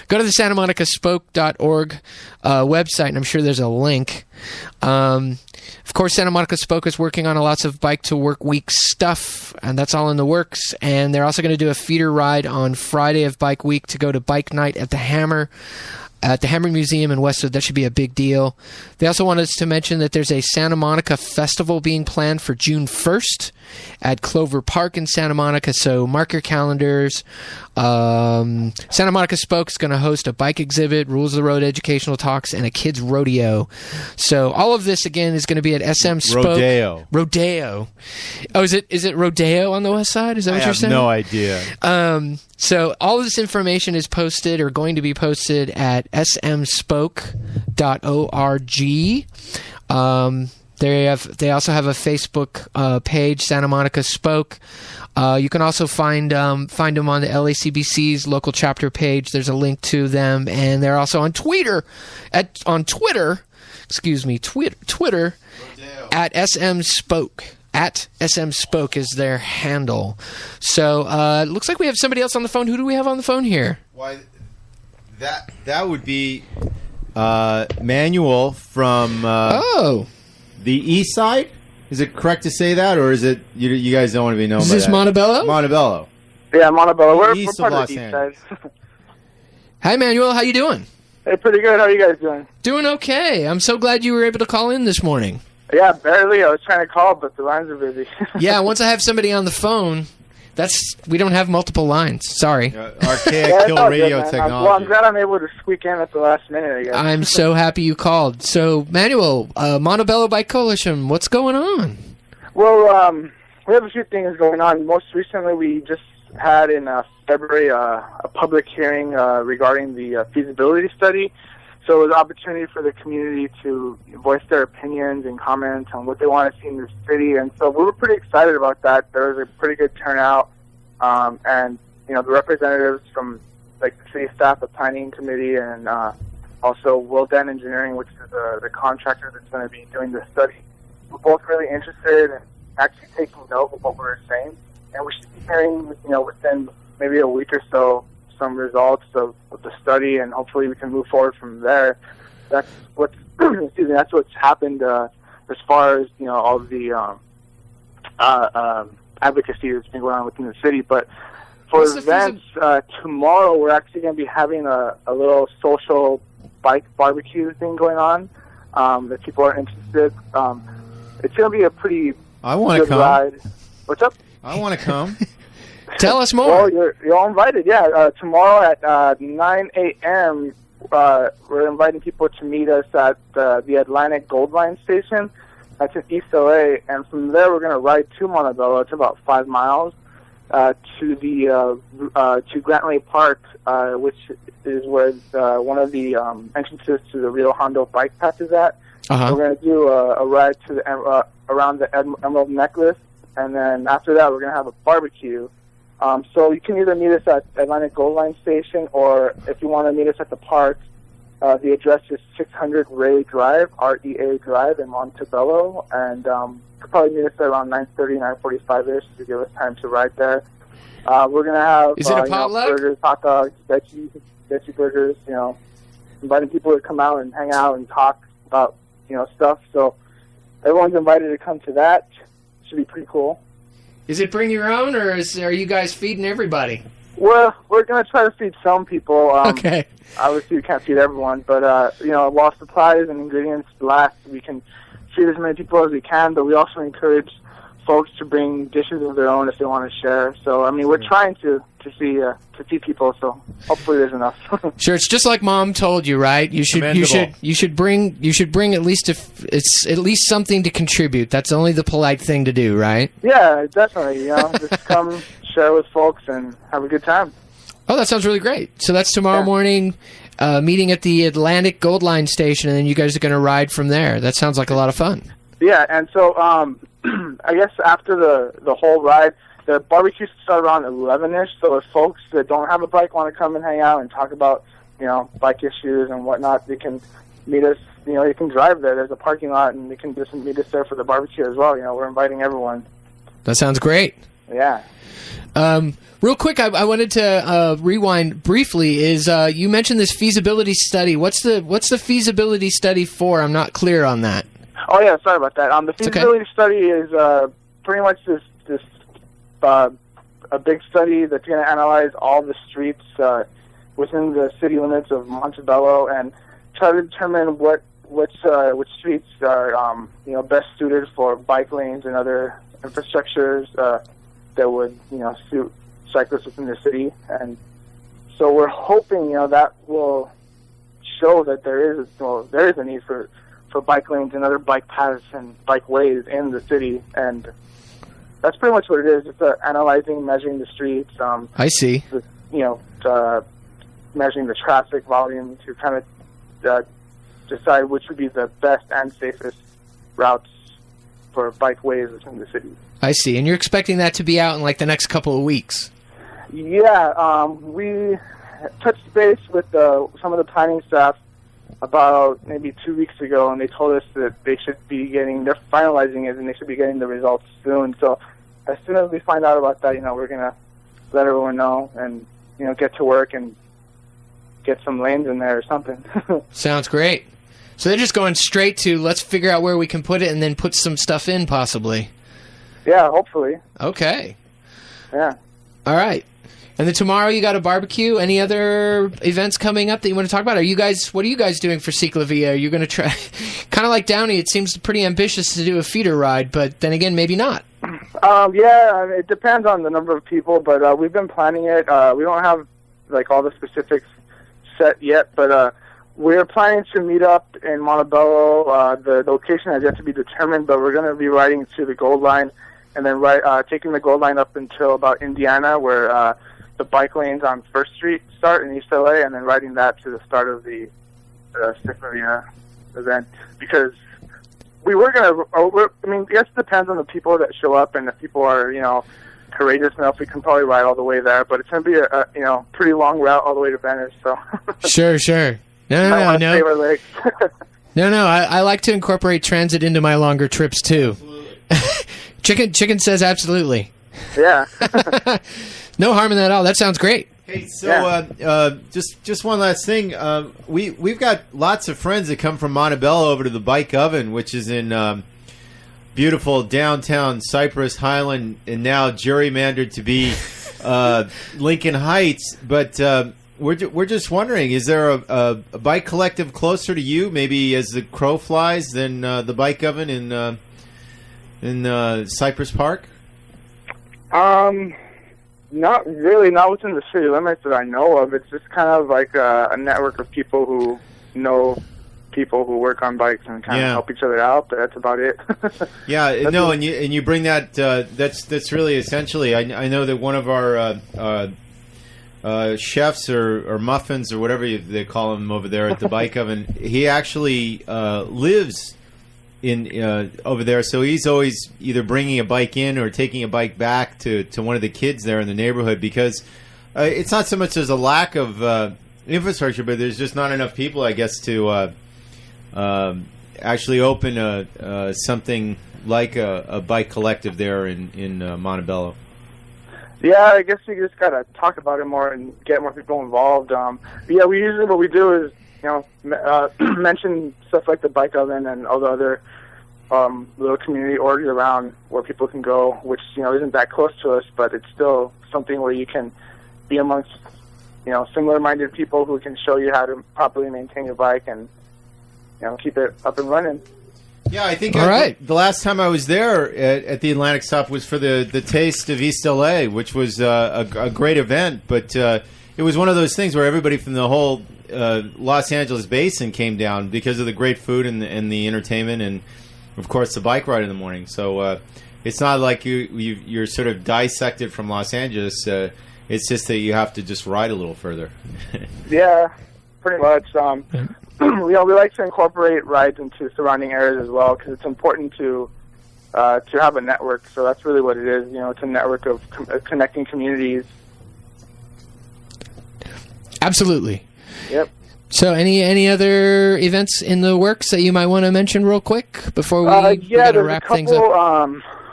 santamonicaspoke.org website, and I'm sure there's a link. Of course, Santa Monica Spoke is working on lots of Bike to Work Week stuff, and that's all in the works. And they're also going to do a feeder ride on Friday of Bike Week to go to Bike Night at the Hammer Museum in Westwood. That should be a big deal. They also want us to mention that there's a Santa Monica Festival being planned for June 1st at Clover Park in Santa Monica, so mark your calendars. Santa Monica Spoke's going to host a bike exhibit, Rules of the Road educational talks, and a kids rodeo. So all of this, again, is going to be at SM Spoke. Rodeo. Oh, is it rodeo on the west side? Is that what you're saying? I have no idea. So all of this information is posted or going to be posted at smspoke.org. They also have a Facebook page, Santa Monica Spoke. You can also find them on the LACBC's local chapter page. There's a link to them, and they're also on Twitter. Twitter at SM Spoke. At SM Spoke is their handle. So it looks like we have somebody else on the phone. Who do we have on the phone here? Why, that would be Manuel from the east side. Is it correct to say that, or is it you guys don't want to be known? Is by this that? Montebello? Montebello. Yeah, Montebello. We're East part of of the Los east side. Hi, Manuel. How you doing? Hey, pretty good. How are you guys doing? Doing okay. I'm so glad you were able to call in this morning. Yeah, barely. I was trying to call, but the lines are busy. Yeah, once I have somebody on the phone, we don't have multiple lines. Sorry. Archaic kill radio technology. I'm glad I'm able to squeak in at the last minute, I guess. I'm so happy you called. So, Manuel, Montebello Bike Coalition, what's going on? Well, we have a few things going on. Most recently, we just had in February a public hearing regarding the feasibility study. So it was an opportunity for the community to voice their opinions and comments on what they want to see in the city. And so we were pretty excited about that. There was a pretty good turnout. And, the representatives from, the city staff, the planning committee, and also Wilden Engineering, which is the contractor that's going to be doing the study, were both really interested in actually taking note of what we were saying. And we should be hearing, within maybe a week or so, some results of the study, and hopefully we can move forward from there. That's what's that's what's happened as far as all of the advocacy that's been going on within the city. But for events tomorrow, we're actually going to be having a little social bike barbecue thing going on that people are interested. It's going to be a pretty good ride. What's up? I want to come. Tell us more. Well, you're all invited. Yeah, tomorrow at 9 a.m. We're inviting people to meet us at the Atlantic Gold Line station. That's in East LA, and from there we're going to ride to Montebello. It's about 5 miles, to Grant Lake Park, which is where one of the entrances to the Rio Hondo bike path is at. Uh-huh. We're going to do a ride to the around the Emerald Necklace, and then after that we're going to have a barbecue. So you can either meet us at Atlantic Gold Line Station, or if you want to meet us at the park, the address is 600 Ray Drive, REA Drive in Montebello, and you could probably meet us at around 9:30, 9:45ish to give us time to ride there. We're going to have Is it a potluck? burgers, hot dogs, veggie burgers, inviting people to come out and hang out and talk about stuff. So everyone's invited to come to that. Should be pretty cool. Is it bring your own, or are you guys feeding everybody? Well, we're going to try to feed some people. Okay. Obviously, we can't feed everyone, but while supplies and ingredients last, we can feed as many people as we can. But we also encourage folks to bring dishes of their own if they want to share. So, I mean, we're trying to feed people. So hopefully, there's enough. Sure, it's just like Mom told you, right? You should bring at least it's at least something to contribute. That's only the polite thing to do, right? Yeah, definitely. Just come share with folks and have a good time. Oh, that sounds really great. So that's tomorrow morning, meeting at the Atlantic Gold Line Station, and then you guys are going to ride from there. That sounds like a lot of fun. Yeah, and so I guess after the whole ride, the barbecue start around 11ish. So if folks that don't have a bike want to come and hang out and talk about bike issues and whatnot, they can meet us. You can drive there. There's a parking lot, and they can just meet us there for the barbecue as well. We're inviting everyone. That sounds great. Yeah. Real quick, I wanted to rewind briefly. Is you mentioned this feasibility study? What's the feasibility study for? I'm not clear on that. Oh yeah, sorry about that. The feasibility study is pretty much this a big study that's going to analyze all the streets within the city limits of Montebello and try to determine which streets are best suited for bike lanes and other infrastructures that would suit cyclists within the city. And so we're hoping that will show that there is a need for bike lanes and other bike paths and bike ways in the city. And that's pretty much what it is. It's analyzing, measuring the streets. I see. Measuring the traffic volume to kind of decide which would be the best and safest routes for bike ways within the city. I see. And you're expecting that to be out in like the next couple of weeks? Yeah. We touched base with some of the planning staff about maybe 2 weeks ago, and they told us that they're finalizing it, and they should be getting the results soon. So as soon as we find out about that, we're going to let everyone know and, get to work and get some lanes in there or something. Sounds great. So they're just going straight to let's figure out where we can put it and then put some stuff in possibly. Yeah, hopefully. Okay. Yeah. All right. And then tomorrow you got a barbecue. Any other events coming up that you want to talk about? What are you guys doing for Cyclavia? Are you going to try, kind of like Downey, it seems pretty ambitious to do a feeder ride, but then again, maybe not. Yeah, it depends on the number of people, but we've been planning it. We don't have all the specifics set yet, but we're planning to meet up in Montebello. The location has yet to be determined, but we're going to be riding to the Gold Line and then taking the Gold Line up until about Indiana, where the bike lanes on 1st Street start in East LA, and then riding that to the start of the Cyclavia event. Because we were going to, I guess it depends on the people that show up, and if people are, courageous enough, we can probably ride all the way there. But it's going to be a pretty long route all the way to Venice. So Sure. No. Save our legs. No. I like to incorporate transit into my longer trips too. Chicken says absolutely. Yeah. No harm in that at all. That sounds great. Hey, so just one last thing. We've got lots of friends that come from Montebello over to the Bike Oven, which is in beautiful downtown Cypress, Highland, and now gerrymandered to be Lincoln Heights. But we're just wondering, is there a bike collective closer to you, maybe as the crow flies, than the Bike Oven in Cypress Park? Not really, not within the city limits that I know of. It's just kind of like a network of people who know people who work on bikes and kind of help each other out, but that's about it. Yeah, no, and you bring that. That's really essentially. I know that one of our chefs or muffins or whatever they call them over there at the Bike Oven, he actually lives in over there, so he's always either bringing a bike in or taking a bike back to one of the kids there in the neighborhood, because it's not so much as a lack of infrastructure, but there's just not enough people, I guess, to actually open something like a bike collective there in Montebello. Yeah, I guess we just gotta talk about it more and get more people involved. Yeah, we usually what we do is mention stuff like the Bike Oven and all the other little community orgs around where people can go, which isn't that close to us, but it's still something where you can be amongst similar-minded people who can show you how to properly maintain your bike and keep it up and running. Yeah, I think All right. The last time I was there at the Atlantic Stop was for the Taste of East LA, which was a great event. But it was one of those things where everybody from the whole Los Angeles basin came down because of the great food and the entertainment, and of course the bike ride in the morning. So it's not like you're sort of dissected from Los Angeles. It's just that you have to just ride a little further. Yeah, pretty much. We like to incorporate rides into surrounding areas as well, because it's important to have a network. So that's really what it is. It's a network of connecting communities. Absolutely. Yep. So any other events in the works that you might want to mention real quick before we gotta wrap things up?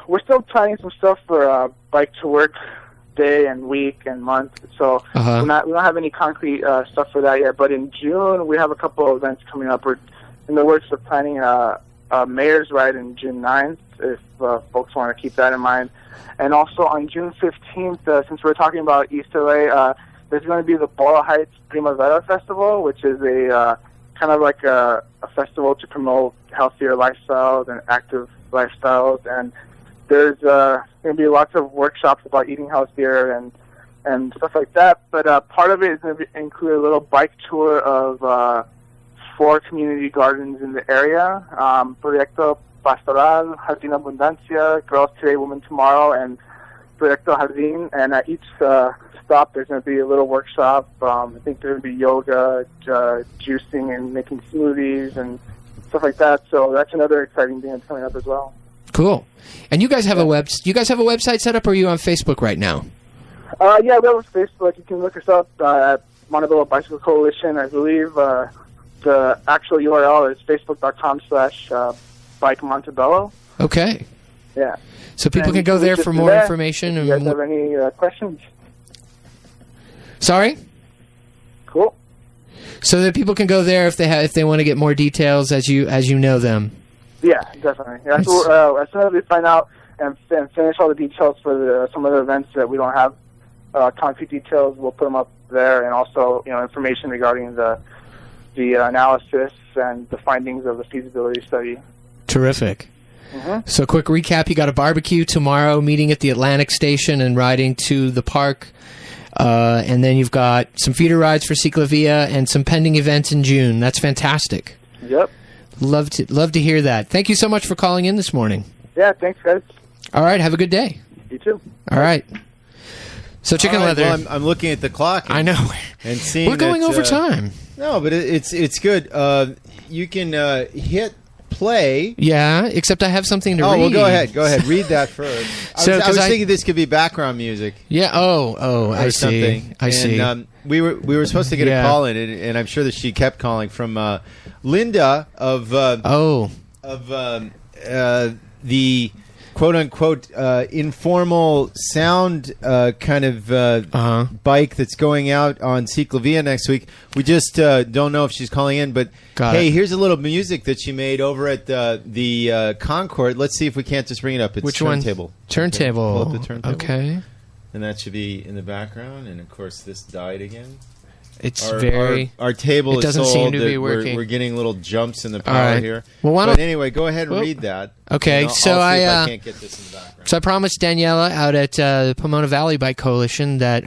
We're still planning some stuff for Bike to Work Day and week and month. So we don't have any concrete stuff for that yet. But in June, we have a couple of events coming up. We're in the works of planning a Mayor's Ride in June 9th, if folks want to keep that in mind. And also on June 15th, since we're talking about East LA, there's going to be the Boyle Heights Primavera Festival, which is a kind of like a festival to promote healthier lifestyles and active lifestyles. And there's going to be lots of workshops about eating healthier and stuff like that. But part of it is going to include a little bike tour of 4 community gardens in the area: Proyecto Pastoral, Jardín Abundancia, Girls Today, Women Tomorrow, and Proyecto Jardín. And at each stop, there's going to be a little workshop. I think there's going to be yoga, juicing, and making smoothies and stuff like that. So that's another exciting thing that's coming up as well. Cool. And you guys have a website set up, or are you on Facebook right now? Yeah, we have a Facebook. You can look us up at Montebello Bicycle Coalition. I believe the actual URL is facebook.com/Bike Montebello. Okay. Yeah. So people can go there for more information. You guys have any questions? Sorry? Cool. So that people can go there if they want to get more details as you know them. Yeah, definitely. Yeah, so, as soon as we find out and finish all the details for some of the events that we don't have concrete details, we'll put them up there, and also information regarding the analysis and the findings of the feasibility study. Terrific. Mm-hmm. So quick recap: you got a barbecue tomorrow, meeting at the Atlantic Station, and riding to the park. And then you've got some feeder rides for Ciclavia and some pending events in June. That's fantastic. Yep. Love to hear that. Thank you so much for calling in this morning. Yeah, thanks, guys. All right, have a good day. You too. All right. So Chicken Leather. Well, I'm looking at the clock. I know. And seeing we're going over time. No, but it's good. You can hit play. Yeah, except I have something to read. Oh, well, go ahead. Read that first. I was thinking this could be background music. Yeah. I see. Something. I see. And we were supposed to get a call in, and I'm sure that she kept calling from Linda of the quote unquote informal sound kind of bike that's going out on Ciclavia next week. We just don't know if she's calling in, but hey, here's a little music that she made over at the Concord. Let's see if we can't just bring it up. It's Which turntable. One? Turntable. Okay. Pull up the turntable. Okay. And that should be in the background. And of course, this died again. It's our table it doesn't is so seem old to that be working. we're getting little jumps in the power here. Well, but anyway, go ahead and read that. Okay, so I'll see if I can't get this in the background. So I promised Daniela out at the Pomona Valley Bike Coalition that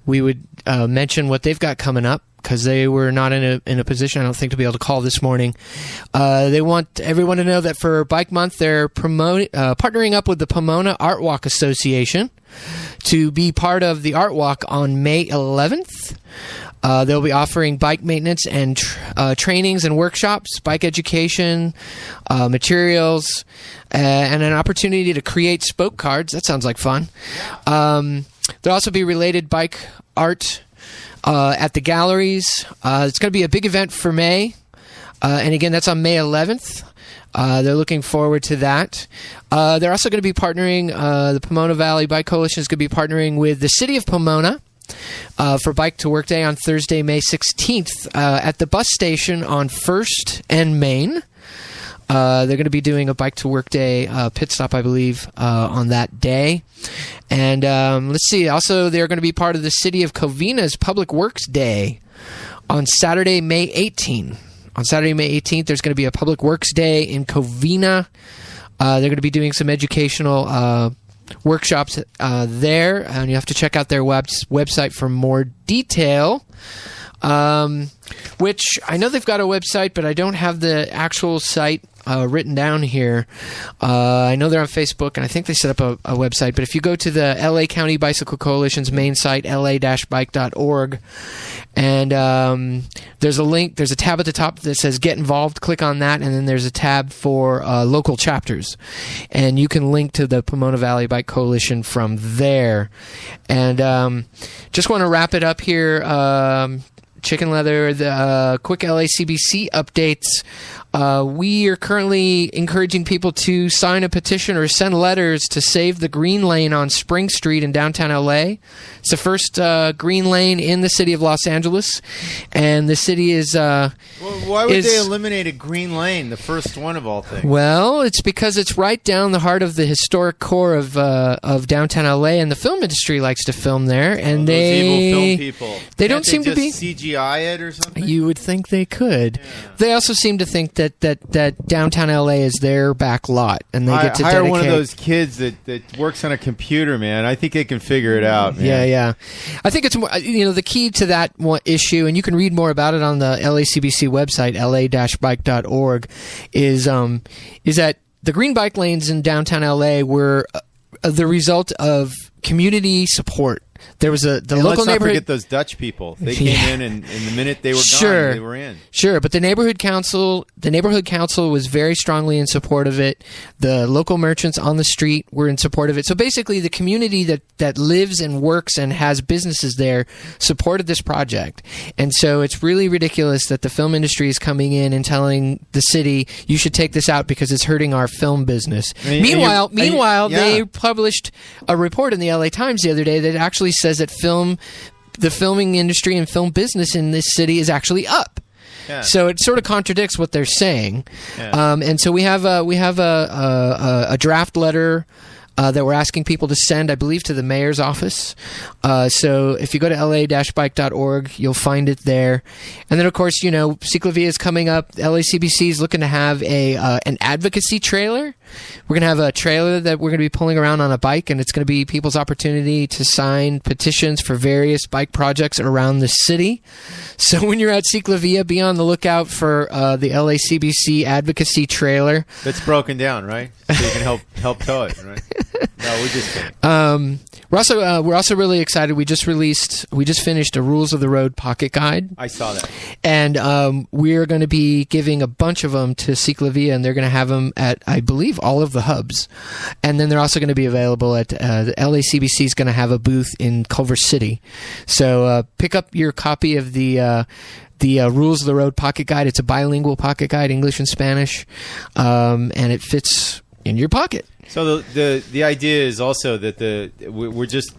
we would mention what they've got coming up. because they were not in a position, I don't think, to be able to call this morning. They want everyone to know that for Bike Month, they're partnering up with the Pomona Art Walk Association to be part of the Art Walk on May 11th. They'll be offering bike maintenance and trainings and workshops, bike education, materials, and an opportunity to create spoke cards. That sounds like fun. There'll also be related bike art at the galleries. It's going to be a big event for May. And again, that's on May 11th. They're looking forward to that. They're also going to be partnering, the Pomona Valley Bike Coalition is going to be partnering with the City of Pomona for Bike to Work Day on Thursday, May 16th at the bus station on 1st and Main. They're going to be doing a Bike to Work Day pit stop, I believe, on that day. And let's see, also they're going to be part of the City of Covina's Public Works Day on Saturday, May 18th. On Saturday, May 18th, there's going to be a Public Works Day in Covina. They're going to be doing some educational workshops there, and you have to check out their website for more detail. Which I know they've got a website, but I don't have the actual site written down here. I know they're on Facebook, and I think they set up a website. But if you go to the LA County Bicycle Coalition's main site, la-bike.org, and there's a link, there's a tab at the top that says Get Involved. Click on that, and then there's a tab for local chapters. And you can link to the Pomona Valley Bike Coalition from there. And just want to wrap it up here. Chicken Leather, the quick LACBC updates. We are currently encouraging people to sign a petition or send letters to save the green lane on Spring Street in downtown LA. It's the first green lane in the city of Los Angeles, and the city is... Well, why would they eliminate a green lane, the first one of all things? Well, it's because it's right down the heart of the historic core of downtown LA, and the film industry likes to film there. And those evil film people. They don't seem to be CGI it or something. You would think they could. Yeah. They also seem to think that downtown LA is their back lot, and they get to hire dedicate. One of those kids that works on a computer, man. I think they can figure it out, man. Yeah. I think it's more, the key to that one issue, and you can read more about it on the LACBC website, la-bike.org, is that the green bike lanes in downtown LA were the result of community support. There was the local let's neighborhood. Not forget those Dutch people. They came in, and the minute they were gone, they were in. Sure, but the neighborhood council was very strongly in support of it. The local merchants on the street were in support of it. So basically, the community that lives and works and has businesses there supported this project. And so it's really ridiculous that the film industry is coming in and telling the city, you should take this out because it's hurting our film business. Meanwhile, they published a report in the LA Times the other day that actually says that the filming industry and film business in this city is actually up. Yeah. So it sort of contradicts what they're saying. Yeah. And so we have a draft letter that we're asking people to send, I believe, to the mayor's office. So if you go to la-bike.org, you'll find it there. And then, of course, Ciclavia is coming up. LACBC is looking to have an advocacy trailer. We're going to have a trailer that we're going to be pulling around on a bike, and it's going to be people's opportunity to sign petitions for various bike projects around the city. So when you're at Ciclavia, be on the lookout for the LACBC advocacy trailer. That's broken down, right? So you can help tow it, right? No, we're just kidding. We're also really excited. We just finished a Rules of the Road pocket guide. I saw that. And we're going to be giving a bunch of them to Ciclavia, and they're going to have them at, I believe, all of the hubs. And then they're also going to be available at the LACBC is going to have a booth in Culver City. So pick up your copy of the Rules of the Road pocket guide. It's a bilingual pocket guide, English and Spanish, and it fits in your pocket. So the idea is also that we're just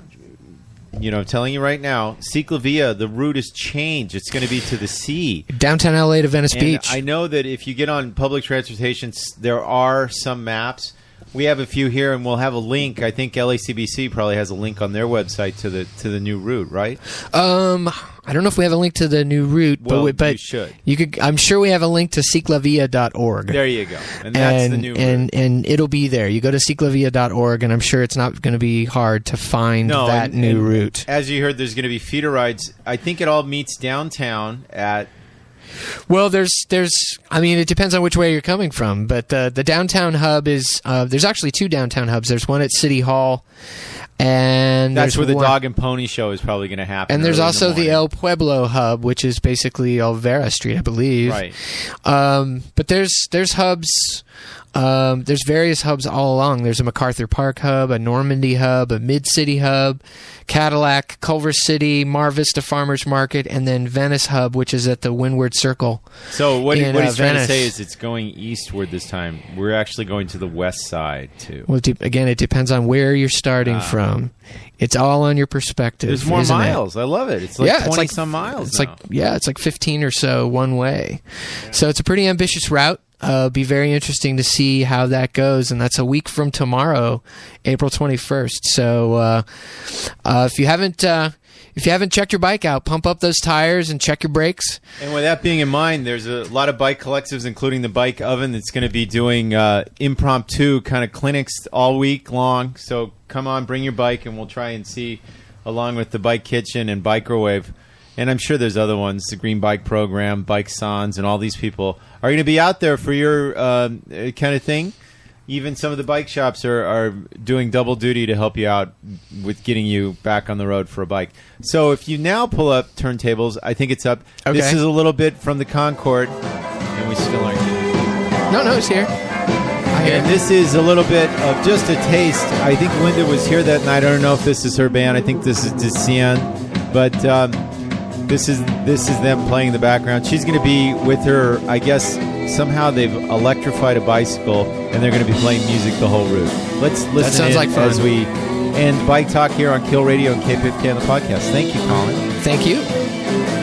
telling you right now, Ciclavia, the route has changed. It's going to be to the sea, downtown LA to Venice Beach. I know that if you get on public transportation, there are some maps. We have a few here, and we'll have a link. I think LACBC probably has a link on their website to the new route, right? I don't know if we have a link to the new route, Well, but you should. You could. I'm sure we have a link to seeklavia.org. There you go. And that's the new route. And it'll be there. You go to seeklavia.org, and I'm sure it's not going to be hard to find that new route. As you heard, there's going to be feeder rides. I think it all meets downtown at... Well, there's. I mean, it depends on which way you're coming from, but the downtown hub is. There's actually two downtown hubs. There's one at City Hall, and that's where the one, Dog and Pony Show is probably going to happen. And there's also the El Pueblo hub, which is basically Olvera Street, I believe. Right. But there's hubs. There's various hubs all along. There's a MacArthur Park hub, a Normandy hub, a Mid-City hub, Cadillac, Culver City, Mar Vista Farmers Market, and then Venice hub, which is at the Windward Circle. So what he's trying Venice. to say is it's going eastward this time. We're actually going to the west side, too. Well, again, it depends on where you're starting from. It's all on your perspective. There's more miles. I love it. It's like 20-some miles It's like 15 or so one way. Yeah. So it's a pretty ambitious route. Be very interesting to see how that goes, and that's a week from tomorrow, April 21st. So if you haven't checked your bike out, pump up those tires and check your brakes. And with that being in mind, there's a lot of bike collectives, including the Bike Oven, that's going to be doing impromptu kind of clinics all week long. So come on, bring your bike, and we'll try and see, along with the Bike Kitchen and Bikerwave. And I'm sure there's other ones, the Green Bike Program, Bike Sans, and all these people are going to be out there for your kind of thing. Even some of the bike shops are doing double duty to help you out with getting you back on the road for a bike. So if you now pull up turntables, I think it's up. Okay. This is a little bit from the Concord, and we still aren't here. No, it's here. And this is a little bit of just a taste. I think Linda was here that night. I don't know if this is her band. I think this is Decian. But... This is them playing in the background. She's going to be with her, I guess, somehow they've electrified a bicycle, and they're going to be playing music the whole route. Let's listen that sounds like fun. As we end Bike Talk here on Kill Radio and K50 on the podcast. Thank you, Colin. Thank you.